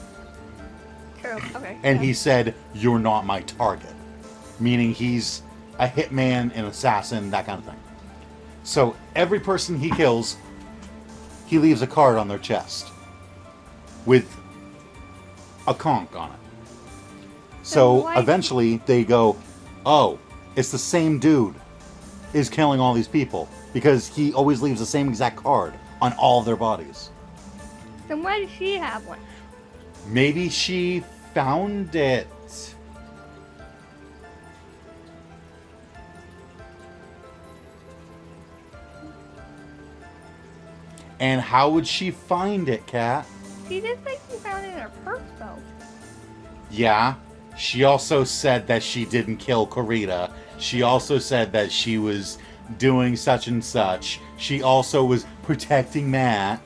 True, okay. And yeah. he said, you're not my target. meaning he's a hitman, an assassin, that kind of thing. So every person he kills, he leaves a card on their chest with a conch on it. So why- eventually they go, oh, it's the same dude is killing all these people because he always leaves the same exact card on all of their bodies. Then why does she have one? Maybe she found it. And how would she find it, Kat? She did say she found it in her purse, though. Yeah. She also said that she didn't kill Kurita. She also said that she was doing such and such. She also was protecting Matt.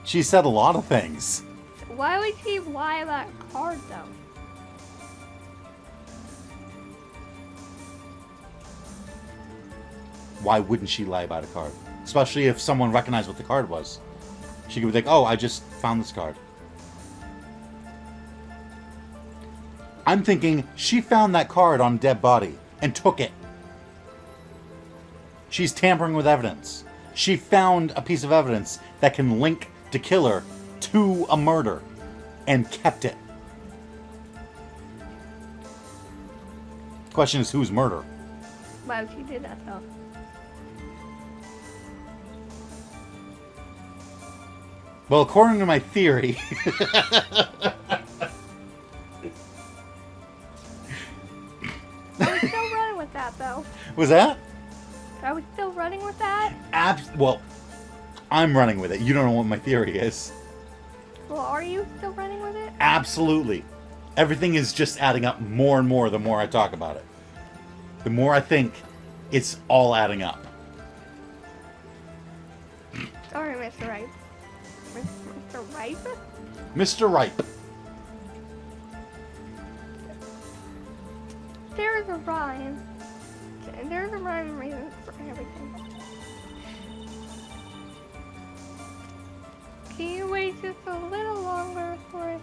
She said a lot of things. Why would she lie about a card, though? Why wouldn't she lie about a card? Especially if someone recognized what the card was. She could be like, oh, I just found this card. I'm thinking she found that card on a dead body and took it. She's tampering with evidence. She found a piece of evidence that can link the killer to a murder and kept it. Question is, whose murder? Why would she do that, though? Well, according to my theory, I was still running with that, though. was that? I was still running with that? Well, I'm running with it. You don't know what my theory is. Well, are you still running with it? Absolutely. Everything is just adding up more and more the more I talk about it. The more I think, it's all adding up. Sorry, Mr. Wright. Mr. Wright? Mr. Wright. There's a rhyme. There's a rhyme and reason for everything. Can you wait just a little longer for it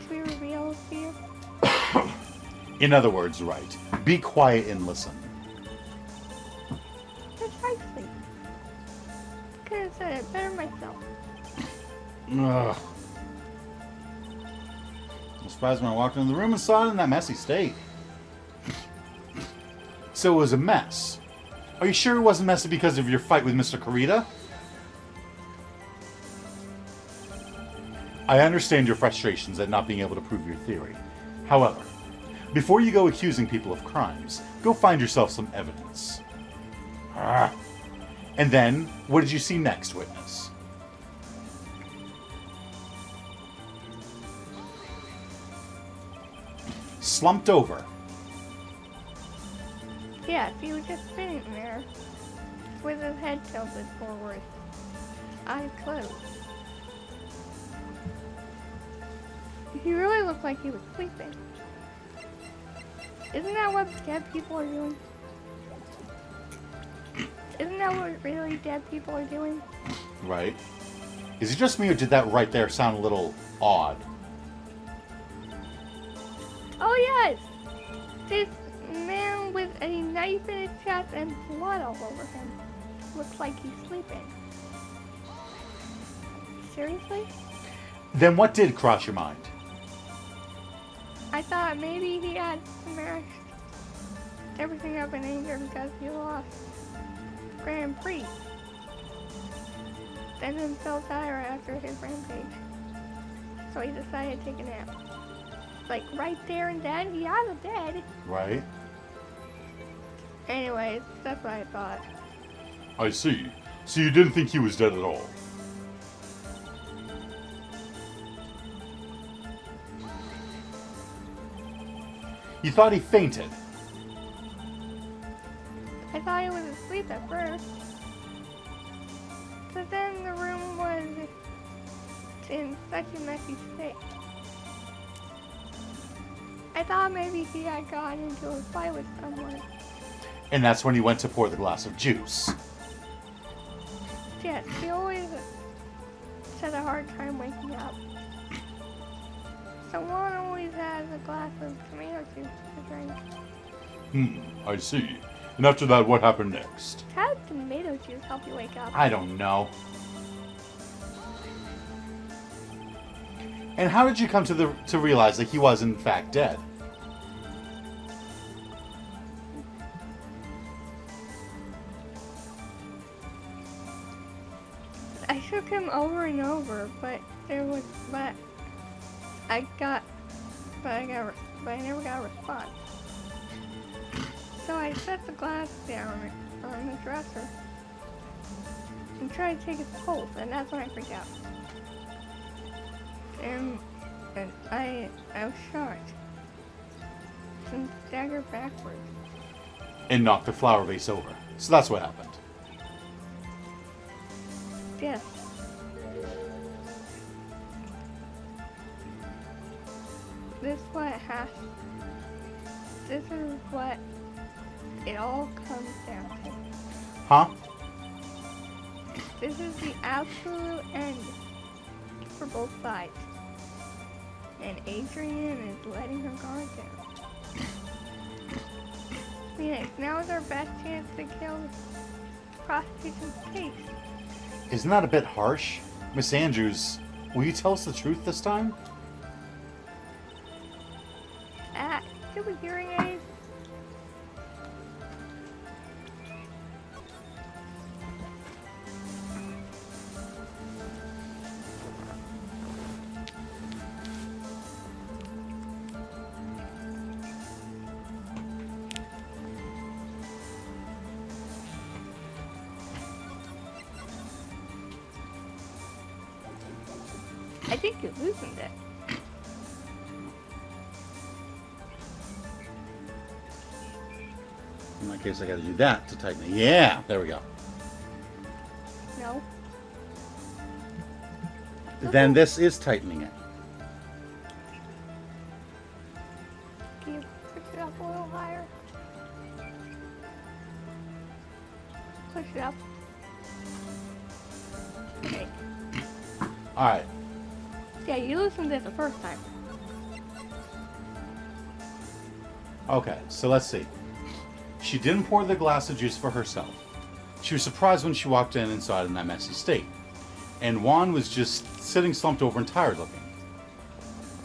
to be revealed to you? In other words, Wright. Be quiet and listen. Precisely. Could have said it better myself. Ugh. I'm surprised when I walked into the room and saw it in that messy state. So it was a mess. Are you sure it wasn't messy because of your fight with Mr. Kurita? I understand your frustrations at not being able to prove your theory. However, before you go accusing people of crimes, go find yourself some evidence. Ah. And then, what did you see next, witness? Slumped over. Yes, he was just sitting there with his head tilted forward, eyes closed. He really looked like he was sleeping. Isn't that what dead people are doing? Isn't that what really dead people are doing? Right. Is it just me, or did that right there sound a little odd? Oh yes! This man with a knife in his chest and blood all over him. Looks like he's sleeping. Seriously? Then what did cross your mind? I thought maybe he had smashed everything up in anger because he lost Grand Prix. And then felt tired after his rampage. So he decided to take a nap. Like right there and then, he had a dead. Right. Anyways, that's what I thought. I see. So you didn't think he was dead at all? You thought he fainted. I thought he was asleep at first. But then the room was in such a messy state. I thought maybe he had gotten into a fight with someone. And that's when he went to pour the glass of juice. Yes, he always had a hard time waking up. So one always has a glass of tomato juice to drink. I see. And after that, what happened next? How did tomato juice help you wake up? I don't know. And how did you come to realize that he was in fact dead? I shook him over and over, but I never got a response. So I set the glass down on the dresser and tried to take his pulse, and that's when I freaked out. And I was shocked and staggered backwards. And knocked the flower vase over. So that's what happened. Yes. This is what it all comes down to. Huh? This is the absolute end for both sides. And Adrian is letting her guard down. Phoenix, now is our best chance to kill the prostitution's case. Isn't that a bit harsh? Miss Andrews, will you tell us the truth this time? Stupid hearing aids. I think you loosened it. In that case, I gotta do that to tighten it. Yeah, there we go. No. Then this is tightening it. Can you push it up a little higher? Push it up. Okay. Alright. Yeah, you loosened it the first time. Okay, so let's see. She didn't pour the glass of juice for herself. She was surprised when she walked in and saw it in that messy state. And Juan was just sitting slumped over and tired looking.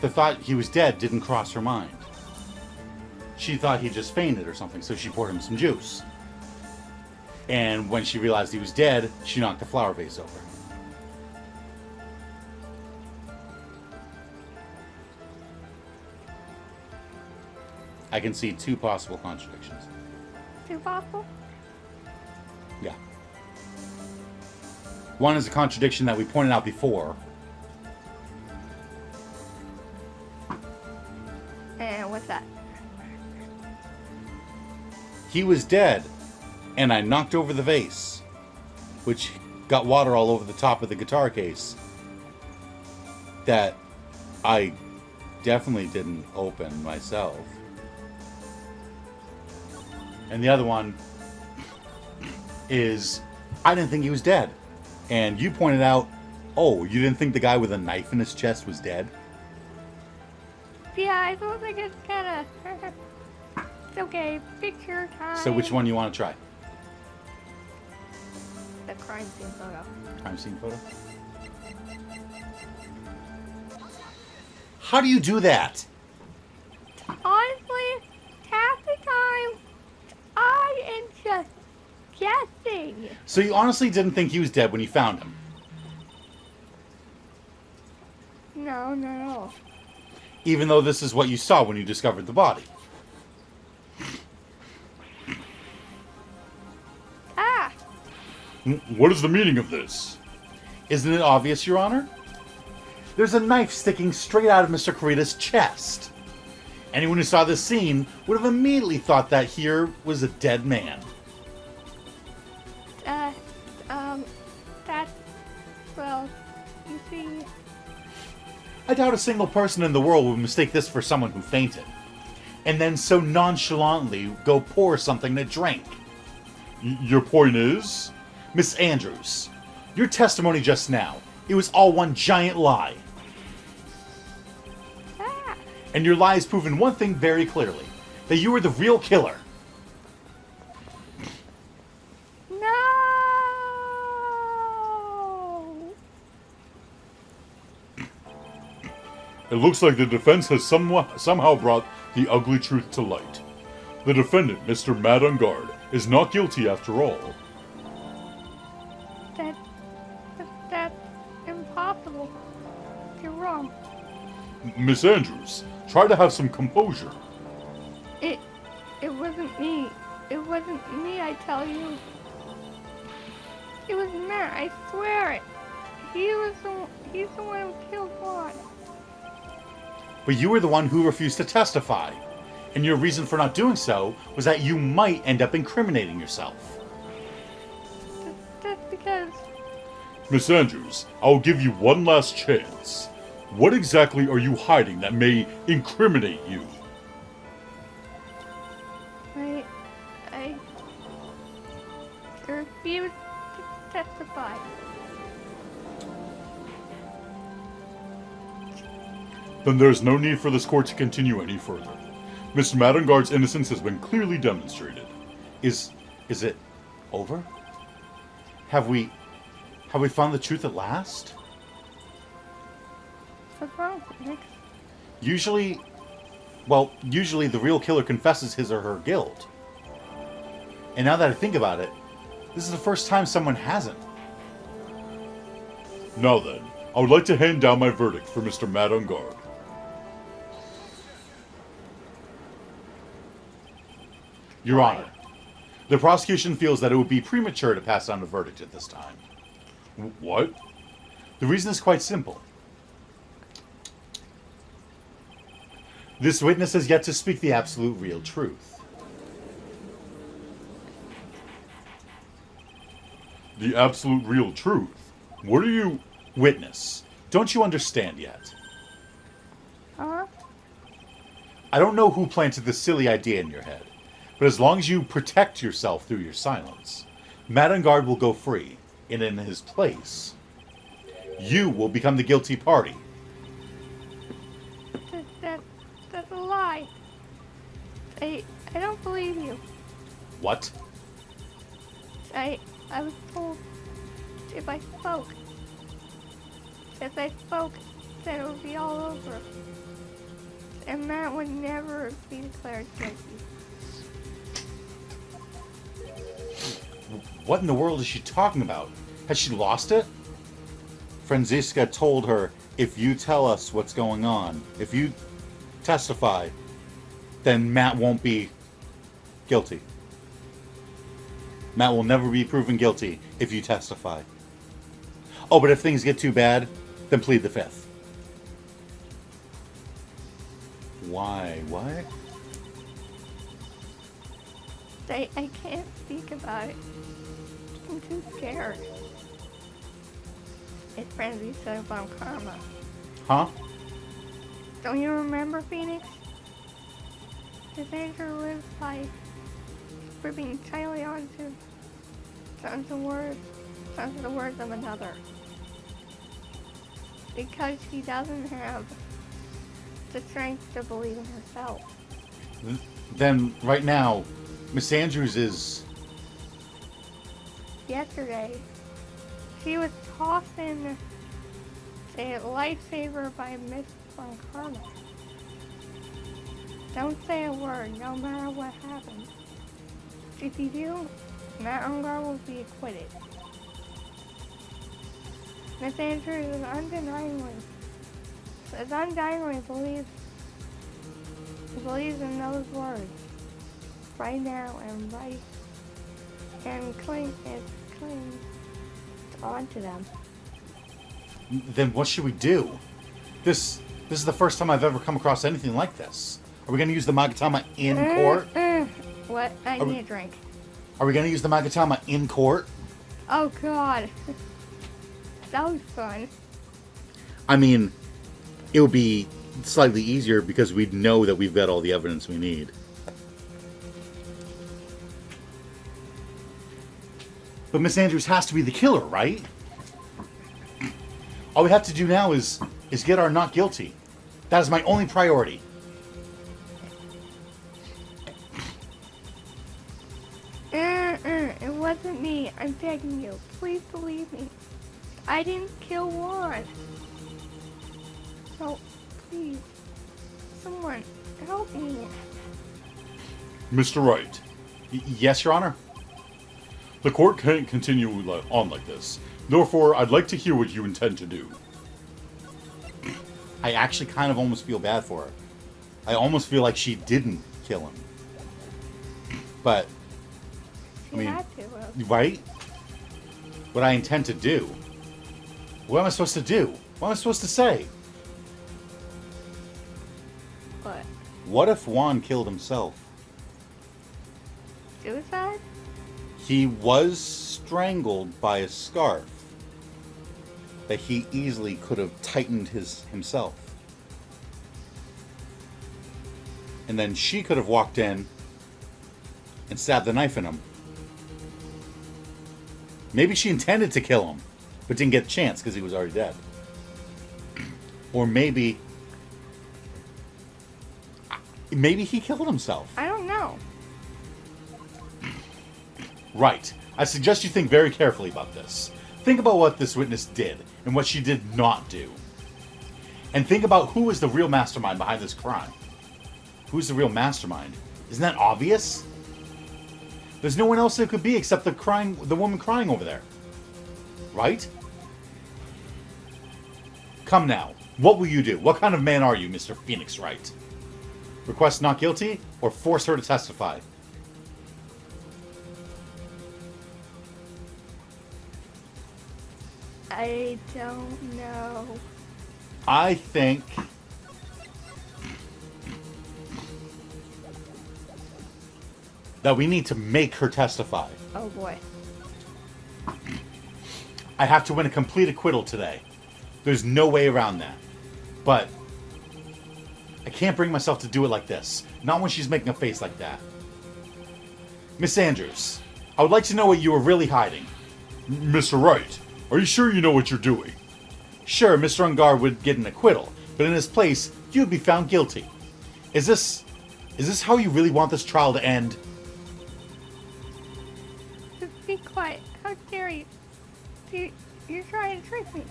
The thought he was dead didn't cross her mind. She thought he just fainted or something, so she poured him some juice. And when she realized he was dead, she knocked the flower vase over. I can see two possible contradictions. Too possible? Yeah. One is a contradiction that we pointed out before. And what's that? He was dead, and I knocked over the vase, which got water all over the top of the guitar case. That I definitely didn't open myself. And the other one is, I didn't think he was dead. And you pointed out, oh, you didn't think the guy with a knife in his chest was dead? Yeah, I don't think it's kinda... It's okay, picture time. So which one you want to try? The crime scene photo. Crime scene photo? How do you do that? Honestly, half the time, I am just guessing. So you honestly didn't think he was dead when you found him? No, not at all. Even though this is what you saw when you discovered the body? Ah! What is the meaning of this? Isn't it obvious, Your Honor? There's a knife sticking straight out of Mr. Corrida's chest. Anyone who saw this scene would have immediately thought that here was a dead man. That's... Well, you see... I doubt a single person in the world would mistake this for someone who fainted. And then so nonchalantly go pour something to drink. Your point is? Miss Andrews, your testimony just now, it was all one giant lie. Ah! And your lie has proven one thing very clearly, that you were the real killer. It looks like the defense has somehow brought the ugly truth to light. The defendant, Mr. Matt on Guard, is not guilty after all. That's impossible. You're wrong. Miss Andrews, try to have some composure. It wasn't me. It wasn't me, I tell you. It was Matt, I swear it. He's the one who killed Juan. But you were the one who refused to testify. And your reason for not doing so was that you might end up incriminating yourself. Just because... Miss Andrews, I'll give you one last chance. What exactly are you hiding that may incriminate you? I refuse to testify. Then there's no need for this court to continue any further. Mr. Maddenguard's innocence has been clearly demonstrated. Is it over? Have we found the truth at last? What's wrong, Nick? Usually the real killer confesses his or her guilt. And now that I think about it, this is the first time someone hasn't. Now then, I would like to hand down my verdict for Mr. Maddenguard. Your Honor, the prosecution feels that it would be premature to pass on a verdict at this time. What? The reason is quite simple. This witness has yet to speak the absolute real truth. The absolute real truth? What are you... Witness, don't you understand yet? Huh? I don't know who planted this silly idea in your head, but as long as you protect yourself through your silence, Maddenguard will go free, and in his place, you will become the guilty party. That's a lie. I don't believe you. What? I was told if I spoke, then it would be all over. And Matt would never be declared guilty. What in the world is she talking about? Has she lost it? Franziska told her, if you tell us what's going on, if you testify, then Matt won't be guilty. Matt will never be proven guilty if you testify. Oh, but if things get too bad, then plead the fifth. Why? What? I can't speak about it. I'm too scared. It's Franziska von Karma. Huh? Don't you remember, Phoenix? His nature lives by ripping tightly onto the words of another. Because she doesn't have the strength to believe in herself. Then, right now, Miss Andrews is... Yesterday, she was tossed in a lifesaver by Miss Von Karma. Don't say a word, no matter what happens. If you do, Matt Ungar will be acquitted. Miss Andrews is undyingly believes in those words right now and clings onto them. Then what should we do? This is the first time I've ever come across anything like this. Are we going to use the Magatama in court? What? I need a drink. Are we going to use the Magatama in court? Oh God. That was fun. I mean, it would be slightly easier because we'd know that we've got all the evidence we need. But Miss Andrews has to be the killer, right? All we have to do now is get our not guilty. That is my only priority. It wasn't me. I'm begging you. Please believe me. I didn't kill Juan. So, Please. Someone, help me. Mr. Wright, Yes, Your Honor? the court can't continue on like this. Therefore, I'd like to hear what you intend to do. I actually kind of almost feel bad for her. I almost feel like she didn't kill him. But, She I mean, had to. right? What I intend to do. What am I supposed to do? What am I supposed to say? But What if Juan killed himself? suicide? He was strangled by a scarf that he easily could have tightened himself. And then she could have walked in and stabbed the knife in him. Maybe she intended to kill him, but didn't get a chance because he was already dead. Or maybe he killed himself. I don't know. Right. I suggest you think very carefully about this. Think about what this witness did and what she did not do. And think about who is the real mastermind behind this crime. Who's the real mastermind? Isn't that obvious? There's no one else it could be except the woman crying over there. Right? Come now. What will you do? What kind of man are you, Mr. Phoenix Wright? Request not guilty or force her to testify? I don't know. I think that we need to make her testify. Oh boy. I have to win a complete acquittal today. There's no way around that. But I can't bring myself to do it like this. Not when she's making a face like that. Miss Andrews, I would like to know what you were really hiding. Mr. Wright, are you sure you know what you're doing? Sure, Mr. Ungar would get an acquittal, but in his place, you would be found guilty. Is this how you really want this trial to end? Just be quiet. How dare you? You're trying to trick me.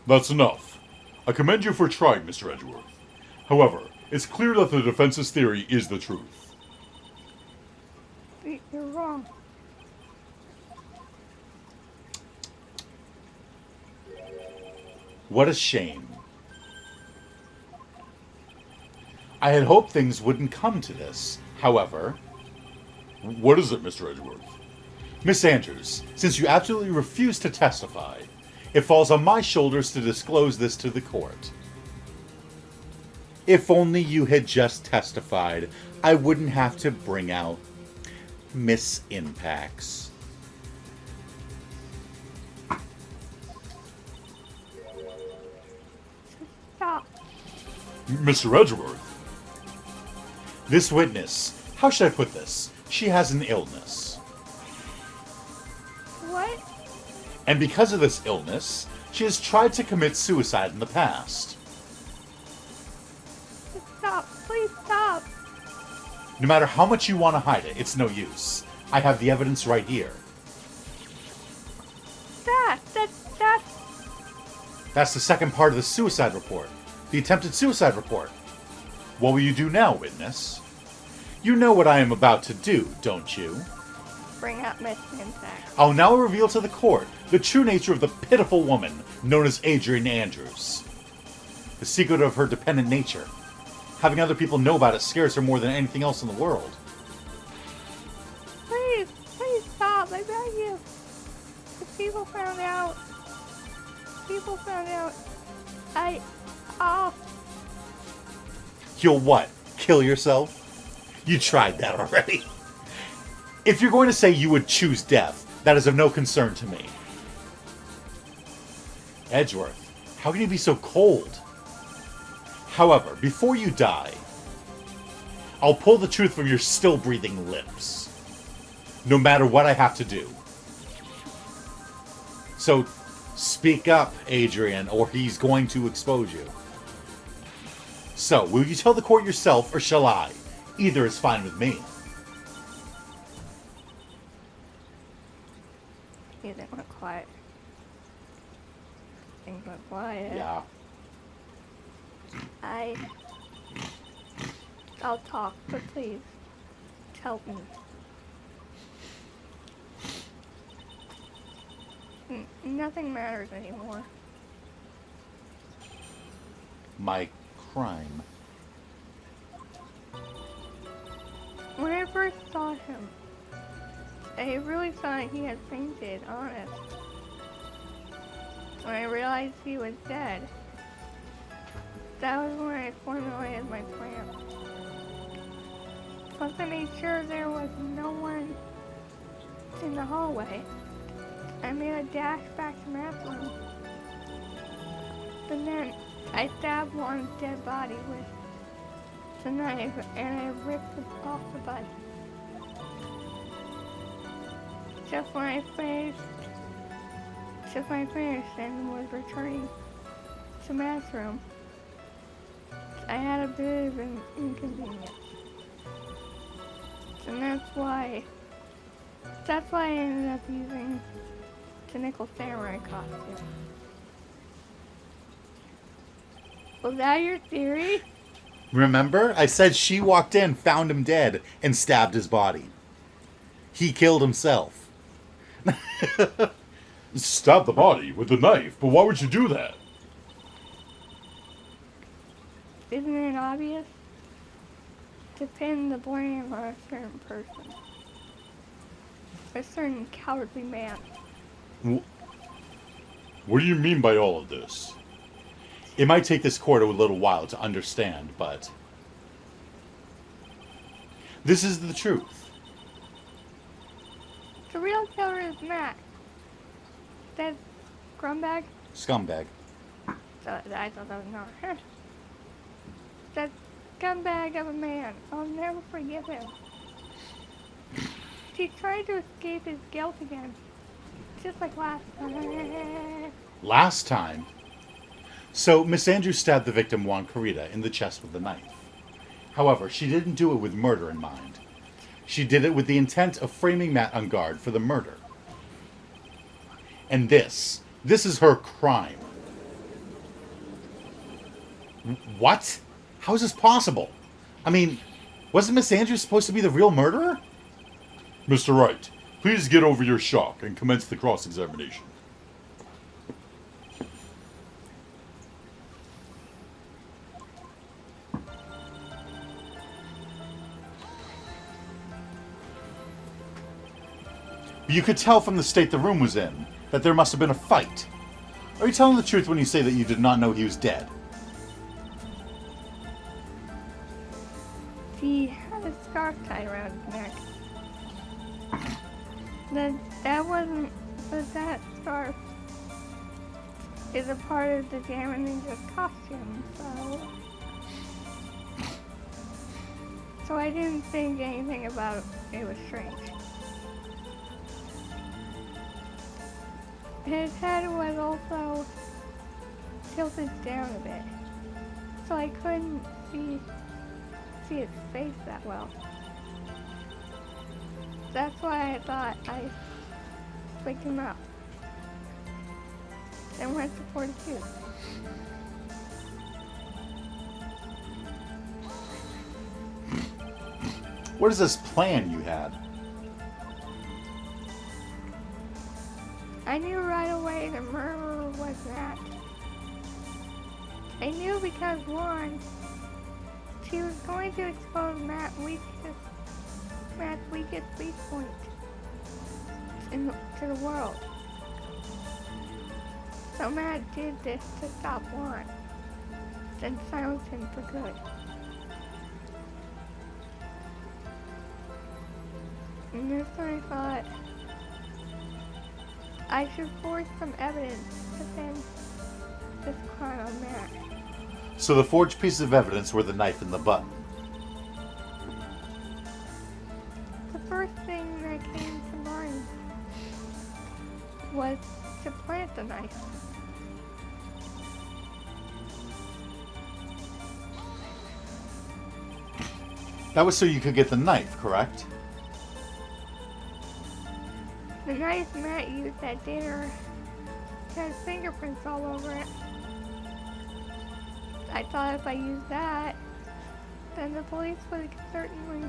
That's enough. I commend you for trying, Mr. Edgeworth. However, it's clear that the defense's theory is the truth. You're wrong. What a shame. I had hoped things wouldn't come to this. However, What is it, Mr. Edgeworth? Miss Andrews, since you absolutely refuse to testify, it falls on my shoulders to disclose this to the court. If only you had just testified, I wouldn't have to bring out misimpacts. Stop. Mr. Edgeworth? This witness, how should I put this? She has an illness. What? And because of this illness, she has tried to commit suicide in the past. Stop. Please stop. No matter how much you want to hide it, it's no use. I have the evidence right here. That's the second part of the suicide report. The attempted suicide report. What will you do now, witness? You know what I am about to do, don't you? Bring out Miss Insect. I'll now reveal to the court the true nature of the pitiful woman known as Adrian Andrews. The secret of her dependent nature. Having other people know about it scares her more than anything else in the world. Please stop. I beg you. If people found out. You'll what? Kill yourself? You tried that already. If you're going to say you would choose death, that is of no concern to me. Edgeworth, how can you be so cold? However, before you die, I'll pull the truth from your still breathing lips. No matter what I have to do. So, speak up, Adrian, or he's going to expose you. So, will you tell the court yourself, or shall I? Either is fine with me. Things went quiet. Things went quiet. Yeah. I'll talk, but please, help me. Nothing matters anymore. My crime. When I first saw him, I really thought he had fainted, honest. When I realized he was dead, that was when I formulated my plan. Once I made sure there was no one in the hallway, I made a dash back to Matt's room. And then I stabbed Juan's dead body with the knife and I ripped it off the butt. Just when I finished and was returning to Matt's room, I had a bit of an inconvenience. And that's why I ended up using the nickel samurai costume. Was that your theory? Remember? I said she walked in, found him dead, and stabbed his body. He killed himself. Stab the body with the knife, but why would you do that? Isn't it obvious? To pin the blame on a certain person. A certain cowardly man. What do you mean by all of this? It might take this court a little while to understand, but this is the truth. The real killer is Matt. That scumbag? Scumbag. I thought that was not her. That scumbag of a man. I'll never forgive him. He tried to escape his guilt again. Just like last time. Last time? So, Miss Andrews stabbed the victim, Juan Carita, in the chest with a knife. However, she didn't do it with murder in mind. She did it with the intent of framing Matt on guard for the murder. And this is her crime. What? How is this possible? I mean, wasn't Miss Andrews supposed to be the real murderer? Mr. Wright, please get over your shock and commence the cross-examination. You could tell from the state the room was in that there must have been a fight. Are you telling the truth when you say that you did not know he was dead? He had a scarf tied around his neck. But that scarf is a part of the Diamond Ninja's costume, so I didn't think anything about it. It was strange. His head was also tilted down a bit, so I couldn't see his face that well. That's why I thought I picked him up and went to 42. What is this plan you had? I knew right away the murderer was Matt. I knew because one, she was going to expose Matt's weakest weak point to the world. So Matt did this to stop Juan, then silence him for good. And that's when I thought I should forge some evidence to pin this crime on Matt. So the forged pieces of evidence were the knife and the button. The first thing that came to mind was to plant the knife. That was so you could get the knife, correct? The knife Matt used at dinner had fingerprints all over it. I thought if I used that, then the police would certainly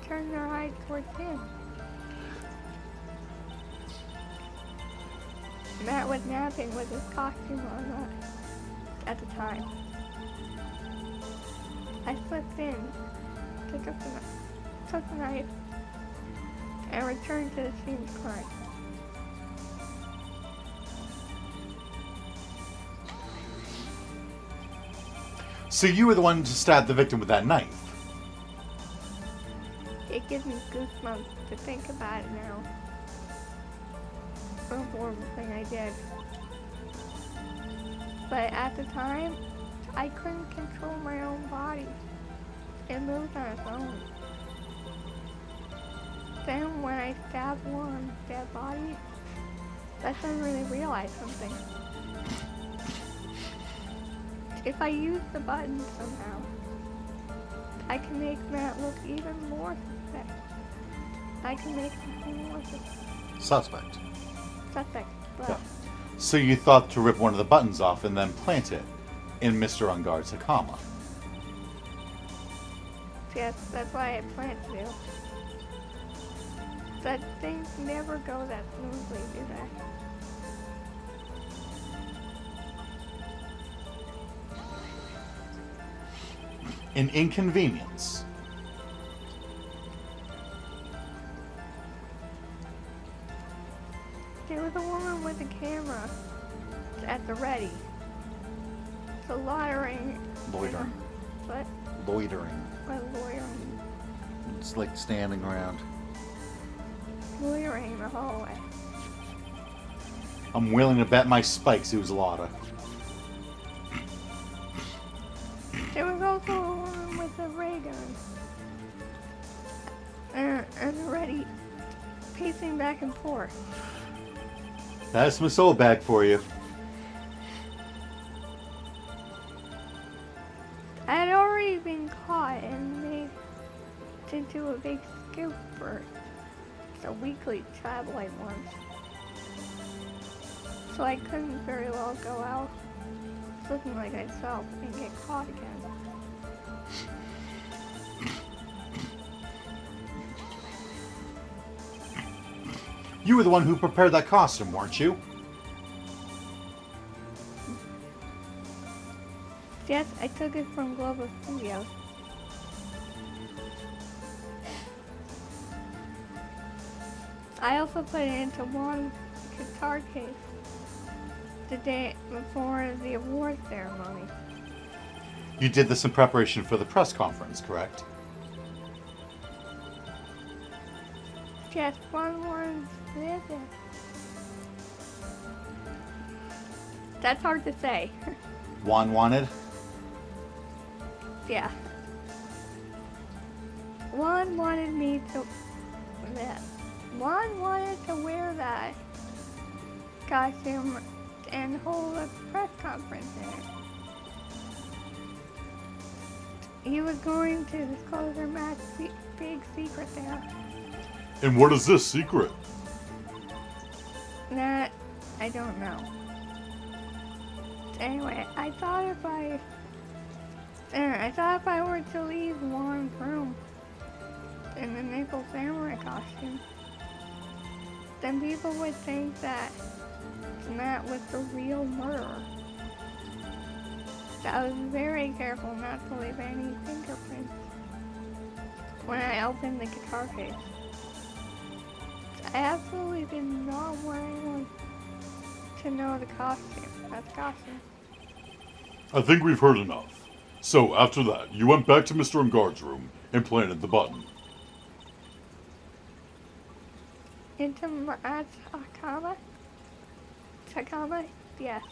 turn their eyes towards him. Matt was napping with his costume on at the time. I slipped in, took the knife, and returned to the scene of crime. So you were the one to stab the victim with that knife? It gives me goosebumps to think about it now. What a horrible thing I did. But at the time, I couldn't control my own body. It moved on its own. Then when I stabbed one dead body, that's when I really realized something. If I use the button somehow, I can make Matt look even more suspect. I can make him more Suspect. suspect. Well, Yeah. So you thought to rip one of the buttons off and then plant it in Mr. Unguard's Hakama. yes, that's why I plan to do. But things never go that smoothly, do they? An inconvenience. There was a woman with a camera at the ready. So loitering. Loitering. What? Loitering. What loitering? It's like standing around. Loitering in the hallway. I'm willing to bet my spikes it was Lotta. There was also a woman with a ray gun. And ready, pacing back and forth. That's my soul bag for you. I had already been caught and made into a big scoop for a weekly tabloid once. So I couldn't very well go out looking like myself and get caught again. You were the one who prepared that costume, weren't you? Yes, I took it from Global Studios. I also put it into one guitar case the day before the award ceremony. You did this in preparation for the press conference, correct? Yes, one was this. That's hard to say. Juan wanted? Yeah. One wanted me to. One wanted to wear that costume and hold a press conference in it. He was going to disclose their big secret there. And what is this secret? That I don't know. Anyway, I thought if I were to leave Juan's room in the Nickel Samurai costume, then people would think that Matt was the real murderer. So I was very careful not to leave any fingerprints when I opened the guitar case. I absolutely did not want anyone to know the costume. That's costume. I think we've heard enough. So, after that, you went back to Mr. Unguard's room and planted the button. Into Matt's Hakama? Hakama? Yes.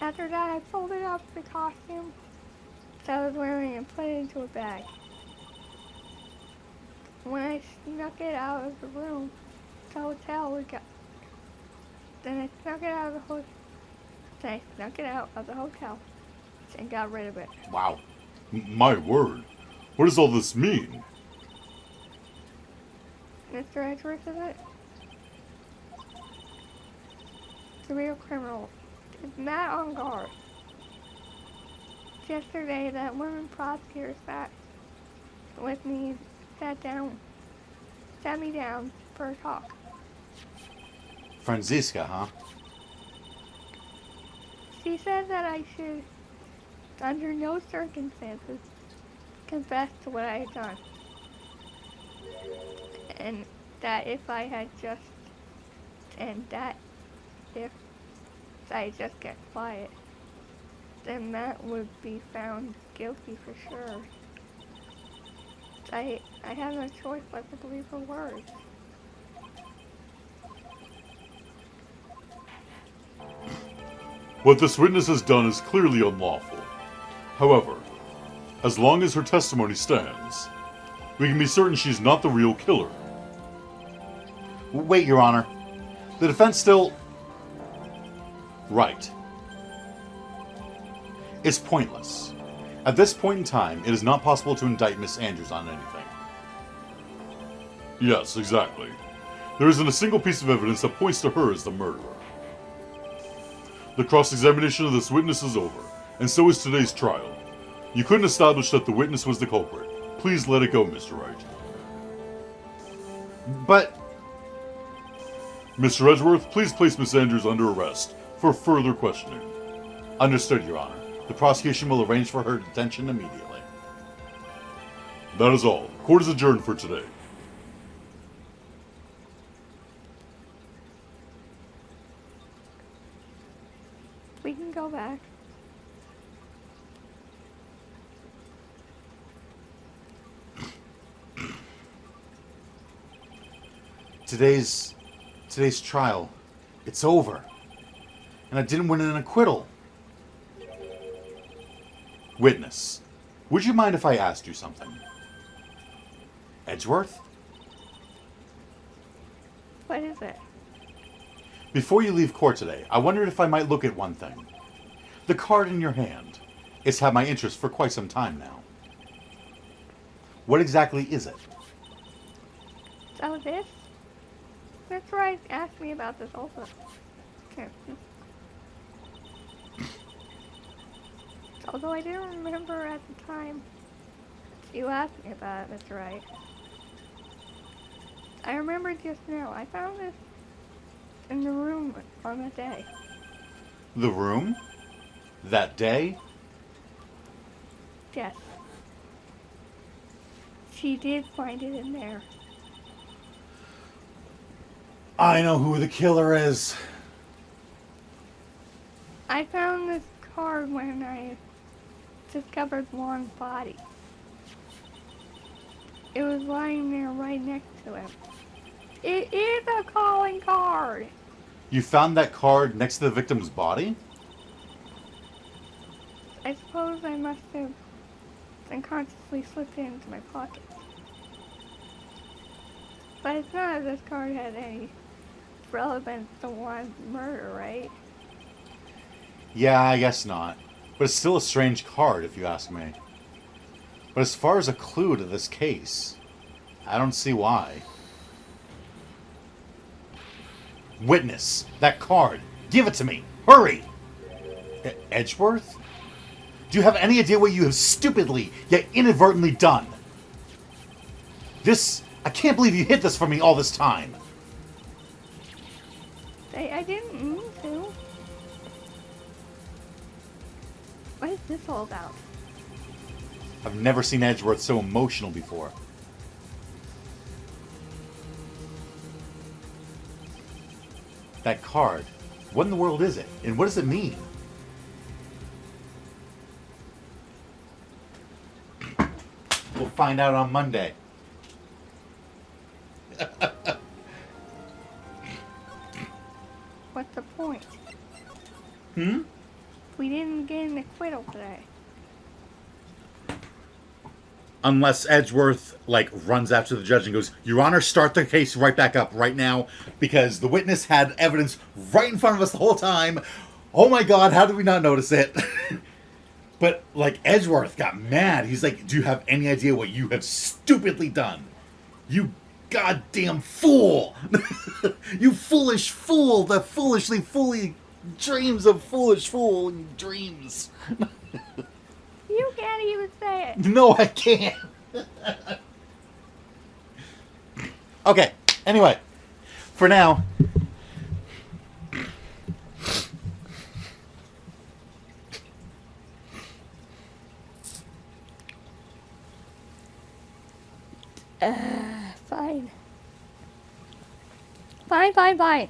After that, I folded up the costume that I was wearing and put it into a bag. When I snuck it out of the room, the hotel we got. Then I snuck it out of the hotel. Then I snuck it out of the hotel and got rid of it. Wow. My word. What does all this mean? Mr. Edgeworth, is it? The real criminal is Matt on guard. yesterday, that woman prosecutor sat with me, sat me down for a talk. Franziska, huh? She said that I should, under no circumstances, confess to what I had done. And that if I had just, and that if I just get quiet, then Matt would be found guilty for sure. I had no choice but to believe her words. What this witness has done is clearly unlawful. However, as long as her testimony stands, we can be certain she's not the real killer. Wait, Your Honor. The defense still... Right. It's pointless. At this point in time, it is not possible to indict Miss Andrews on anything. Yes, exactly. There isn't a single piece of evidence that points to her as the murderer. The cross-examination of this witness is over, and so is today's trial. You couldn't establish that the witness was the culprit. Please let it go, Mr. Wright. But... Mr. Edgeworth, please place Miss Andrews under arrest for further questioning. Understood, Your Honor. The prosecution will arrange for her detention immediately. That is all. Court is adjourned for today. We can go back. Today's trial, it's over. And I didn't win an acquittal. Witness, would you mind if I asked you something? Edgeworth? What is it? Before you leave court today, I wondered if I might look at one thing. The card in your hand. It's had my interest for quite some time now. What exactly is it? Oh, this? That's right. Asked me about this also. Okay. Although I didn't remember at the time you asked me about it, Mr. Wright. I remember just now. I found this in the room on that day. The room? That day? Yes. She did find it in there. I know who the killer is. I found this card when I discovered Long's body. It was lying there right next to him. It is a calling card! You found that card next to the victim's body? I suppose I must have unconsciously slipped it into my pocket. But it's not as this card had any relevance to one murder, right? Yeah, I guess not. But it's still a strange card, if you ask me. But as far as a clue to this case, I don't see why. Witness, that card. Give it to me. Hurry! Edgeworth? Do you have any idea what you have stupidly, yet inadvertently done? I can't believe you hid this from me all this time. I didn't mean to. What is this all about? I've never seen Edgeworth so emotional before. That card. What in the world is it? And what does it mean? We'll find out on Monday. What's the point? Hmm? We didn't get an acquittal today. Unless Edgeworth, runs after the judge and goes, Your Honor, start the case right back up right now, because the witness had evidence right in front of us the whole time. Oh my God, how did we not notice it? But, Edgeworth got mad. He's like, do you have any idea what you have stupidly done? You goddamn fool! You foolish fool that foolishly dreams of foolish fool dreams. can't even say it. No, I can't. Okay. Anyway, for now. Fine. Fine.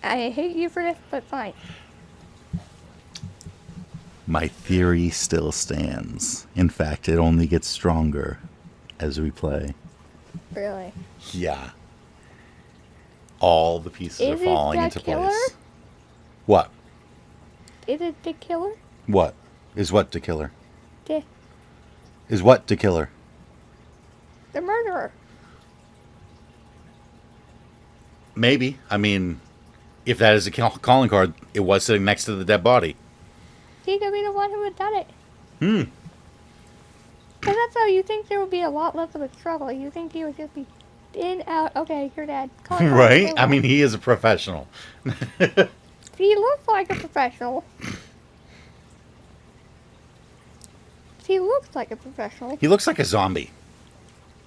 I hate you for this, but fine. My theory still stands. In fact, it only gets stronger as we play. Really. Yeah. All the pieces Is are it falling the into killer? place. What? Is it the killer? What? Is what to killer? The Is what to killer? murderer. Maybe. I mean, if that is a calling card, it was sitting next to the dead body. He could be the one who had done it. Hmm. Because that's how you think there would be a lot less of a struggle. You think he would just be in, out, okay, you're dead. Calling card, Right? over. I mean, he is a professional. He looks like a professional. He looks like a professional. He looks like a zombie.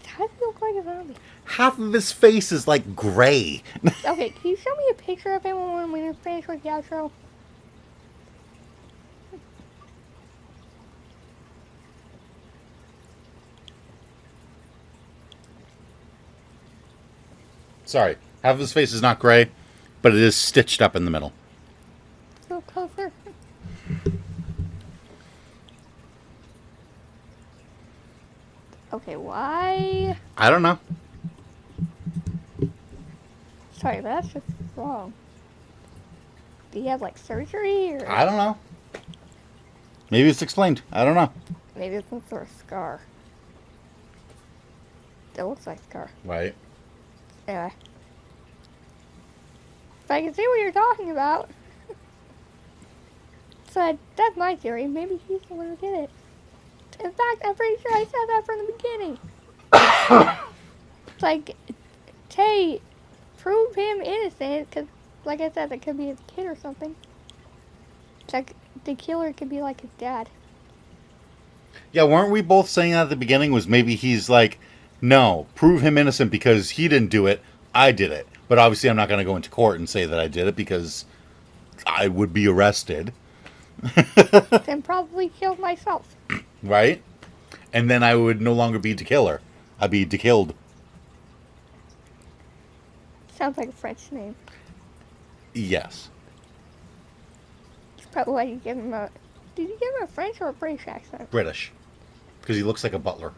How does he look like a zombie? Half of his face is like gray. Okay, can you show me a picture of him when we finish with the outro? Sorry. Half of his face is not gray, but it is stitched up in the middle. Go closer. Okay, why? I don't know. Sorry, but that's just wrong. Do you have like surgery or I don't know. Maybe it's explained. I don't know. maybe it's some sort of scar? It looks like scar. Right. Anyway. If I can see what you're talking about. So that's my theory. Maybe he's the one who did it. In fact, I'm pretty sure I said that from the beginning. It's like, Tay, prove him innocent, because, like I said, that could be his kid or something. It's like, the killer could be like his dad. Yeah, weren't we both saying that at the beginning? Was maybe he's like, no, prove him innocent because he didn't do it. I did it. But obviously I'm not going to go into court and say that I did it because I would be arrested. Then probably killed myself. Right? And then I would no longer be the killer. I'd be killed. Sounds like a French name. Yes. It's probably why you give him a... Did you give him a French or a British accent? British. Because he looks like a butler.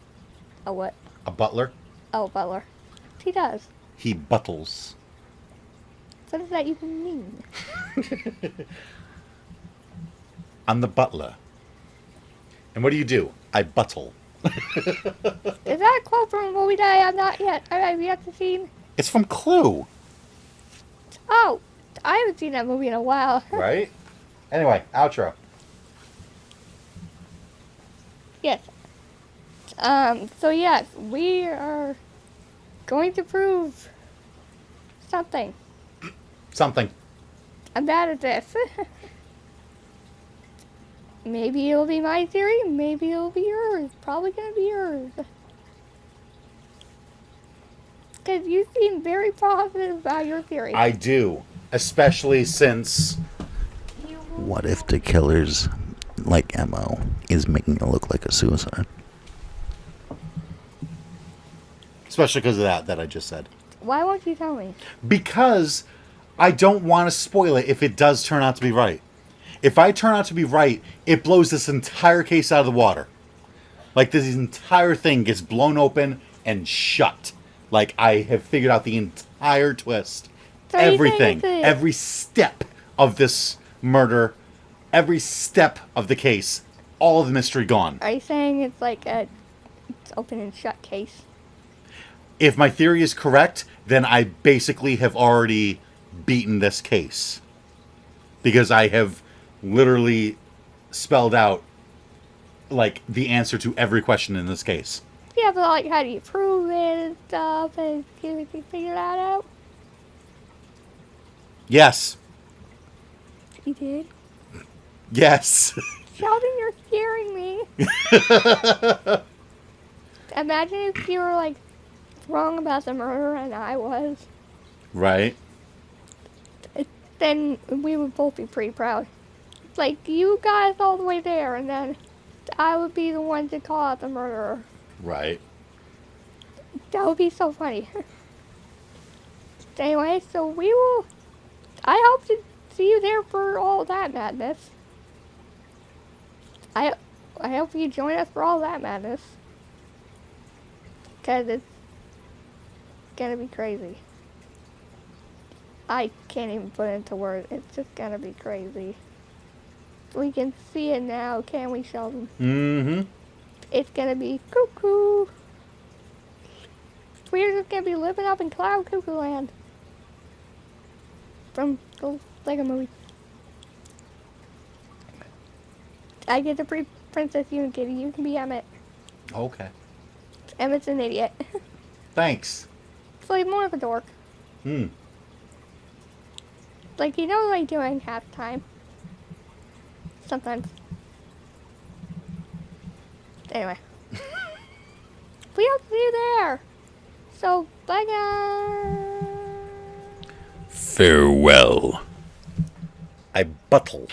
A what? A butler? Oh, butler. He does. He buttles. What does that even mean? I'm the butler. And what do? I buttle. Is that a quote from a movie that I have not yet? I have yet to see. It's from Clue. Oh, I haven't seen that movie in a while. Right? Anyway, outro. Yes. So yes, we are going to prove something. Something. I'm bad at this. Maybe it'll be my theory, maybe it'll be yours. Probably gonna be yours. Because you seem very positive about your theory. I do. Especially since... What if the killer's, like, MO is making it look like a suicide? Especially because of that I just said. Why won't you tell me? Because I don't want to spoil it if it does turn out to be right. If I turn out to be right, it blows this entire case out of the water. Like, this entire thing gets blown open and shut. Like, I have figured out the entire twist. So you're saying Everything. it's a- Every step of this murder. Every step of the case. All of the mystery gone. Are you saying it's like a it's open and shut case? If my theory is correct, then I basically have already beaten this case. Because I have literally spelled out, like, the answer to every question in this case. Yeah, but like, how do you prove it and stuff? And can you figure that out? Yes. You did? Yes. Sheldon, you're scaring me. Imagine if you were, like, wrong about the murder and I was. Right. Then we would both be pretty proud. Like, you got us all the way there, and then I would be the one to call out the murderer. Right. That would be so funny. Anyway, so we will... I hope to see you there for all that madness. I hope you join us for all that madness. Because it's gonna be crazy. I can't even put it into words. It's just gonna be crazy. We can see it now, can't we, Sheldon? Mm-hmm. It's gonna be cuckoo. We're just gonna be living up in Cloud Cuckoo Land. From the Lego movie. I get to be Princess, you and Kitty. You can be Emmett. Okay. Emmett's an idiot. Thanks. So he's more of a dork. Hmm. Like, he knows what he's doing half the time. Sometimes. Anyway. We hope to see you there. So, bye guys. Farewell. I buttle.